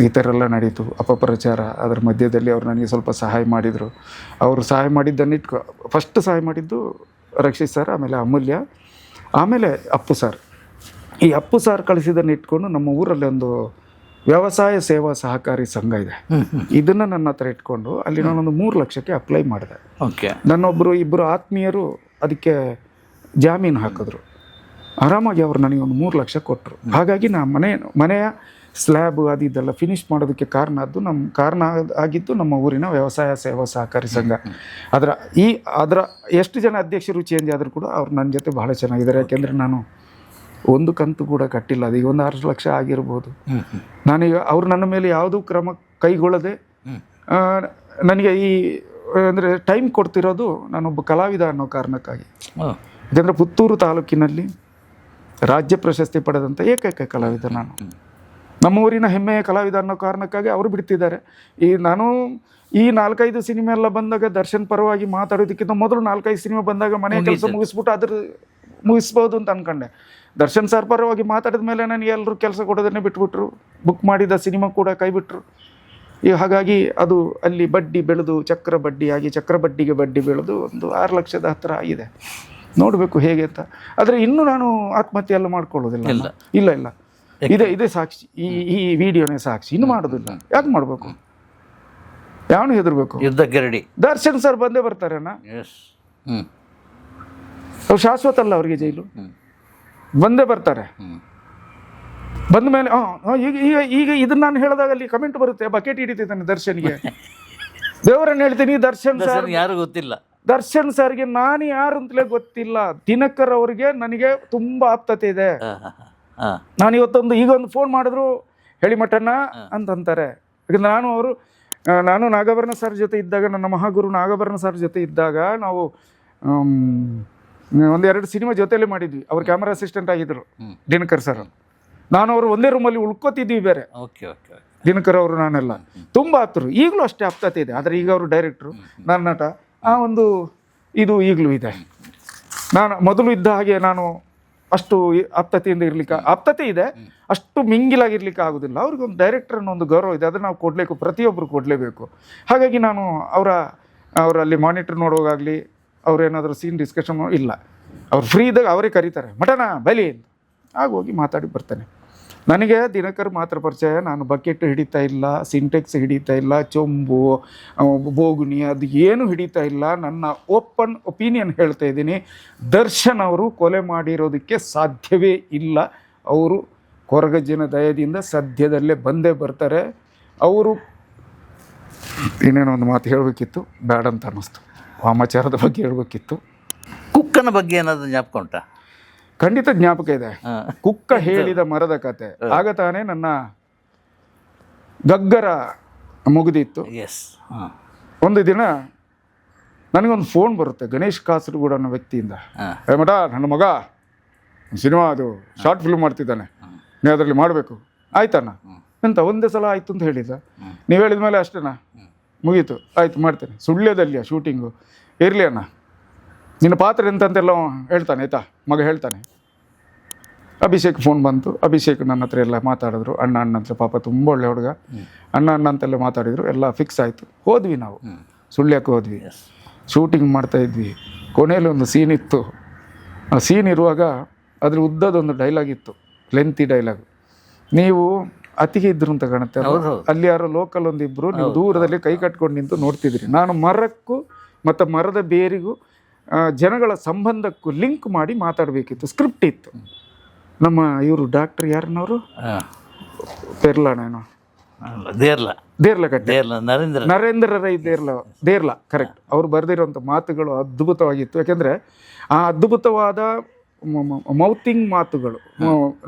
ಈ ಥರ ಎಲ್ಲ ನಡೀತು, ಅಪಪ್ರಚಾರ. ಅದರ ಮಧ್ಯದಲ್ಲಿ ಅವ್ರು ನನಗೆ ಸ್ವಲ್ಪ ಸಹಾಯ ಮಾಡಿದರು. ಅವರು ಸಹಾಯ ಮಾಡಿದ್ದನ್ನಿಟ್ಕೊ, ಫಸ್ಟ್ ಸಹಾಯ ಮಾಡಿದ್ದು ರಕ್ಷಿತ್ ಸರ್, ಆಮೇಲೆ ಅಮೂಲ್ಯ, ಆಮೇಲೆ ಅಪ್ಪು ಸರ್. ಈ ಅಪ್ಪು ಸರ್ ಕಳಿಸಿದ್ದನ್ನು ಇಟ್ಕೊಂಡು ನಮ್ಮ ಊರಲ್ಲಿ ಒಂದು ವ್ಯವಸಾಯ ಸೇವಾ ಸಹಕಾರಿ ಸಂಘ ಇದೆ. ಇದನ್ನು ನನ್ನ ಹತ್ರ ಇಟ್ಕೊಂಡು ಅಲ್ಲಿ ನಾನೊಂದು 3 ಲಕ್ಷಕ್ಕೆ ಅಪ್ಲೈ ಮಾಡಿದೆ. ಇಬ್ಬರು ಆತ್ಮೀಯರು ಅದಕ್ಕೆ ಜಾಮೀನು ಹಾಕಿದ್ರು. ಆರಾಮಾಗಿ ಅವರು ನನಗೆ ಒಂದು 3 ಲಕ್ಷ ಕೊಟ್ಟರು. ಹಾಗಾಗಿ ನಾ ಮನೆಯ ಸ್ಲ್ಯಾಬ್ ಅದು ಇದೆಲ್ಲ ಫಿನಿಷ್ ಮಾಡೋದಕ್ಕೆ ಕಾರಣ ಆಗಿದ್ದು ನಮ್ಮ ಊರಿನ ವ್ಯವಸಾಯ ಸೇವಾ ಸಹಕಾರಿ ಸಂಘ. ಅದರ ಎಷ್ಟು ಜನ ಅಧ್ಯಕ್ಷರು ಚೇಂಜ್ ಆದರೂ ಕೂಡ ಅವ್ರು ನನ್ನ ಜೊತೆ ಬಹಳ ಚೆನ್ನಾಗಿದ್ದಾರೆ. ಯಾಕೆಂದರೆ ನಾನು ಒಂದು ಕಂತು ಕೂಡ ಕಟ್ಟಿಲ್ಲ. ಅದೀಗ ಒಂದು 6 ಲಕ್ಷ ಆಗಿರ್ಬೋದು. ನಾನೀಗ ಅವರು ನನ್ನ ಮೇಲೆ ಯಾವುದೂ ಕ್ರಮ ಕೈಗೊಳ್ಳದೆ ನನಗೆ ಅಂದರೆ ಟೈಮ್ ಕೊಡ್ತಿರೋದು ನಾನೊಬ್ಬ ಕಲಾವಿದ ಅನ್ನೋ ಕಾರಣಕ್ಕಾಗಿ. ಯಾಕೆಂದರೆ ಪುತ್ತೂರು ತಾಲೂಕಿನಲ್ಲಿ ರಾಜ್ಯ ಪ್ರಶಸ್ತಿ ಪಡೆದಂಥ ಏಕೈಕ ಕಲಾವಿದ ನಾನು. ನಮ್ಮ ಊರಿನ ಹೆಮ್ಮೆಯ ಕಲಾವಿದ ಅನ್ನೋ ಕಾರಣಕ್ಕಾಗಿ ಅವರು ಬಿಡ್ತಿದ್ದಾರೆ. ನಾನು ಈ 4-5 ಸಿನಿಮಾ ಎಲ್ಲ ಬಂದಾಗ ದರ್ಶನ್ ಪರವಾಗಿ ಮಾತಾಡೋದಕ್ಕಿಂತ ಮೊದಲು 4-5 ಸಿನಿಮಾ ಬಂದಾಗ ಮನೆ ಕೆಲಸ ಮುಗಿಸ್ಬಿಟ್ಟು ಮುಗಿಸ್ಬೋದು ಅಂತ ಅಂದ್ಕೊಂಡೆ. ದರ್ಶನ್ ಸರ್ ಪರವಾಗಿ ಮಾತಾಡಿದ ಮೇಲೆ ನನಗೆ ಎಲ್ಲರೂ ಕೆಲಸ ಕೊಡೋದನ್ನೇ ಬಿಟ್ಬಿಟ್ರು. ಬುಕ್ ಮಾಡಿದ ಸಿನಿಮಾ ಕೂಡ ಕೈಬಿಟ್ರು. ಹಾಗಾಗಿ ಅದು ಅಲ್ಲಿ ಬಡ್ಡಿ ಬೆಳೆದು ಚಕ್ರ ಬಡ್ಡಿಗೆ ಬಡ್ಡಿ ಬೆಳೆದು ಒಂದು 6 ಲಕ್ಷದ ಹತ್ತಿರ ಆಗಿದೆ. ನೋಡಬೇಕು ಹೇಗೆ ಅಂತ. ಆದರೆ ಇನ್ನೂ ನಾನು ಆತ್ಮಹತ್ಯೆ ಎಲ್ಲ ಮಾಡ್ಕೊಳ್ಳೋದಿಲ್ಲ. ಇಲ್ಲ ಇದೇ ಸಾಕ್ಷಿ, ಈ ವಿಡಿಯೋನೇ ಸಾಕ್ಷಿ. ಇನ್ನು ಮಾಡೋದಿಲ್ಲ. ಯಾಕೆ ಮಾಡಬೇಕು? ಯಾವನು ಹೆದರ್ಬೇಕು? ಯುದ್ಧಕ್ಕೆ ರೆಡಿ. ದರ್ಶನ್ ಸರ್ ಬಂದೇ ಬರ್ತಾರೇನ? ಅವ್ರು ಶಾಶ್ವತ ಅಲ್ಲ, ಅವ್ರಿಗೆ ಜೈಲು ಬಂದೇ ಬರ್ತಾರೆ. ಬಂದ ಮೇಲೆ ಈಗ ಈಗ ಈಗ ಇದನ್ನ ನಾನು ಹೇಳಿದಾಗ ಅಲ್ಲಿ ಕಮೆಂಟ್ ಬರುತ್ತೆ, ಬಕೆಟ್ ಹಿಡಿತಿದ್ದಾನೆ ದರ್ಶನ್ಗೆ. ದೇವರನ್ನ ಹೇಳ್ತೀನಿ, ದರ್ಶನ್ ಸರ್ ಯಾರು ಗೊತ್ತಿಲ್ಲ. ದರ್ಶನ್ ಸರ್ಗೆ ನಾನು ಯಾರು ಅಂತಲೇ ಗೊತ್ತಿಲ್ಲ. ದಿನಕರ್ ಅವ್ರಿಗೆ ನನಗೆ ತುಂಬಾ ಆಪ್ತತೆ ಇದೆ. ನಾನು ಇವತ್ತೊಂದು ಈಗ ಒಂದು ಫೋನ್ ಮಾಡಿದ್ರು ಹೇಳಿಮಠಣ್ಣ ಅಂತಂತಾರೆ. ಯಾಕಂದ್ರೆ ನಾನು ನಾಗಾಭರಣ ಸರ್ ಜೊತೆ ಇದ್ದಾಗ, ನನ್ನ ಮಹಾಗುರು ನಾಗಾಭರಣ ಸರ್ ಜೊತೆ ಇದ್ದಾಗ ನಾವು 1-2 ಸಿನಿಮಾ ಜೊತೆಯಲ್ಲೇ ಮಾಡಿದ್ವಿ. ಅವ್ರು ಕ್ಯಾಮರಾ ಅಸಿಸ್ಟೆಂಟ್ ಆಗಿದ್ರು ದಿನಕರ್ ಸರ್. ನಾನು ಅವರು ಒಂದೇ ರೂಮಲ್ಲಿ ಉಳ್ಕೋತಿದ್ವಿ ಬೇರೆ. ದಿನಕರ್ ಅವರು ನಾನೆಲ್ಲ ತುಂಬ ಆಪ್ತರು. ಈಗಲೂ ಅಷ್ಟೇ ಆಪ್ತತೆ ಇದೆ. ಆದರೆ ಈಗ ಅವರು ಡೈರೆಕ್ಟ್ರು, ನಾನು ನಟ. ಆ ಒಂದು ಇದು ಈಗಲೂ ಇದೆ. ನಾನು ಮೊದಲು ಇದ್ದ ಹಾಗೆ ನಾನು ಅಷ್ಟು ಆಪ್ತತೆಯಿಂದ ಆಪ್ತತೆ ಇದೆ, ಅಷ್ಟು ಮಿಂಗಿಲಾಗಿರ್ಲಿಕ್ಕೆ ಆಗೋದಿಲ್ಲ. ಅವ್ರಿಗೊಂದು ಡೈರೆಕ್ಟರ್ ಅನ್ನೋ ಒಂದು ಗೌರವ ಇದೆ, ಅದನ್ನು ನಾವು ಕೊಡಬೇಕು, ಪ್ರತಿಯೊಬ್ಬರು ಕೊಡಲೇಬೇಕು. ಹಾಗಾಗಿ ನಾನು ಅವರಲ್ಲಿ ಮಾನಿಟರ್ ನೋಡುವಾಗಲಿ, ಅವ್ರೇನಾದರೂ ಸೀನ್ ಡಿಸ್ಕಷನ್ ಇಲ್ಲ, ಅವ್ರು ಫ್ರೀ ಇದ್ದಾಗ ಅವರೇ ಕರೀತಾರೆ, ಮಟನ ಬಲಿ ಅಂತ ಆಗೋಗಿ ಮಾತಾಡಿ ಬರ್ತಾನೆ. ನನಗೆ ದಿನಕರ್ ಮಾತ್ರ ಪರಿಚಯ. ನಾನು ಬಕೆಟ್ ಹಿಡಿತಾ ಇಲ್ಲ, ಸಿಂಟೆಕ್ಸ್ ಹಿಡಿತಾ ಇಲ್ಲ, ಚೊಂಬು ಬೋಗುಣಿ ಅದು ಏನು ಹಿಡಿತಾ ಇಲ್ಲ. ನನ್ನ ಓಪನ್ ಒಪಿನಿಯನ್ ಹೇಳ್ತಾ ಇದ್ದೀನಿ, ದರ್ಶನ್ ಅವರು ಕೊಲೆ ಮಾಡಿರೋದಕ್ಕೆ ಸಾಧ್ಯವೇ ಇಲ್ಲ. ಅವರು ಕೊರಗಜ್ಜನ ದಯದಿಂದ ಸದ್ಯದಲ್ಲೇ ಬಂದೇ ಬರ್ತಾರೆ. ಅವರು ಇನ್ನೇನೋ ಒಂದು ಮಾತು ಹೇಳಬೇಕಿತ್ತು, ಬೇಡ ಅಂತ ಅನ್ನಿಸ್ತು. ವಾಮಾಚಾರದ ಬಗ್ಗೆ ಹೇಳಬೇಕಿತ್ತು. ಕುಕ್ಕನ ಬಗ್ಗೆ ಏನಾದರೂ ಜ್ಞಾಪಕ ಉಂಟಾ? ಖಂಡಿತ ಜ್ಞಾಪಕ ಇದೆ. ಕುಕ್ಕ ಹೇಳಿದ ಮರದ ಕತೆ. ಆಗ ತಾನೇ ನನ್ನ ಗಗ್ಗರ ಮುಗಿದಿತ್ತು. ಒಂದು ದಿನ ನನಗೊಂದು ಫೋನ್ ಬರುತ್ತೆ ಗಣೇಶ್ ಕಾಸರಗೋಡು ಅನ್ನೋ ವ್ಯಕ್ತಿಯಿಂದ. ಮಠ, ನನ್ನ ಮಗ ಸಿನಿಮಾ ಅದು ಶಾರ್ಟ್ ಫಿಲ್ಮ್ ಮಾಡ್ತಿದ್ದಾನೆ, ನೀವು ಅದರಲ್ಲಿ ಮಾಡಬೇಕು. ಆಯ್ತಣ್ಣ ಎಂತ ಒಂದೇ ಸಲ ಆಯಿತು ಅಂತ ಹೇಳಿದ. ನೀವು ಹೇಳಿದ ಮೇಲೆ ಅಷ್ಟೇನಾ, ಮುಗೀತು, ಆಯಿತು ಮಾಡ್ತೇನೆ. ಸುಳ್ಳ್ಯದಲ್ಲಿಯ ಶೂಟಿಂಗು, ಇರಲಿ ಅಣ್ಣ, ನಿನ್ನ ಪಾತ್ರ ಎಂತಂತೆಲ್ಲ ಹೇಳ್ತಾನೆ. ಆಯ್ತಾ ಮಗ ಹೇಳ್ತಾನೆ. ಅಭಿಷೇಕ್ ಫೋನ್ ಬಂತು. ಅಭಿಷೇಕ್ ನನ್ನ ಹತ್ರ ಎಲ್ಲ ಮಾತಾಡಿದ್ರು. ಅಣ್ಣ ಹತ್ರ, ಪಾಪ ತುಂಬ ಒಳ್ಳೆ ಹುಡುಗ, ಅಣ್ಣ ಅಂತೆಲ್ಲ ಮಾತಾಡಿದರು. ಎಲ್ಲ ಫಿಕ್ಸ್ ಆಯಿತು. ಹೋದ್ವಿ ನಾವು ಸುಳ್ಯಕ್ಕೆ ಹೋದ್ವಿ. ಶೂಟಿಂಗ್ ಮಾಡ್ತಾಯಿದ್ವಿ. ಕೊನೆಯಲ್ಲಿ ಒಂದು ಸೀನ್ ಇತ್ತು. ಆ ಸೀನ್ ಇರುವಾಗ ಅದ್ರ ಉದ್ದದೊಂದು ಡೈಲಾಗ್ ಇತ್ತು, ಲೆಂತಿ ಡೈಲಾಗ್. ನೀವು ಅತಿಗೆ ಇದ್ರು ಅಂತ ಕಾಣುತ್ತೆ. ಅಲ್ಲಿ ಯಾರೋ ಲೋಕಲ್ ಒಂದಿಬ್ಬರು ನೀವು ದೂರದಲ್ಲಿ ಕೈ ಕಟ್ಕೊಂಡು ನಿಂತು ನೋಡ್ತಿದ್ರಿ. ನಾನು ಮರಕ್ಕೂ ಮತ್ತು ಮರದ ಬೇರಿಗೂ ಜನಗಳ ಸಂಬಂಧಕ್ಕೂ ಲಿಂಕ್ ಮಾಡಿ ಮಾತಾಡಬೇಕಿತ್ತು. ಸ್ಕ್ರಿಪ್ಟ್ ಇತ್ತು. ನಮ್ಮ ಇವರು ಡಾಕ್ಟರ್ ಯಾರನ್ನವರು, ಪೆರ್ಲಾನೇನೋ, ನರೇಂದ್ರ ರೈ ದೇರ್ಲ ಕರೆಕ್ಟ್. ಅವ್ರು ಬರೆದಿರೋಂಥ ಮಾತುಗಳು ಅದ್ಭುತವಾಗಿತ್ತು. ಯಾಕೆಂದರೆ ಆ ಅದ್ಭುತವಾದ ಮೌತಿಂಗ್ ಮಾತುಗಳು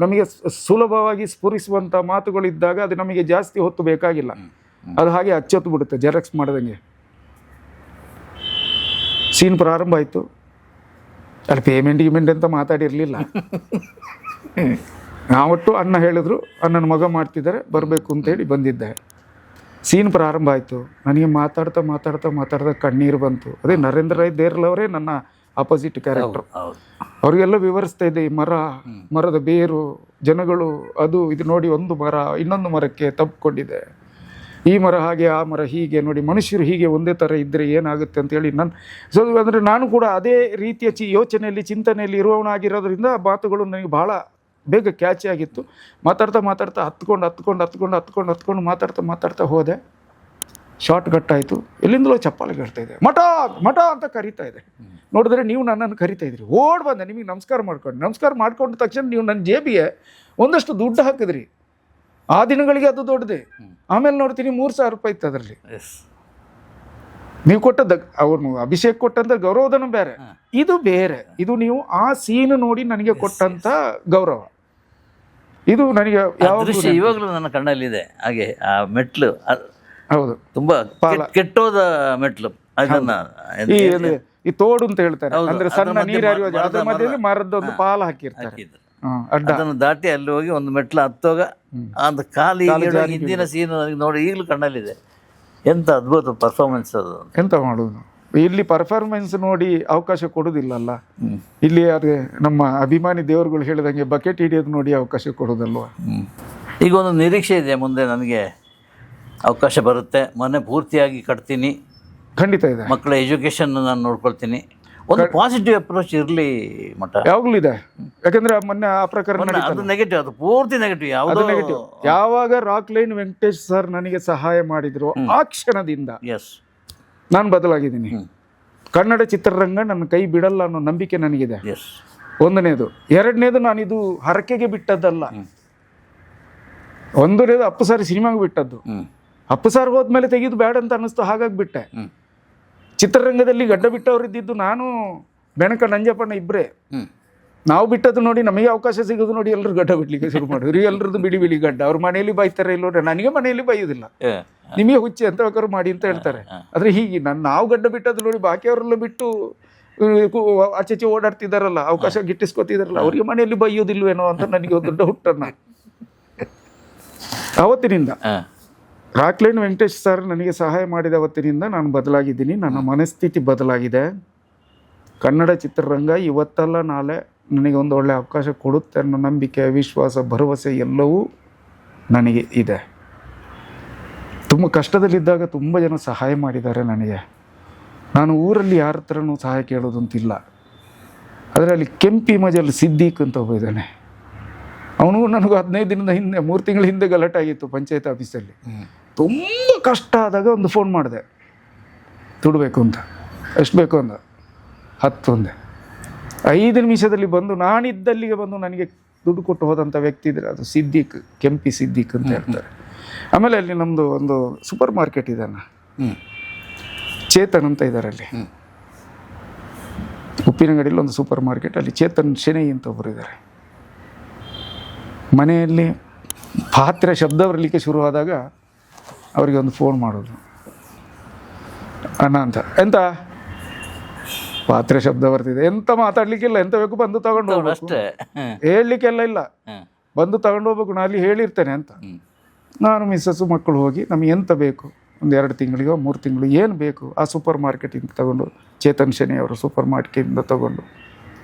ನಮಗೆ ಸುಲಭವಾಗಿ ಸ್ಫುರಿಸುವಂಥ ಮಾತುಗಳಿದ್ದಾಗ ಅದು ನಮಗೆ ಜಾಸ್ತಿ ಹೊತ್ತು ಬೇಕಾಗಿಲ್ಲ. ಅದು ಹಾಗೆ ಅಚ್ಚೊತ್ತು ಬಿಡುತ್ತೆ, ಜೆರಾಕ್ಸ್ ಮಾಡ್ದಂಗೆ. ಸೀನ್ ಪ್ರಾರಂಭ ಆಯಿತು. ಅಲ್ಲಿ ಪೇಮೆಂಟ್ ಅಂತ ಮಾತಾಡಿರಲಿಲ್ಲ. ನಾವೊಟ್ಟು ಅಣ್ಣ ಹೇಳಿದ್ರು, ಅಣ್ಣನ ಮಗ ಮಾಡ್ತಿದ್ದಾರೆ ಬರಬೇಕು ಅಂತೇಳಿ ಬಂದಿದ್ದೆ. ಸೀನ್ ಪ್ರಾರಂಭ ಆಯಿತು. ನನಗೆ ಮಾತಾಡ್ತಾ ಕಣ್ಣೀರು ಬಂತು. ಅದೇ ನರೇಂದ್ರ ರೈ ದೇರ್ಲವರೇ ನನ್ನ ಆಪೋಸಿಟ್ ಕ್ಯಾರೆಕ್ಟರ್. ಅವ್ರಿಗೆಲ್ಲ ವಿವರಿಸ್ತಾ ಇದ್ದೆ, ಈ ಮರದ ಬೇರು, ಜನಗಳು, ಅದು ಇದು ನೋಡಿ ಒಂದು ಮರ ಇನ್ನೊಂದು ಮರಕ್ಕೆ ತಪ್ಪಿಕೊಂಡಿದೆ, ಈ ಮರ ಹಾಗೆ, ಆ ಮರ ಹೀಗೆ, ನೋಡಿ ಮನುಷ್ಯರು ಹೀಗೆ ಒಂದೇ ಥರ ಇದ್ದರೆ ಏನಾಗುತ್ತೆ ಅಂತೇಳಿ ಅಂದರೆ ನಾನು ಕೂಡ ಅದೇ ರೀತಿಯ ಯೋಚನೆಯಲ್ಲಿ ಚಿಂತನೆಯಲ್ಲಿ ಇರುವವನಾಗಿರೋದ್ರಿಂದ ಆ ಮಾತುಗಳು ನನಗೆ ಭಾಳ ಬೇಗ ಕ್ಯಾಚಿ ಆಗಿತ್ತು. ಮಾತಾಡ್ತಾ ಹತ್ಕೊಂಡು ಮಾತಾಡ್ತಾ ಹೋದೆ. ಶಾರ್ಟ್ ಕಟ್ ಆಯಿತು. ಎಲ್ಲಿಂದಲೋ ಚಪ್ಪಾಳೆ ಕಟ್ತಾ ಇದೆ, ಮಠ ಅಂತ ಕರಿತಾ ಇದೆ. ನೋಡಿದ್ರೆ ನೀವು ನನ್ನನ್ನು ಕರಿತಾ ಇದ್ರಿ. ಓಡ್ ಬಂದೆ ನಿಮಗೆ ನಮಸ್ಕಾರ ಮಾಡ್ಕೊಂಡ ತಕ್ಷಣ ನೀವು ನನ್ನ ಜೇಬಿಗೆ ಒಂದಷ್ಟು ದುಡ್ಡು ಹಾಕಿದ್ರಿ. ಆ ದಿನಗಳಿಗೆ ಅದು ದೊಡ್ಡದೆ. ಆಮೇಲೆ ನೋಡ್ತೀನಿ 3,000 ರೂಪಾಯಿ ಇತ್ತು ಅದರಲ್ಲಿ. ನೀವು ಕೊಟ್ಟದ್ದು, ಅವ್ರು ಅಭಿಷೇಕ್ ಕೊಟ್ಟಂತ ಗೌರವಧನ ಬೇರೆ, ಇದು ಬೇರೆ. ಇದು ನೀವು ಆ ಸೀನ್ ನೋಡಿ ನನಗೆ ಕೊಟ್ಟಂತ ಗೌರವ. ಇದು ನನಗೆ ಇವಾಗಲೂ ನನ್ನ ಕಣ್ಣಲ್ಲಿದೆ. ಹಾಗೆ ಆ ಮೆಟ್ಲು, ಹೌದು, ತುಂಬಾ ಕೆಟ್ಟೋದ ಮೆಟ್ಲು. ಅದನ್ನ ಈ ತೋಡು ಅಂತ ಹೇಳ್ತಾರೆ, ಅಂದ್ರೆ ಸಣ್ಣ ನೀರು ಹರಿಯುವ ಅದ್ರ ಮಧ್ಯದಲ್ಲಿ ಮರದೊಂದು ಪಾಲ ಹಾಕಿರ್ತಾರೆ. ಅದನ್ನು ದಾಟಿ ಅಲ್ಲಿ ಹೋಗಿ ಒಂದು ಮೆಟ್ಲು ಹತ್ತೋಗ அந்த ಕಾಲಿಗೆ ಹಿಂದಿನ ಸೀನ್ ನೋಡಿ ಈಗಲೂ ಕಣ್ಣಲ್ಲಿದೆ. ಎಂತ ಅದ್ಭುತ ಪರ್ಫಾರ್ಮೆನ್ಸ್ ಅದು. ಎಂತ ಮಾಡೋದು, ಇಲ್ಲಿ ಪರ್ಫಾರ್ಮೆನ್ಸ್ ನೋಡಿ ಅವಕಾಶ ಕೊಡೋದಿಲ್ಲಲ್ಲ. ಇಲ್ಲಿ ಅದೇ ನಮ್ಮ ಅಭಿಮಾನಿ ದೇವರುಗಳು ಹೇಳಿದಂಗೆ ಬಕೆಟ್ ಹಿಡಿಯೋದು ನೋಡಿ ಅವಕಾಶ ಕೊಡೋದಲ್ವ. ಈಗ ಒಂದು ನಿರೀಕ್ಷೆ ಇದೆ, ಮುಂದೆ ನನಗೆ ಅವಕಾಶ ಬರುತ್ತೆ, ಮನೆ ಪೂರ್ತಿಯಾಗಿ ಕಟ್ತೀನಿ, ಖಂಡಿತ ಇದೆ. ಮಕ್ಕಳ ಎಜುಕೇಷನ್ ನಾನು ನೋಡ್ಕೊಳ್ತೀನಿ. ಒಂದು ಪಾಸಿಟಿವ್ ಅಪ್ರೋಚ್ ಇರಲಿ ಮಠ, ಯಾವಾಗಲೂ ಇದೆ. ಯಾಕಂದ್ರೆ ಮೊನ್ನೆ ಆ ಪ್ರಕರಣ ಅದು ನೆಗೆಟಿವ್, ಅದು ಪೂರ್ತಿ ನೆಗೆಟಿವ್. ಯಾವುದು ನೆಗೆಟಿವ್? ಯಾವಾಗ ರಾಕ್ ಲೈನ್ ವೆಂಕಟೇಶ್ ಸರ್ ನನಗೆ ಸಹಾಯ ಮಾಡಿದ್ರು ಆ ಕ್ಷಣದಿಂದ ನಾನು ಬದಲಾಗಿದ್ದೀನಿ. ಕನ್ನಡ ಚಿತ್ರರಂಗ ನನ್ನ ಕೈ ಬಿಡಲ್ಲ ಅನ್ನೋ ನಂಬಿಕೆ ನನಗಿದೆ. ಒಂದನೇದು. ಎರಡನೇದು, ನಾನಿದು ಹರಕೆಗೆ ಬಿಟ್ಟದ್ದಲ್ಲ. ಒಂದು ಅಪ್ಪು ಸಾರಿ ಸಿನಿಮಾಗೆ ಬಿಟ್ಟದ್ದು. ಅಪ್ಪು ಸಾರ್ ಹೋದ್ಮೇಲೆ ತೆಗೆದು ಬೇಡ ಅಂತ ಅನ್ನಿಸ್ತು, ಹಾಗಾಗಿ ಬಿಟ್ಟೆ. ಚಿತ್ರರಂಗದಲ್ಲಿ ಗಡ್ಡ ಬಿಟ್ಟವ್ರು ಇದ್ದಿದ್ದು ನಾನು, ಬೆನಕ ನಂಜಪ್ಪಣ್ಣ ಇಬ್ಬರೇ. ನಾವು ಬಿಟ್ಟದ್ದು ನೋಡಿ, ನಮಗೆ ಅವಕಾಶ ಸಿಗೋದು ನೋಡಿ ಎಲ್ಲರೂ ಗಡ್ಡ ಬಿಡ್ಲಿಕ್ಕೆ ಶುರು ಮಾಡಿದ್ರು. ಎಲ್ಲರದ್ದು ಬಿಡಿ ಬಿಡಿ ಗಡ್ಡ. ಅವ್ರ ಮನೆಯಲ್ಲಿ ಬೈತಾರೆ ಇಲ್ಲೋ, ನನಗೆ ಮನೆಯಲ್ಲಿ ಬೈಯೋದಿಲ್ಲ, ನಿಮಗೆ ಹುಚ್ಚಿ ಅಂತ ಬೇಕಾದ್ರು ಮಾಡಿ ಅಂತ ಹೇಳ್ತಾರೆ. ಆದರೆ ಹೀಗೆ ನಾವು ಗಡ್ಡ ಬಿಟ್ಟದ್ದು ನೋಡಿ ಬಾಕಿಯವರೆಲ್ಲ ಬಿಟ್ಟು ಆಚೆ ಓಡಾಡ್ತಿದ್ದಾರಲ್ಲ, ಅವಕಾಶ ಗಿಟ್ಟಿಸ್ಕೊತಿದಾರಲ್ಲ, ಅವ್ರಿಗೆ ಮನೆಯಲ್ಲಿ ಬೈಯೋದಿಲ್ವೇನೋ ಅಂತ ನನಗೆ ಒಂದು ಡೌಟನ್ನ. ಅವತ್ತಿನಿಂದ ರಾಕ್ಲೈನ್ ವೆಂಕಟೇಶ್ ಸರ್ ನನಗೆ ಸಹಾಯ ಮಾಡಿದ ಅವತ್ತಿನಿಂದ ನಾನು ಬದಲಾಗಿದ್ದೀನಿ. ನನ್ನ ಮನಸ್ಥಿತಿ ಬದಲಾಗಿದೆ. ಕನ್ನಡ ಚಿತ್ರರಂಗ ಇವತ್ತಲ್ಲ ನಾಳೆ ನನಗೆ ಒಂದು ಒಳ್ಳೆಯ ಅವಕಾಶ ಕೊಡುತ್ತೆ ಅನ್ನೋ ನಂಬಿಕೆ, ವಿಶ್ವಾಸ, ಭರವಸೆ ಎಲ್ಲವೂ ನನಗೆ ಇದೆ. ತುಂಬ ಕಷ್ಟದಲ್ಲಿದ್ದಾಗ ತುಂಬ ಜನ ಸಹಾಯ ಮಾಡಿದ್ದಾರೆ ನನಗೆ. ನಾನು ಊರಲ್ಲಿ ಯಾರ ಹತ್ರನೂ ಸಹಾಯ ಕೇಳೋದಂತಿಲ್ಲ. ಆದರೆ ಅಲ್ಲಿ ಕೆಂಪಿ ಮಜಲ್ ಸಿದ್ದೀಕ್ ಅಂತ ಒಬ್ಬ ಇದ್ದಾನೆ. ಅವನಿಗೂ ನನಗೂ 15 ದಿನದ ಹಿಂದೆ, 3 ತಿಂಗಳ ಹಿಂದೆ ಗಲಾಟೆ ಆಗಿತ್ತು ಪಂಚಾಯತ್ ಆಫೀಸಲ್ಲಿ. ತುಂಬ ಕಷ್ಟ ಆದಾಗ ಒಂದು ಫೋನ್ ಮಾಡಿದೆ, ದುಡ್ಡು ಬೇಕು ಅಂತ. ಎಷ್ಟು ಬೇಕು ಅಂದ, 10 ಅಂದೆ. 5 ನಿಮಿಷದಲ್ಲಿ ಬಂದು, ನಾನಿದ್ದಲ್ಲಿಗೆ ಬಂದು ನನಗೆ ದುಡ್ಡು ಕೊಟ್ಟು ಹೋದಂಥ ವ್ಯಕ್ತಿ ಇದ್ರೆ ಅದು ಸಿದ್ದೀಕ್, ಕೆಂಪಿ ಸಿದ್ದೀಕ್ ಅಂತ ಹೇಳ್ತಾರೆ. ಆಮೇಲೆ ಅಲ್ಲಿ ನಮ್ಮದು ಒಂದು ಸೂಪರ್ ಮಾರ್ಕೆಟ್ ಇದನ್ನ, ಚೇತನ್ ಅಂತ ಇದ್ದಾರೆ ಅಲ್ಲಿ ಉಪ್ಪಿನಂಗಡಿಯಲ್ಲಿ ಒಂದು ಸೂಪರ್ ಮಾರ್ಕೆಟ್. ಅಲ್ಲಿ ಚೇತನ್ ಶೆಣೈ ಅಂತ ಒಬ್ಬರು ಇದ್ದಾರೆ. ಮನೆಯಲ್ಲಿ ಪಾತ್ರೆ ಶಬ್ದ ಬರಲಿಕ್ಕೆ ಶುರುವಾದಾಗ ಅವರಿಗೆ ಒಂದು ಫೋನ್ ಮಾಡೋದು, ಅಣ್ಣ ಅಂತ. ಎಂತ ಪಾತ್ರೆ ಶಬ್ದ ಬರ್ತಿದೆ, ಎಂತ ಮಾತಾಡ್ಲಿಕ್ಕಿಲ್ಲ, ಎಂತ ಬೇಕು ಬಂದು ತಗೊಂಡು ಹೋಗ್ಬೇಕು, ಹೇಳಲಿಕ್ಕೆಲ್ಲ ಇಲ್ಲ, ಬಂದು ತಗೊಂಡು ಹೋಗ್ಬೇಕು, ನಾನು ಅಲ್ಲಿ ಹೇಳಿರ್ತೇನೆ ಅಂತ. ನಾನು ಮಿಸ್ಸಸ್ಸು ಮಕ್ಕಳು ಹೋಗಿ ನಮಗೆ ಎಂತ ಬೇಕು, ಒಂದು 2 ತಿಂಗಳಿಗೋ 3 ತಿಂಗಳು ಏನು ಬೇಕು ಆ ಸೂಪರ್ ಮಾರ್ಕೆಟಿಂದ ತಗೊಂಡು, ಚೇತನ್ ಶೆಣೈ ಅವರು ಸೂಪರ್ ಮಾರ್ಕೆಟಿಂದ ತಗೊಂಡು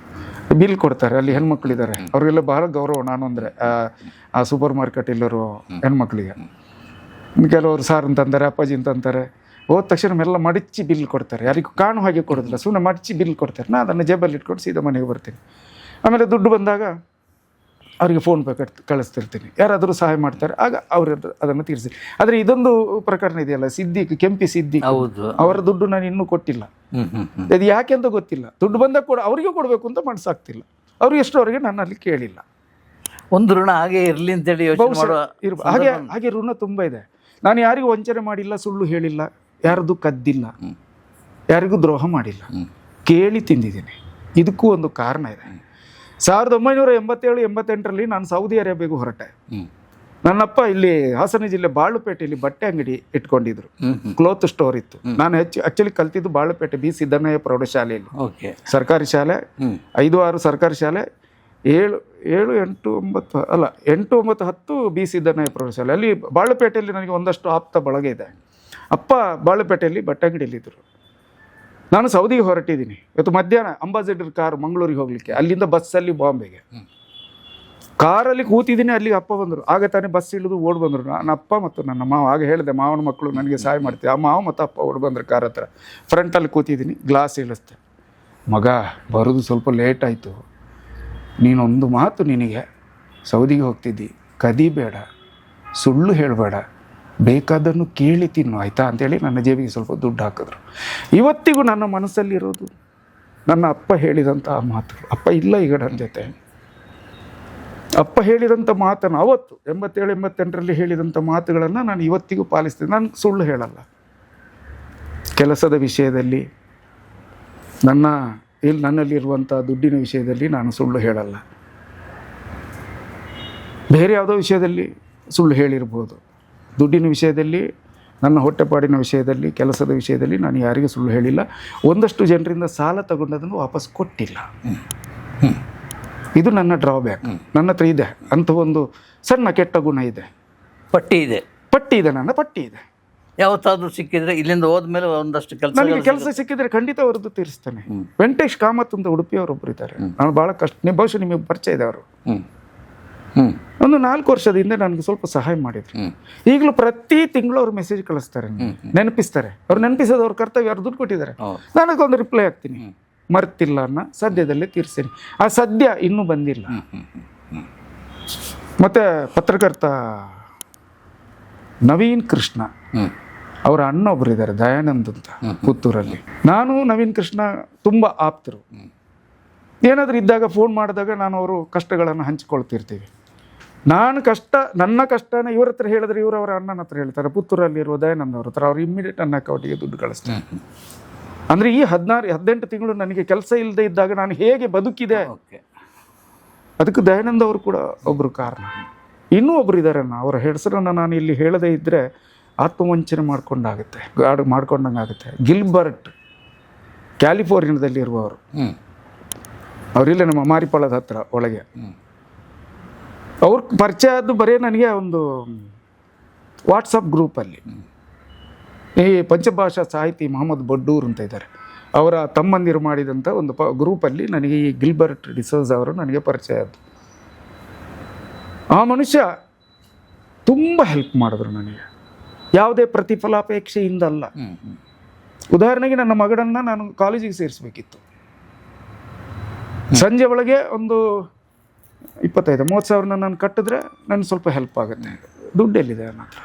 ಬಿಲ್ ಕೊಡ್ತಾರೆ. ಅಲ್ಲಿ ಹೆಣ್ಮಕ್ಳಿದ್ದಾರೆ, ಅವ್ರಿಗೆಲ್ಲ ಬಹಳ ಗೌರವ ನಾನು ಅಂದರೆ ಆ ಸೂಪರ್ ಮಾರ್ಕೆಟ್ ಎಲ್ಲರೂ ಹೆಣ್ಮಕ್ಳಿಗೆ. ಕೆಲವರು ಸಾರ್ ಅಂತಂತಾರೆ, ಅಪ್ಪಾಜಿ ಅಂತಂತಾರೆ. ಹೋದ ತಕ್ಷಣ ಎಲ್ಲ ಮಡಚಿ ಬಿಲ್ ಕೊಡ್ತಾರೆ, ಯಾರಿಗೂ ಕಾಣು ಹಾಗೆ ಕೊಡೋದಿಲ್ಲ, ಸುಮ್ಮನೆ ಮಡಚಿ ಬಿಲ್ ಕೊಡ್ತಾರೆ. ನಾನು ಅದನ್ನು ಜೇಬಲ್ಲಿ ಇಟ್ಕೊಂಡು ಸೀದಾ ಮನೆಗೆ ಬರ್ತೀನಿ. ಆಮೇಲೆ ದುಡ್ಡು ಬಂದಾಗ ಅವರಿಗೆ ಫೋನ್ ಪೇ ಕಳಿಸ್ತಿರ್ತೀನಿ. ಯಾರಾದರೂ ಸಹಾಯ ಮಾಡ್ತಾರೆ, ಆಗ ಅವರು ಅದನ್ನು ತೀರಿಸಿ. ಆದರೆ ಇದೊಂದು ಪ್ರಕರಣ ಇದೆಯಲ್ಲ, ಸಿದ್ದೀಕ್, ಕೆಂಪಿ ಸಿದ್ದೀಕ್, ಅವರ ದುಡ್ಡು ನಾನು ಇನ್ನೂ ಕೊಟ್ಟಿಲ್ಲ. ಅದು ಯಾಕೆ ಅಂತ ಗೊತ್ತಿಲ್ಲ. ದುಡ್ಡು ಬಂದಾಗ ಕೂಡ ಅವರಿಗೂ ಕೊಡಬೇಕು ಅಂತ ಮನಸ್ಸಾಗ್ತಿಲ್ಲ. ಅವರು ಎಷ್ಟೋವರೆಗೆ ನಾನು ಅಲ್ಲಿ ಕೇಳಿಲ್ಲ. ಒಂದು ಋಣ ಹಾಗೆ ಇರಲಿ ಅಂತೇಳಿ ಹಾಗೆ ಋಣ ತುಂಬ ಇದೆ. ನಾನು ಯಾರಿಗೂ ವಂಚನೆ ಮಾಡಿಲ್ಲ, ಸುಳ್ಳು ಹೇಳಿಲ್ಲ, ಯಾರದು ಕದ್ದಿಲ್ಲ, ಯಾರಿಗೂ ದ್ರೋಹ ಮಾಡಿಲ್ಲ, ಕೇಳಿ ತಿಂದಿದ್ದೀನಿ. ಇದಕ್ಕೂ ಒಂದು ಕಾರಣ ಇದೆ. 1987-88ರಲ್ಲಿ ನಾನು ಸೌದಿ ಅರೇಬಿಯಾಗೂ ಹೊರಟೆ. ನನ್ನಪ್ಪ ಇಲ್ಲಿ ಹಾಸನ ಜಿಲ್ಲೆ ಬಾಳುಪೇಟೆಯಲ್ಲಿ ಬಟ್ಟೆ ಅಂಗಡಿ ಇಟ್ಕೊಂಡಿದ್ರು, ಕ್ಲೋತ್ ಸ್ಟೋರ್ ಇತ್ತು. ನಾನು ಆಕ್ಚುಲಿ ಕಲ್ತಿದ್ದು ಬಾಳುಪೇಟೆ ಬಿ ಸಿದ್ದಣ್ಣಯ್ಯ ಪ್ರೌಢಶಾಲೆಯಲ್ಲಿ, ಸರ್ಕಾರಿ ಶಾಲೆ, 5-6 ಸರ್ಕಾರಿ ಶಾಲೆ, 7, 8, 9 ಅಲ್ಲ 8, 9, 10 ಬಿ ಸಿದ್ದಣ್ಣಯ್ಯ ಪ್ರೌಢಶಾಲೆ. ಅಲ್ಲಿ ಬಾಳುಪೇಟೆಯಲ್ಲಿ ನನಗೆ ಒಂದಷ್ಟು ಆಪ್ತ ಬಳಗ ಇದೆ. ಅಪ್ಪ ಬಾಳುಪೇಟೆಯಲ್ಲಿ ಬಟ್ಟೆ ಅಂಗಡಿಯಲ್ಲಿದ್ದರು. ನಾನು ಸೌದಿಗೆ ಹೊರಟಿದ್ದೀನಿ. ಇವತ್ತು ಮಧ್ಯಾಹ್ನ ಅಂಬಾಸಿಡರ್ ಕಾರ್ ಮಂಗಳೂರಿಗೆ ಹೋಗಲಿಕ್ಕೆ, ಅಲ್ಲಿಂದ ಬಸ್ಸಲ್ಲಿ ಬಾಂಬೆಗೆ. ಕಾರಲ್ಲಿ ಕೂತಿದ್ದೀನಿ, ಅಲ್ಲಿಗೆ ಅಪ್ಪ ಬಂದರು. ಆಗ ತಾನೇ ಬಸ್ ಇಳಿದು ಓಡಿ ಬಂದರು. ನನ್ನ ಅಪ್ಪ ಮತ್ತು ನನ್ನ ಮಾವ. ಆಗ ಹೇಳಿದೆ, ಮಾವನ ಮಕ್ಕಳು ನನಗೆ ಸಹಾಯ ಮಾಡ್ತೀವಿ. ಆ ಮಾವ ಮತ್ತು ಅಪ್ಪ ಓಡಿ ಬಂದರು ಕಾರ್ ಹತ್ರ. ಫ್ರಂಟಲ್ಲಿ ಕೂತಿದ್ದೀನಿ, ಗ್ಲಾಸ್ ಇಳಿಸ್ತೆ. ಮಗ ಬರೋದು ಸ್ವಲ್ಪ ಲೇಟ್ ಆಯಿತು, ನೀನೊಂದು ಮಾತು, ನಿನಗೆ ಸೌದಿಗೆ ಹೋಗ್ತಿದ್ದಿ, ಕದಿಬೇಡ, ಸುಳ್ಳು ಹೇಳಬೇಡ, ಬೇಕಾದನ್ನು ಕೇಳಿ ತಿನ್ನು, ಆಯಿತಾ ಅಂತೇಳಿ ನನ್ನ ಜೇಬಿಗೆ ಸ್ವಲ್ಪ ದುಡ್ಡು ಹಾಕಿದ್ರು. ಇವತ್ತಿಗೂ ನನ್ನ ಮನಸ್ಸಲ್ಲಿರೋದು ನನ್ನ ಅಪ್ಪ ಹೇಳಿದಂಥ ಆ ಮಾತು. ಅಪ್ಪ ಇಲ್ಲ ಈಗ ನನ್ನ ಜೊತೆ. ಅಪ್ಪ ಹೇಳಿದಂಥ ಮಾತನ್ನು ಅವತ್ತು 87-88ರಲ್ಲಿ ಹೇಳಿದಂಥ ಮಾತುಗಳನ್ನು ನಾನು ಇವತ್ತಿಗೂ ಪಾಲಿಸ್ತೀನಿ. ನಾನು ಸುಳ್ಳು ಹೇಳಲ್ಲ. ಕೆಲಸದ ವಿಷಯದಲ್ಲಿ, ನನ್ನಲ್ಲಿರುವಂಥ ದುಡ್ಡಿನ ವಿಷಯದಲ್ಲಿ ನಾನು ಸುಳ್ಳು ಹೇಳಲ್ಲ. ಬೇರೆ ಯಾವುದೋ ವಿಷಯದಲ್ಲಿ ಸುಳ್ಳು ಹೇಳಿರ್ಬೋದು. ದುಡ್ಡಿನ ವಿಷಯದಲ್ಲಿ, ನನ್ನ ಹೊಟ್ಟೆಪಾಡಿನ ವಿಷಯದಲ್ಲಿ, ಕೆಲಸದ ವಿಷಯದಲ್ಲಿ ನಾನು ಯಾರಿಗೂ ಸುಳ್ಳು ಹೇಳಿಲ್ಲ. ಒಂದಷ್ಟು ಜನರಿಂದ ಸಾಲ ತಗೊಂಡದನ್ನು ವಾಪಸ್ ಕೊಟ್ಟಿಲ್ಲ. ಇದು ನನ್ನ ಡ್ರಾಬ್ಯಾಕ್. ನನ್ನ ಹತ್ರ ಇದೆ ಅಂತ ಒಂದು ಸಣ್ಣ ಕೆಟ್ಟ ಗುಣ ಇದೆ. ಪಟ್ಟಿ ಇದೆ, ನನ್ನ ಪಟ್ಟಿ ಇದೆ. ಯಾವತ್ತಾದ್ರೂ ಸಿಕ್ಕಿದ್ರೆ, ಇಲ್ಲಿಂದ ಹೋದ್ಮೇಲೆ ಒಂದಷ್ಟು ನನಗೆ ಕೆಲಸ ಸಿಕ್ಕಿದ್ರೆ ಖಂಡಿತ ಅವ್ರದ್ದು ತೀರಿಸ್ತಾನೆ. ವೆಂಕಟೇಶ್ ಕಾಮತ್ ಅಂತ ಉಡುಪಿಯವರೊಬ್ಬರು ಇದ್ದಾರೆ. ನಾನು ಭಾಳ ಬಹುಶಃ ನಿಮಗೆ ಪರಿಚಯ ಇದೆ ಅವರು. ಒಂದು 4 ವರ್ಷದ ಹಿಂದೆ ನನಗೆ ಸ್ವಲ್ಪ ಸಹಾಯ ಮಾಡಿದ್ರು. ಈಗಲೂ ಪ್ರತಿ ತಿಂಗಳು ಅವ್ರು ಮೆಸೇಜ್ ಕಳಿಸ್ತಾರೆ, ನೆನಪಿಸ್ತಾರೆ. ಅವ್ರು ನೆನಪಿಸೋದು ಅವ್ರ ಕರ್ತವ್ಯ. ಅವ್ರು ದುಡ್ಡು ಕೊಟ್ಟಿದ್ದಾರೆ, ನನಗೊಂದು ರಿಪ್ಲೈ ಆಗ್ತೀನಿ, ಮರ್ತಿಲ್ಲ ಅನ್ನ, ಸದ್ಯದಲ್ಲೇ ತೀರಿಸ್ತೀನಿ. ಆ ಸದ್ಯ ಇನ್ನೂ ಬಂದಿಲ್ಲ. ಮತ್ತೆ ಪತ್ರಕರ್ತ ನವೀನ್ ಕೃಷ್ಣ ಅವರ ಅಣ್ಣ ಒಬ್ರು ಇದ್ದಾರೆ, ದಯಾನಂದ್ ಅಂತ, ಪುತ್ತೂರಲ್ಲಿ. ನಾನು ನವೀನ್ ಕೃಷ್ಣ ತುಂಬ ಆಪ್ತರು. ಏನಾದರೂ ಇದ್ದಾಗ ಫೋನ್ ಮಾಡಿದಾಗ ನಾನು ಅವರು ಕಷ್ಟಗಳನ್ನು ಹಂಚಿಕೊಳ್ತಿರ್ತೀವಿ. ನಾನು ನನ್ನ ಕಷ್ಟನ ಇವ್ರ ಹತ್ರ ಹೇಳಿದ್ರೆ ಇವರು ಅವರ ಅಣ್ಣನ ಹತ್ರ ಹೇಳ್ತಾರೆ, ಪುತ್ತೂರಲ್ಲಿರುವ ದಯಾನಂದ ಅವ್ರ ಹತ್ರ, ಅವ್ರು ಇಮ್ಮಿಡಿಯೇಟ್ ನನ್ನ ಅಕೌಂಟಿಗೆ ದುಡ್ಡು ಕಳಿಸ್ತಾರೆ. ಅಂದರೆ ಈ 18 ತಿಂಗಳು ನನಗೆ ಕೆಲಸ ಇಲ್ಲದೆ ಇದ್ದಾಗ ನಾನು ಹೇಗೆ ಬದುಕಿದೆ, ಅದಕ್ಕೆ ದಯಾನಂದ ಅವರು ಕೂಡ ಒಬ್ಬರು ಕಾರಣ. ಇನ್ನೂ ಒಬ್ರು ಇದ್ದಾರೆ, ಅವರ ಹೆಸರನ್ನು ನಾನು ಇಲ್ಲಿ ಹೇಳದೇ ಇದ್ದರೆ ಆತ್ಮವಂಚನೆ ಮಾಡ್ಕೊಂಡಂಗೆ ಆಗುತ್ತೆ. ಗಿಲ್ಬರ್ಟ್, ಕ್ಯಾಲಿಫೋರ್ನಿಯಾದಲ್ಲಿ ಇರುವವರು, ಅವರಿಲ್ಲ ನಮ್ಮ ಮಾರಿಪಾಳದ ಹತ್ರ ಒಳಗೆ. ಅವ್ರ ಪರಿಚಯ ಆದ್ದು ಬರೀ ನನಗೆ ಒಂದು ವಾಟ್ಸಪ್ ಗ್ರೂಪಲ್ಲಿ. ಈ ಪಂಚಭಾಷಾ ಸಾಹಿತಿ ಮೊಹಮ್ಮದ್ ಬಡ್ಡೂರ್ ಅಂತ ಇದ್ದಾರೆ, ಅವರ ತಮ್ಮಂದಿರು ಮಾಡಿದಂಥ ಒಂದು ಗ್ರೂಪಲ್ಲಿ ನನಗೆ ಈ ಗಿಲ್ಬರ್ಟ್ ಡಿಸೋಜ ಅವರು ನನಗೆ ಪರಿಚಯ ಆದ್ದು. ಆ ಮನುಷ್ಯ ತುಂಬ ಹೆಲ್ಪ್ ಮಾಡಿದ್ರು ನನಗೆ, ಯಾವುದೇ ಪ್ರತಿಫಲಾಪೇಕ್ಷೆಯಿಂದಲ್ಲ. ಉದಾಹರಣೆಗೆ ನನ್ನ ಮಗಳನ್ನ ನಾನು ಕಾಲೇಜಿಗೆ ಸೇರಿಸ್ಬೇಕಿತ್ತು. ಸಂಜೆ ಒಳಗೆ ಒಂದು 25-30 ಸಾವಿರನ ನಾನು ಕಟ್ಟಿದ್ರೆ ನನಗೆ ಸ್ವಲ್ಪ ಹೆಲ್ಪ್ ಆಗುತ್ತೆ. ದುಡ್ಡು ಎಲ್ಲಿದೆ ನನ್ನ ಹತ್ರ?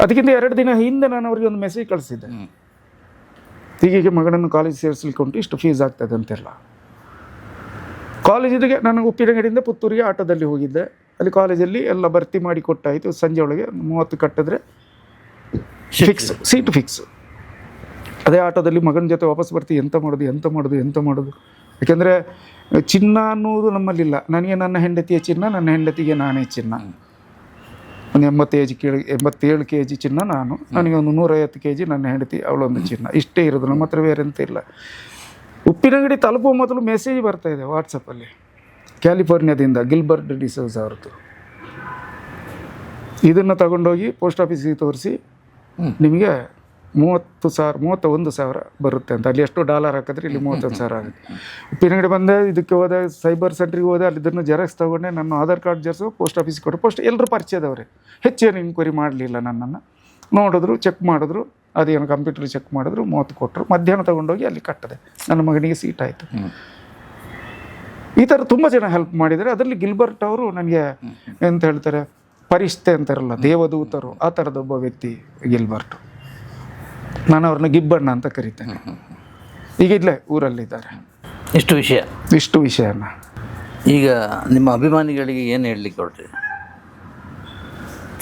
ಅದಕ್ಕಿಂತ 2 ದಿನ ಹಿಂದೆ ನಾನು ಅವ್ರಿಗೆ ಒಂದು ಮೆಸೇಜ್ ಕಳಿಸಿದ್ದೆ, ಹೀಗೆ ಮಗಳನ್ನು ಕಾಲೇಜ್ ಸೇರಿಸ್ಲಿಕ್ಕೆ ಉಂಟು, ಇಷ್ಟು ಫೀಸ್ ಆಗ್ತದೆ ಅಂತೆಲ್ಲ. ಕಾಲೇಜಿಗೆ ನಾನು ಉಪ್ಪಿನಗಡಿಯಿಂದ ಪುತ್ತೂರಿಗೆ ಆಟೋದಲ್ಲಿ ಹೋಗಿದ್ದೆ. ಅಲ್ಲಿ ಕಾಲೇಜಲ್ಲಿ ಎಲ್ಲ ಭರ್ತಿ ಮಾಡಿ ಕೊಟ್ಟಾಯಿತು. ಸಂಜೆ ಒಳಗೆ 30 ಕಟ್ಟಿದ್ರೆ ಸೀಟು ಫಿಕ್ಸ್. ಅದೇ ಆಟೋದಲ್ಲಿ ಮಗನ ಜೊತೆ ವಾಪಸ್ ಬರ್ತೀವಿ. ಎಂತ ಮಾಡೋದು. ಯಾಕೆಂದರೆ ಚಿನ್ನ ಅನ್ನೋದು ನಮ್ಮಲ್ಲಿಲ್ಲ. ನನಗೆ ನನ್ನ ಹೆಂಡತಿಯ ಚಿನ್ನ, ನನ್ನ ಹೆಂಡತಿಗೆ ನಾನೇ ಚಿನ್ನ. ಒಂದು 87 kg ಚಿನ್ನ ನನಗೆ ಒಂದು 150 kg ನನ್ನ ಹೆಂಡತಿ, ಅವಳೊಂದು ಚಿನ್ನ. ಇಷ್ಟೇ ಇರೋದು, ನಮ್ಮ ಹತ್ರ ಬೇರೆ ಎಂತ ಇಲ್ಲ. ಉಪ್ಪಿನಂಗಡಿ ತಲುಪುವ ಮೊದಲು ಮೆಸೇಜ್ ಬರ್ತಾಯಿದೆ ವಾಟ್ಸಪ್ಪಲ್ಲಿ, ಕ್ಯಾಲಿಫೋರ್ನಿಯಾದಿಂದ ಗಿಲ್ಬರ್ಟ್ ಡಿಸೋಜ ಅವ್ರದ್ದು. ಇದನ್ನು ತಗೊಂಡೋಗಿ ಪೋಸ್ಟ್ ಆಫೀಸಿಗೆ ತೋರಿಸಿ ನಿಮಗೆ 31,000 ಬರುತ್ತೆ ಅಂತ. ಅಲ್ಲಿ ಎಷ್ಟು ಡಾಲರ್ ಹಾಕಿದ್ರೆ ಇಲ್ಲಿ 31,000 ಆಗುತ್ತೆ. ಉಪ್ಪಿನಗಡಿ ಬಂದೆ, ಇದಕ್ಕೆ ಹೋದೆ, ಸೈಬರ್ ಸೆಂಟ್ರಿಗೆ ಹೋದೆ, ಅಲ್ಲಿ ಇದನ್ನು ಜೆರಾಕ್ಸ್ ತೊಗೊಂಡೆ, ನನ್ನ ಆಧಾರ್ ಕಾರ್ಡ್ ಜೆರಾಕ್ಸು ಪೋಸ್ಟ್ ಆಫೀಸ್ಗೆ ಕೊಟ್ಟೆ. ಎಲ್ಲರೂ ಪರಿಚಯದವ್ರೆ, ಹೆಚ್ಚೇನು ಇನ್ಕ್ವೈರಿ ಮಾಡಲಿಲ್ಲ. ನನ್ನನ್ನು ನೋಡಿದ್ರು, ಚೆಕ್ ಮಾಡಿದ್ರು, ಅದೇನು ಕಂಪ್ಯೂಟರ್ ಚೆಕ್ ಮಾಡಿದ್ರು, 30 ಕೊಟ್ಟರು. ಮಧ್ಯಾಹ್ನ ತೊಗೊಂಡೋಗಿ ಅಲ್ಲಿ ಕಟ್ಟಿದೆ, ನನ್ನ ಮಗನಿಗೆ ಸೀಟ್ ಆಯಿತು. ಈ ಥರ ತುಂಬ ಜನ ಹೆಲ್ಪ್ ಮಾಡಿದ್ದಾರೆ. ಅದರಲ್ಲಿ ಗಿಲ್ಬರ್ಟ್ ಅವರು ನನಗೆ ಎಂತ ಹೇಳ್ತಾರೆ, ಪರಿಷ್ಠೆ ಅಂತಾರಲ್ಲ, ದೇವದೂತರು, ಆ ಥರದೊಬ್ಬ ವ್ಯಕ್ತಿ ಗಿಲ್ಬರ್ಟು. ನಾನು ಅವ್ರನ್ನ ಗಿಬ್ಬಣ್ಣ ಅಂತ ಕರಿತೇನೆ. ಈಗ ಇಲ್ಲೇ ಊರಲ್ಲಿದ್ದಾರೆ. ಇಷ್ಟು ವಿಷಯನ ಈಗ ನಿಮ್ಮ ಅಭಿಮಾನಿಗಳಿಗೆ ಏನು ಹೇಳಲಿಕ್ಕೆ ಹೊರಟ್ರಿ?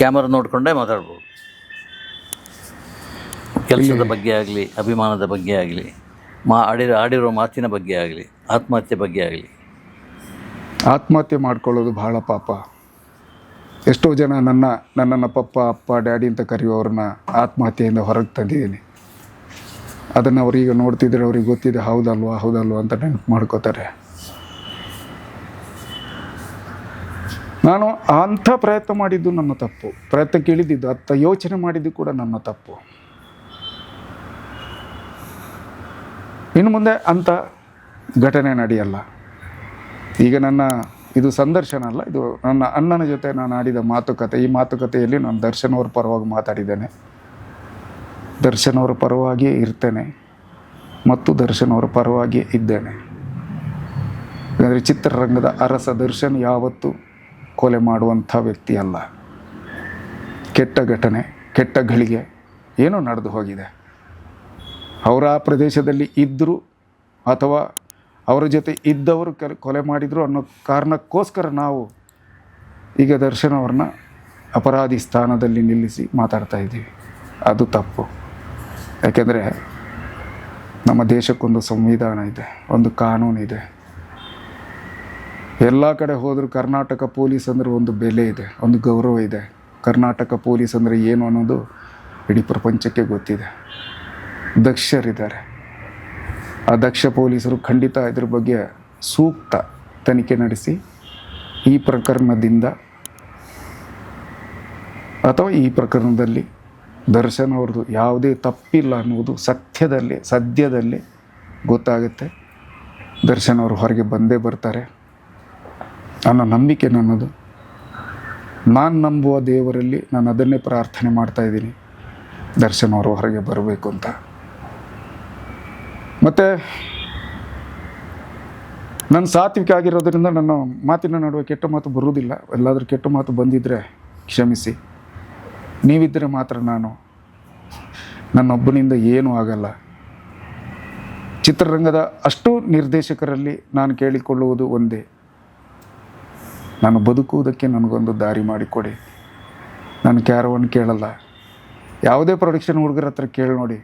ಕ್ಯಾಮರಾ ನೋಡಿಕೊಂಡೇ ಮಾತಾಡ್ಬೋದು. ಕೆಲಸದ ಬಗ್ಗೆ ಆಗಲಿ, ಅಭಿಮಾನದ ಬಗ್ಗೆ ಆಗಲಿ, ಆಡಿರೋ ಮಾತಿನ ಬಗ್ಗೆ ಆಗಲಿ, ಆತ್ಮಹತ್ಯೆ ಬಗ್ಗೆ ಆಗಲಿ. ಆತ್ಮಹತ್ಯೆ ಮಾಡ್ಕೊಳ್ಳೋದು ಬಹಳ ಪಾಪ. ಎಷ್ಟೋ ಜನ ನನ್ನನ್ನು ಪಪ್ಪ, ಅಪ್ಪ, ಡ್ಯಾಡಿ ಅಂತ ಕರೆಯುವವ್ರನ್ನ ಆತ್ಮಹತ್ಯೆಯಿಂದ ಹೊರಗೆ ತಂದಿದ್ದೀನಿ. ಅದನ್ನು ಅವ್ರೀಗ ನೋಡ್ತಿದ್ರೆ ಅವ್ರಿಗೆ ಗೊತ್ತಿದೆ, ಹೌದಲ್ವಾ ಅಂತ ನೆನಪು ಮಾಡ್ಕೋತಾರೆ. ನಾನು ಅಂಥ ಪ್ರಯತ್ನ ಮಾಡಿದ್ದು ನನ್ನ ತಪ್ಪು, ಪ್ರಯತ್ನಕ್ಕೆ ಇಳಿದಿದ್ದು, ಅತ್ತ ಯೋಚನೆ ಮಾಡಿದ್ದು ಕೂಡ ನನ್ನ ತಪ್ಪು. ಇನ್ನು ಮುಂದೆ ಅಂಥ ಘಟನೆ ನಡೆಯಲ್ಲ. ಈಗ ಇದು ಸಂದರ್ಶನ ಅಲ್ಲ, ಇದು ನನ್ನ ಅಣ್ಣನ ಜೊತೆ ನಾನು ಆಡಿದ ಮಾತುಕತೆ. ಈ ಮಾತುಕತೆಯಲ್ಲಿ ನಾನು ದರ್ಶನ್ ಅವ್ರ ಪರವಾಗಿ ಮಾತಾಡಿದ್ದೇನೆ, ದರ್ಶನ್ ಅವರ ಪರವಾಗಿಯೇ ಇರ್ತೇನೆ ಮತ್ತು ದರ್ಶನ್ ಅವರ ಪರವಾಗಿಯೇ ಇದ್ದೇನೆ. ಯಾಕಂದರೆ ಚಿತ್ರರಂಗದ ಅರಸ ದರ್ಶನ್ ಯಾವತ್ತೂ ಕೊಲೆ ಮಾಡುವಂಥ ವ್ಯಕ್ತಿ ಅಲ್ಲ. ಕೆಟ್ಟ ಘಟನೆ, ಕೆಟ್ಟ ಘಳಿಗೆ ಏನೋ ನಡೆದು ಹೋಗಿದೆ. ಅವರ ಆ ಪ್ರದೇಶದಲ್ಲಿ ಇದ್ದರು ಅಥವಾ ಅವರ ಜೊತೆ ಇದ್ದವರು ಕೊಲೆ ಮಾಡಿದರು ಅನ್ನೋ ಕಾರಣಕ್ಕೋಸ್ಕರ ನಾವು ಈಗ ದರ್ಶನ್ ಅವ್ರನ್ನ ಅಪರಾಧಿ ಸ್ಥಾನದಲ್ಲಿ ನಿಲ್ಲಿಸಿ ಮಾತಾಡ್ತಾ ಇದ್ದೀವಿ. ಅದು ತಪ್ಪು. ಯಾಕೆಂದರೆ ನಮ್ಮ ದೇಶಕ್ಕೊಂದು ಸಂವಿಧಾನ ಇದೆ, ಒಂದು ಕಾನೂನಿದೆ. ಎಲ್ಲ ಕಡೆ ಹೋದರೂ ಕರ್ನಾಟಕ ಪೊಲೀಸ್ ಅಂದರೆ ಒಂದು ಬೆಲೆ ಇದೆ, ಒಂದು ಗೌರವ ಇದೆ. ಕರ್ನಾಟಕ ಪೊಲೀಸ್ ಅಂದರೆ ಏನು ಅನ್ನೋದು ಇಡೀ ಪ್ರಪಂಚಕ್ಕೆ ಗೊತ್ತಿದೆ. ದಕ್ಷರಿದ್ದಾರೆ. ಆ ದಕ್ಷ ಪೊಲೀಸರು ಖಂಡಿತ ಇದ್ರ ಬಗ್ಗೆ ಸೂಕ್ತ ತನಿಖೆ ನಡೆಸಿ ಈ ಪ್ರಕರಣದಿಂದ ಅಥವಾ ಈ ಪ್ರಕರಣದಲ್ಲಿ ದರ್ಶನ್ ಅವ್ರದ್ದು ಯಾವುದೇ ತಪ್ಪಿಲ್ಲ ಅನ್ನುವುದು ಸದ್ಯದಲ್ಲೇ ಗೊತ್ತಾಗುತ್ತೆ. ದರ್ಶನ್ ಅವರು ಹೊರಗೆ ಬಂದೇ ಬರ್ತಾರೆ ಅನ್ನೋ ನಂಬಿಕೆ ನನ್ನದು. ನಾನು ನಂಬುವ ದೇವರಲ್ಲಿ ನಾನು ಅದನ್ನೇ ಪ್ರಾರ್ಥನೆ ಮಾಡ್ತಾಯಿದ್ದೀನಿ, ದರ್ಶನ್ ಅವರು ಹೊರಗೆ ಬರಬೇಕು ಅಂತ. ಮತ್ತು ನನ್ನ ಸಾತ್ವಿಕ ಆಗಿರೋದ್ರಿಂದ ನನ್ನ ಮಾತಿನ ನಡುವೆ ಕೆಟ್ಟ ಮಾತು ಬರುವುದಿಲ್ಲ. ಎಲ್ಲಾದರೂ ಕೆಟ್ಟ ಮಾತು ಬಂದಿದ್ದರೆ ಕ್ಷಮಿಸಿ. ನೀವಿದ್ದರೆ ಮಾತ್ರ ನನ್ನೊಬ್ಬನಿಂದ ಏನೂ ಆಗಲ್ಲ. ಚಿತ್ರರಂಗದ ಅಷ್ಟು ನಿರ್ದೇಶಕರಲ್ಲಿ ನಾನು ಕೇಳಿಕೊಳ್ಳುವುದು ಒಂದೇ, ನಾನು ಬದುಕುವುದಕ್ಕೆ ನನಗೊಂದು ದಾರಿ ಮಾಡಿಕೊಡಿ. ನಾನು ಕ್ಯಾರವನ್ನು ಕೇಳಲ್ಲ. ಯಾವುದೇ ಪ್ರೊಡಕ್ಷನ್ ಹುಡುಗರ ಹತ್ರ ಕೇಳಿ ನೋಡಿ,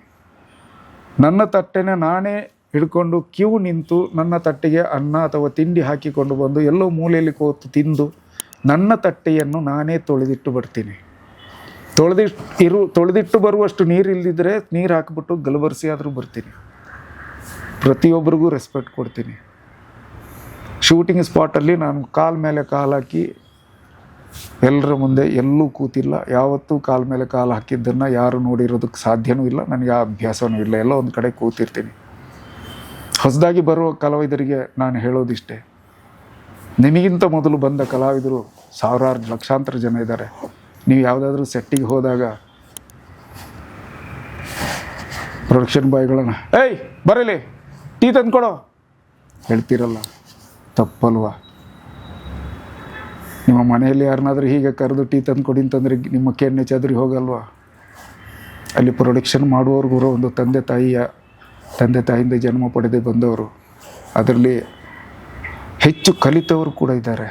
ನನ್ನ ತಟ್ಟೆನ ನಾನೇ ಹಿಡ್ಕೊಂಡು ಕ್ಯೂ ನಿಂತು ನನ್ನ ತಟ್ಟೆಗೆ ಅನ್ನ ಅಥವಾ ತಿಂಡಿ ಹಾಕಿಕೊಂಡು ಬಂದು ಎಲ್ಲೋ ಮೂಲೆಯಲ್ಲಿ ಕೂತು ತಿಂದು ನನ್ನ ತಟ್ಟೆಯನ್ನು ನಾನೇ ತೊಳೆದಿಟ್ಟು ಬರ್ತೀನಿ. ತೊಳೆದಿಟ್ಟು ಬರುವಷ್ಟು ನೀರು ಇಲ್ಲದಿದ್ದರೆ ನೀರು ಹಾಕಿಬಿಟ್ಟು ಗಲಬರಿಸಿ ಆದರೂ ಬರ್ತೀನಿ. ಪ್ರತಿಯೊಬ್ಬರಿಗೂ ರೆಸ್ಪೆಕ್ಟ್ ಕೊಡ್ತೀನಿ. ಶೂಟಿಂಗ್ ಸ್ಪಾಟಲ್ಲಿ ನಾನು ಕಾಲ ಮೇಲೆ ಕಾಲು ಹಾಕಿ ಎಲ್ಲರ ಮುಂದೆ ಎಲ್ಲೂ ಕೂತಿಲ್ಲ. ಯಾವತ್ತೂ ಕಾಲ ಮೇಲೆ ಕಾಲು ಹಾಕಿದ್ದನ್ನು ಯಾರು ನೋಡಿರೋದಕ್ಕೆ ಸಾಧ್ಯವೂ ಇಲ್ಲ. ನನಗೆ ಆ ಅಭ್ಯಾಸವೂ ಇಲ್ಲ. ಎಲ್ಲ ಒಂದು ಕಡೆ ಕೂತಿರ್ತೀನಿ. ಹೊಸದಾಗಿ ಬರುವ ಕಲಾವಿದರಿಗೆ ನಾನು ಹೇಳೋದಿಷ್ಟೇ, ನಿಮಗಿಂತ ಮೊದಲು ಬಂದ ಕಲಾವಿದರು ಸಾವಿರಾರು ಲಕ್ಷಾಂತರ ಜನ ಇದ್ದಾರೆ. ನೀವು ಯಾವುದಾದ್ರೂ ಸೆಟ್ಟಿಗೆ ಹೋದಾಗ ಪ್ರೊಡಕ್ಷನ್ ಬಾಯ್ಗಳನ್ನು ಏಯ್ ಬರಲಿ ಟೀ ತಂದ್ಕೊಡೋ ಹೇಳ್ತೀರಲ್ಲ, ತಪ್ಪಲ್ವಾ? ನಿಮ್ಮ ಮನೆಯಲ್ಲಿ ಯಾರನ್ನಾದ್ರೂ ಹೀಗೆ ಕರೆದು ಟೀ ತಂದ್ಕೊಡಿ ಅಂತಂದರೆ ನಿಮ್ಮ ಕೆನ್ನೆ ಚದರಿ ಹೋಗಲ್ವಾ? ಅಲ್ಲಿ ಪ್ರೊಡಕ್ಷನ್ ಮಾಡುವವ್ರಿಗೂ ಒಂದು ತಂದೆ ತಾಯಿಯಿಂದ ಜನ್ಮ ಪಡೆದೇ ಬಂದವರು, ಅದರಲ್ಲಿ ಹೆಚ್ಚು ಕಲಿತವರು ಕೂಡ ಇದ್ದಾರೆ.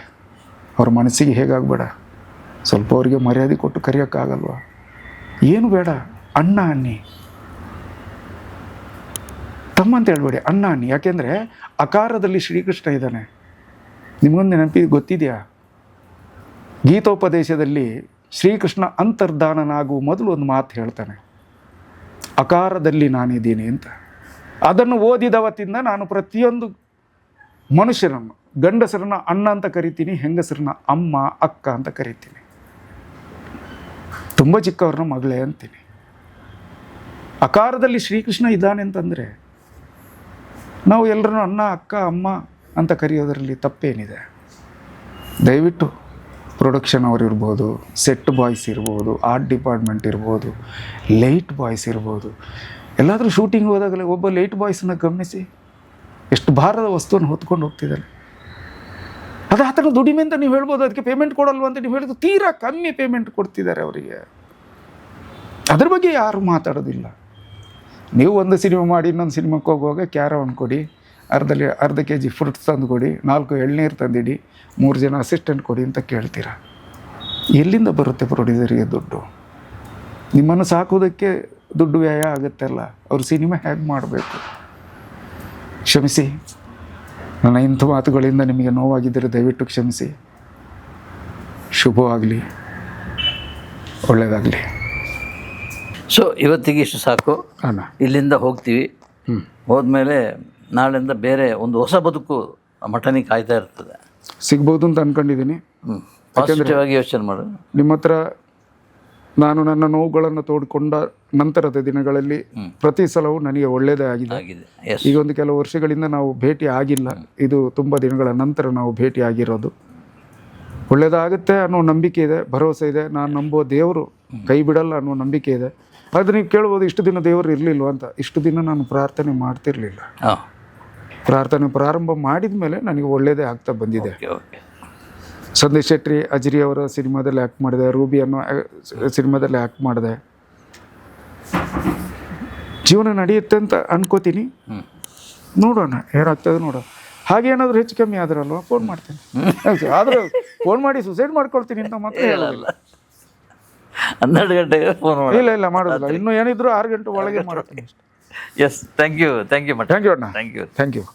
ಅವ್ರ ಮನಸ್ಸಿಗೆ ಹೇಗಾಗಬೇಡ, ಸ್ವಲ್ಪ ಅವರಿಗೆ ಮರ್ಯಾದೆ ಕೊಟ್ಟು ಕರೆಯೋಕ್ಕಾಗಲ್ವ? ಏನು ಬೇಡ, ಅಣ್ಣ ಅನ್ನಿ, ತಮ್ಮ ಅಂತ ಹೇಳ್ಬೇಡಿ, ಅಣ್ಣ ಅನ್ನಿ. ಯಾಕೆಂದರೆ ಅಕಾರದಲ್ಲಿ ಶ್ರೀಕೃಷ್ಣ ಇದ್ದಾನೆ. ನಿಮಗೊಂದು ನೆನಪಿ ಗೊತ್ತಿದೆಯಾ? ಗೀತೋಪದೇಶದಲ್ಲಿ ಶ್ರೀಕೃಷ್ಣ ಅಂತರ್ಧಾನನಾಗುವ ಮೊದಲು ಒಂದು ಮಾತು ಹೇಳ್ತಾನೆ, ಅಕಾರದಲ್ಲಿ ನಾನಿದ್ದೀನಿ ಅಂತ. ಅದನ್ನು ಓದಿದವತ್ತಿಂದ ನಾನು ಪ್ರತಿಯೊಂದು ಮನುಷ್ಯರನ್ನು, ಗಂಡಸರನ್ನ ಅಣ್ಣ ಅಂತ ಕರಿತೀನಿ, ಹೆಂಗಸರನ್ನ ಅಮ್ಮ ಅಕ್ಕ ಅಂತ ಕರಿತೀನಿ, ತುಂಬ ಚಿಕ್ಕವ್ರನ್ನ ಮಗಳೇ ಅಂತೀನಿ. ಅಕಾರದಲ್ಲಿ ಶ್ರೀಕೃಷ್ಣ ಇದ್ದಾನೆ ಅಂತಂದರೆ ನಾವು ಎಲ್ಲರನ್ನೂ ಅಣ್ಣ ಅಕ್ಕ ಅಮ್ಮ ಅಂತ ಕರೆಯೋದರಲ್ಲಿ ತಪ್ಪೇನಿದೆ? ದಯವಿಟ್ಟು ಪ್ರೊಡಕ್ಷನ್ ಅವ್ರು ಇರ್ಬೋದು, ಸೆಟ್ ಬಾಯ್ಸ್ ಇರ್ಬೋದು, ಆರ್ಟ್ ಡಿಪಾರ್ಟ್ಮೆಂಟ್ ಇರ್ಬೋದು, ಲೈಟ್ ಬಾಯ್ಸ್ ಇರ್ಬೋದು, ಎಲ್ಲಾದರೂ ಶೂಟಿಂಗ್ ಹೋದಾಗಲೇ ಒಬ್ಬ ಲೈಟ್ ಬಾಯ್ಸನ್ನ ಗಮನಿಸಿ, ಎಷ್ಟು ಭಾರದ ವಸ್ತುವನ್ನು ಹೊತ್ಕೊಂಡು ಹೋಗ್ತಿದ್ದಾನೆ. ಅದು ಆತನ ದುಡಿಮೆ ಅಂತ ನೀವು ಹೇಳ್ಬೋದು. ಅದಕ್ಕೆ ಪೇಮೆಂಟ್ ಕೊಡಲ್ವ ಅಂತ ನೀವು ಹೇಳಿದ್ರು, ತೀರಾ ಕಮ್ಮಿ ಪೇಮೆಂಟ್ ಕೊಡ್ತಿದ್ದಾರೆ ಅವರಿಗೆ. ಅದ್ರ ಬಗ್ಗೆ ಯಾರು ಮಾತಾಡೋದಿಲ್ಲ. ನೀವು ಒಂದು ಸಿನಿಮಾ ಮಾಡಿ ಇನ್ನೊಂದು ಸಿನಿಮಾಕ್ಕೆ ಹೋಗುವಾಗ ಕ್ಯಾರವನ್ ಕೊಡಿ, ಅರ್ಧ kg ಫ್ರೂಟ್ಸ್ ತಂದು ಕೊಡಿ, 4 ಎಳ್ನೀರು ತಂದಿಡಿ, 3 ಜನ ಅಸಿಸ್ಟೆಂಟ್ ಕೊಡಿ ಅಂತ ಕೇಳ್ತೀರ. ಎಲ್ಲಿಂದ ಬರುತ್ತೆ ಪ್ರೊಡ್ಯೂಸರಿಗೆ ದುಡ್ಡು? ನಿಮ್ಮನ್ನು ಸಾಕೋದಕ್ಕೆ ದುಡ್ಡು ವ್ಯಯ ಆಗುತ್ತಲ್ಲ, ಅವ್ರು ಸಿನಿಮಾ ಹೇಗೆ ಮಾಡಬೇಕು? ಕ್ಷಮಿಸಿ, ನನ್ನ ಇಂಥ ಮಾತುಗಳಿಂದ ನಿಮಗೆ ನೋವಾಗಿದ್ದರೆ ದಯವಿಟ್ಟು ಕ್ಷಮಿಸಿ. ಶುಭವಾಗಲಿ, ಒಳ್ಳೆಯದಾಗಲಿ. ಸೊ ಇವತ್ತಿಗೆ ಇಷ್ಟು ಸಾಕು. ಅಣ್ಣ ಇಲ್ಲಿಂದ ಹೋಗ್ತೀವಿ. ಹೋದ್ಮೇಲೆ ನಾಳೆಯಿಂದ ಬೇರೆ ಒಂದು ಹೊಸ ಬದುಕು ಮಠನಿಗೆ ಕಾಯ್ತಾ ಇರ್ತದೆ. ಸಿಗ್ಬೋದು ಅಂತ ಅಂದ್ಕೊಂಡಿದ್ದೀನಿ. ಪಾಸಿಟಿವ್ ಆಗಿ ಯೋಚನೆ ಮಾಡು. ನಿಮ್ಮ ಹತ್ರ ನಾನು ನನ್ನ ನೋವುಗಳನ್ನು ತೋಡ್ಕೊಂಡ ನಂತರದ ದಿನಗಳಲ್ಲಿ ಪ್ರತಿ ಸಲವೂ ನನಗೆ ಒಳ್ಳೆಯದೇ ಆಗಿದೆ. ಈಗ ಒಂದು ಕೆಲವು ವರ್ಷಗಳಿಂದ ನಾವು ಭೇಟಿ ಆಗಿಲ್ಲ. ಇದು ತುಂಬ ದಿನಗಳ ನಂತರ ನಾವು ಭೇಟಿ ಆಗಿರೋದು. ಒಳ್ಳೆಯದಾಗುತ್ತೆ ಅನ್ನೋ ನಂಬಿಕೆ ಇದೆ, ಭರವಸೆ ಇದೆ. ನಾನು ನಂಬುವ ದೇವರು ಕೈ ಬಿಡಲ್ಲ ಅನ್ನೋ ನಂಬಿಕೆ ಇದೆ. ಆದರೆ ನೀವು ಕೇಳ್ಬೋದು, ಇಷ್ಟು ದಿನ ದೇವರು ಇರಲಿಲ್ವ ಅಂತ. ಇಷ್ಟು ದಿನ ನಾನು ಪ್ರಾರ್ಥನೆ ಮಾಡ್ತಿರ್ಲಿಲ್ಲ. ಪ್ರಾರ್ಥನೆ ಪ್ರಾರಂಭ ಮಾಡಿದ ಮೇಲೆ ನನಗೆ ಒಳ್ಳೆಯದೇ ಆಗ್ತಾ ಬಂದಿದೆ. ಸಂದೇಶ್ ಶೆಟ್ಟಿ ಅಜ್ರಿ ಅವರ ಸಿನಿಮಾದಲ್ಲಿ ಆ್ಯಕ್ಟ್ ಮಾಡಿದೆ, ರೂಬಿ ಅನ್ನೋ ಸಿನಿಮಾದಲ್ಲಿ ಆ್ಯಕ್ಟ್ ಮಾಡಿದೆ. ಜೀವನ ನಡೆಯುತ್ತೆ ಅಂತ ಅನ್ಕೋತೀನಿ. ನೋಡೋಣ ಏನಾಗ್ತದೆ ನೋಡೋಣ. ಹಾಗೇನಾದರೂ ಹೆಚ್ಚು ಕಮ್ಮಿ ಆದ್ರಲ್ವ ಫೋನ್ ಮಾಡ್ತೀನಿ. ಆದರೂ ಫೋನ್ ಮಾಡಿ ಸುಸೈಡ್ ಮಾಡ್ಕೊಳ್ತೀನಿ ಅಂತ ಮಾತ್ರ ಹೇಳಲ್ಲ. 12 ಗಂಟೆಗೆ ಫೋನ್ ಮಾಡಿ. ಇಲ್ಲ ಮಾಡೋದಿಲ್ಲ. ಇನ್ನೂ ಏನಿದ್ರು 6 ಗಂಟೆ ಒಳಗೆ ಮಾಡ್ತೀನಿ. Yes, thank you. Thank you ಅಣ್ಣ. Thank you.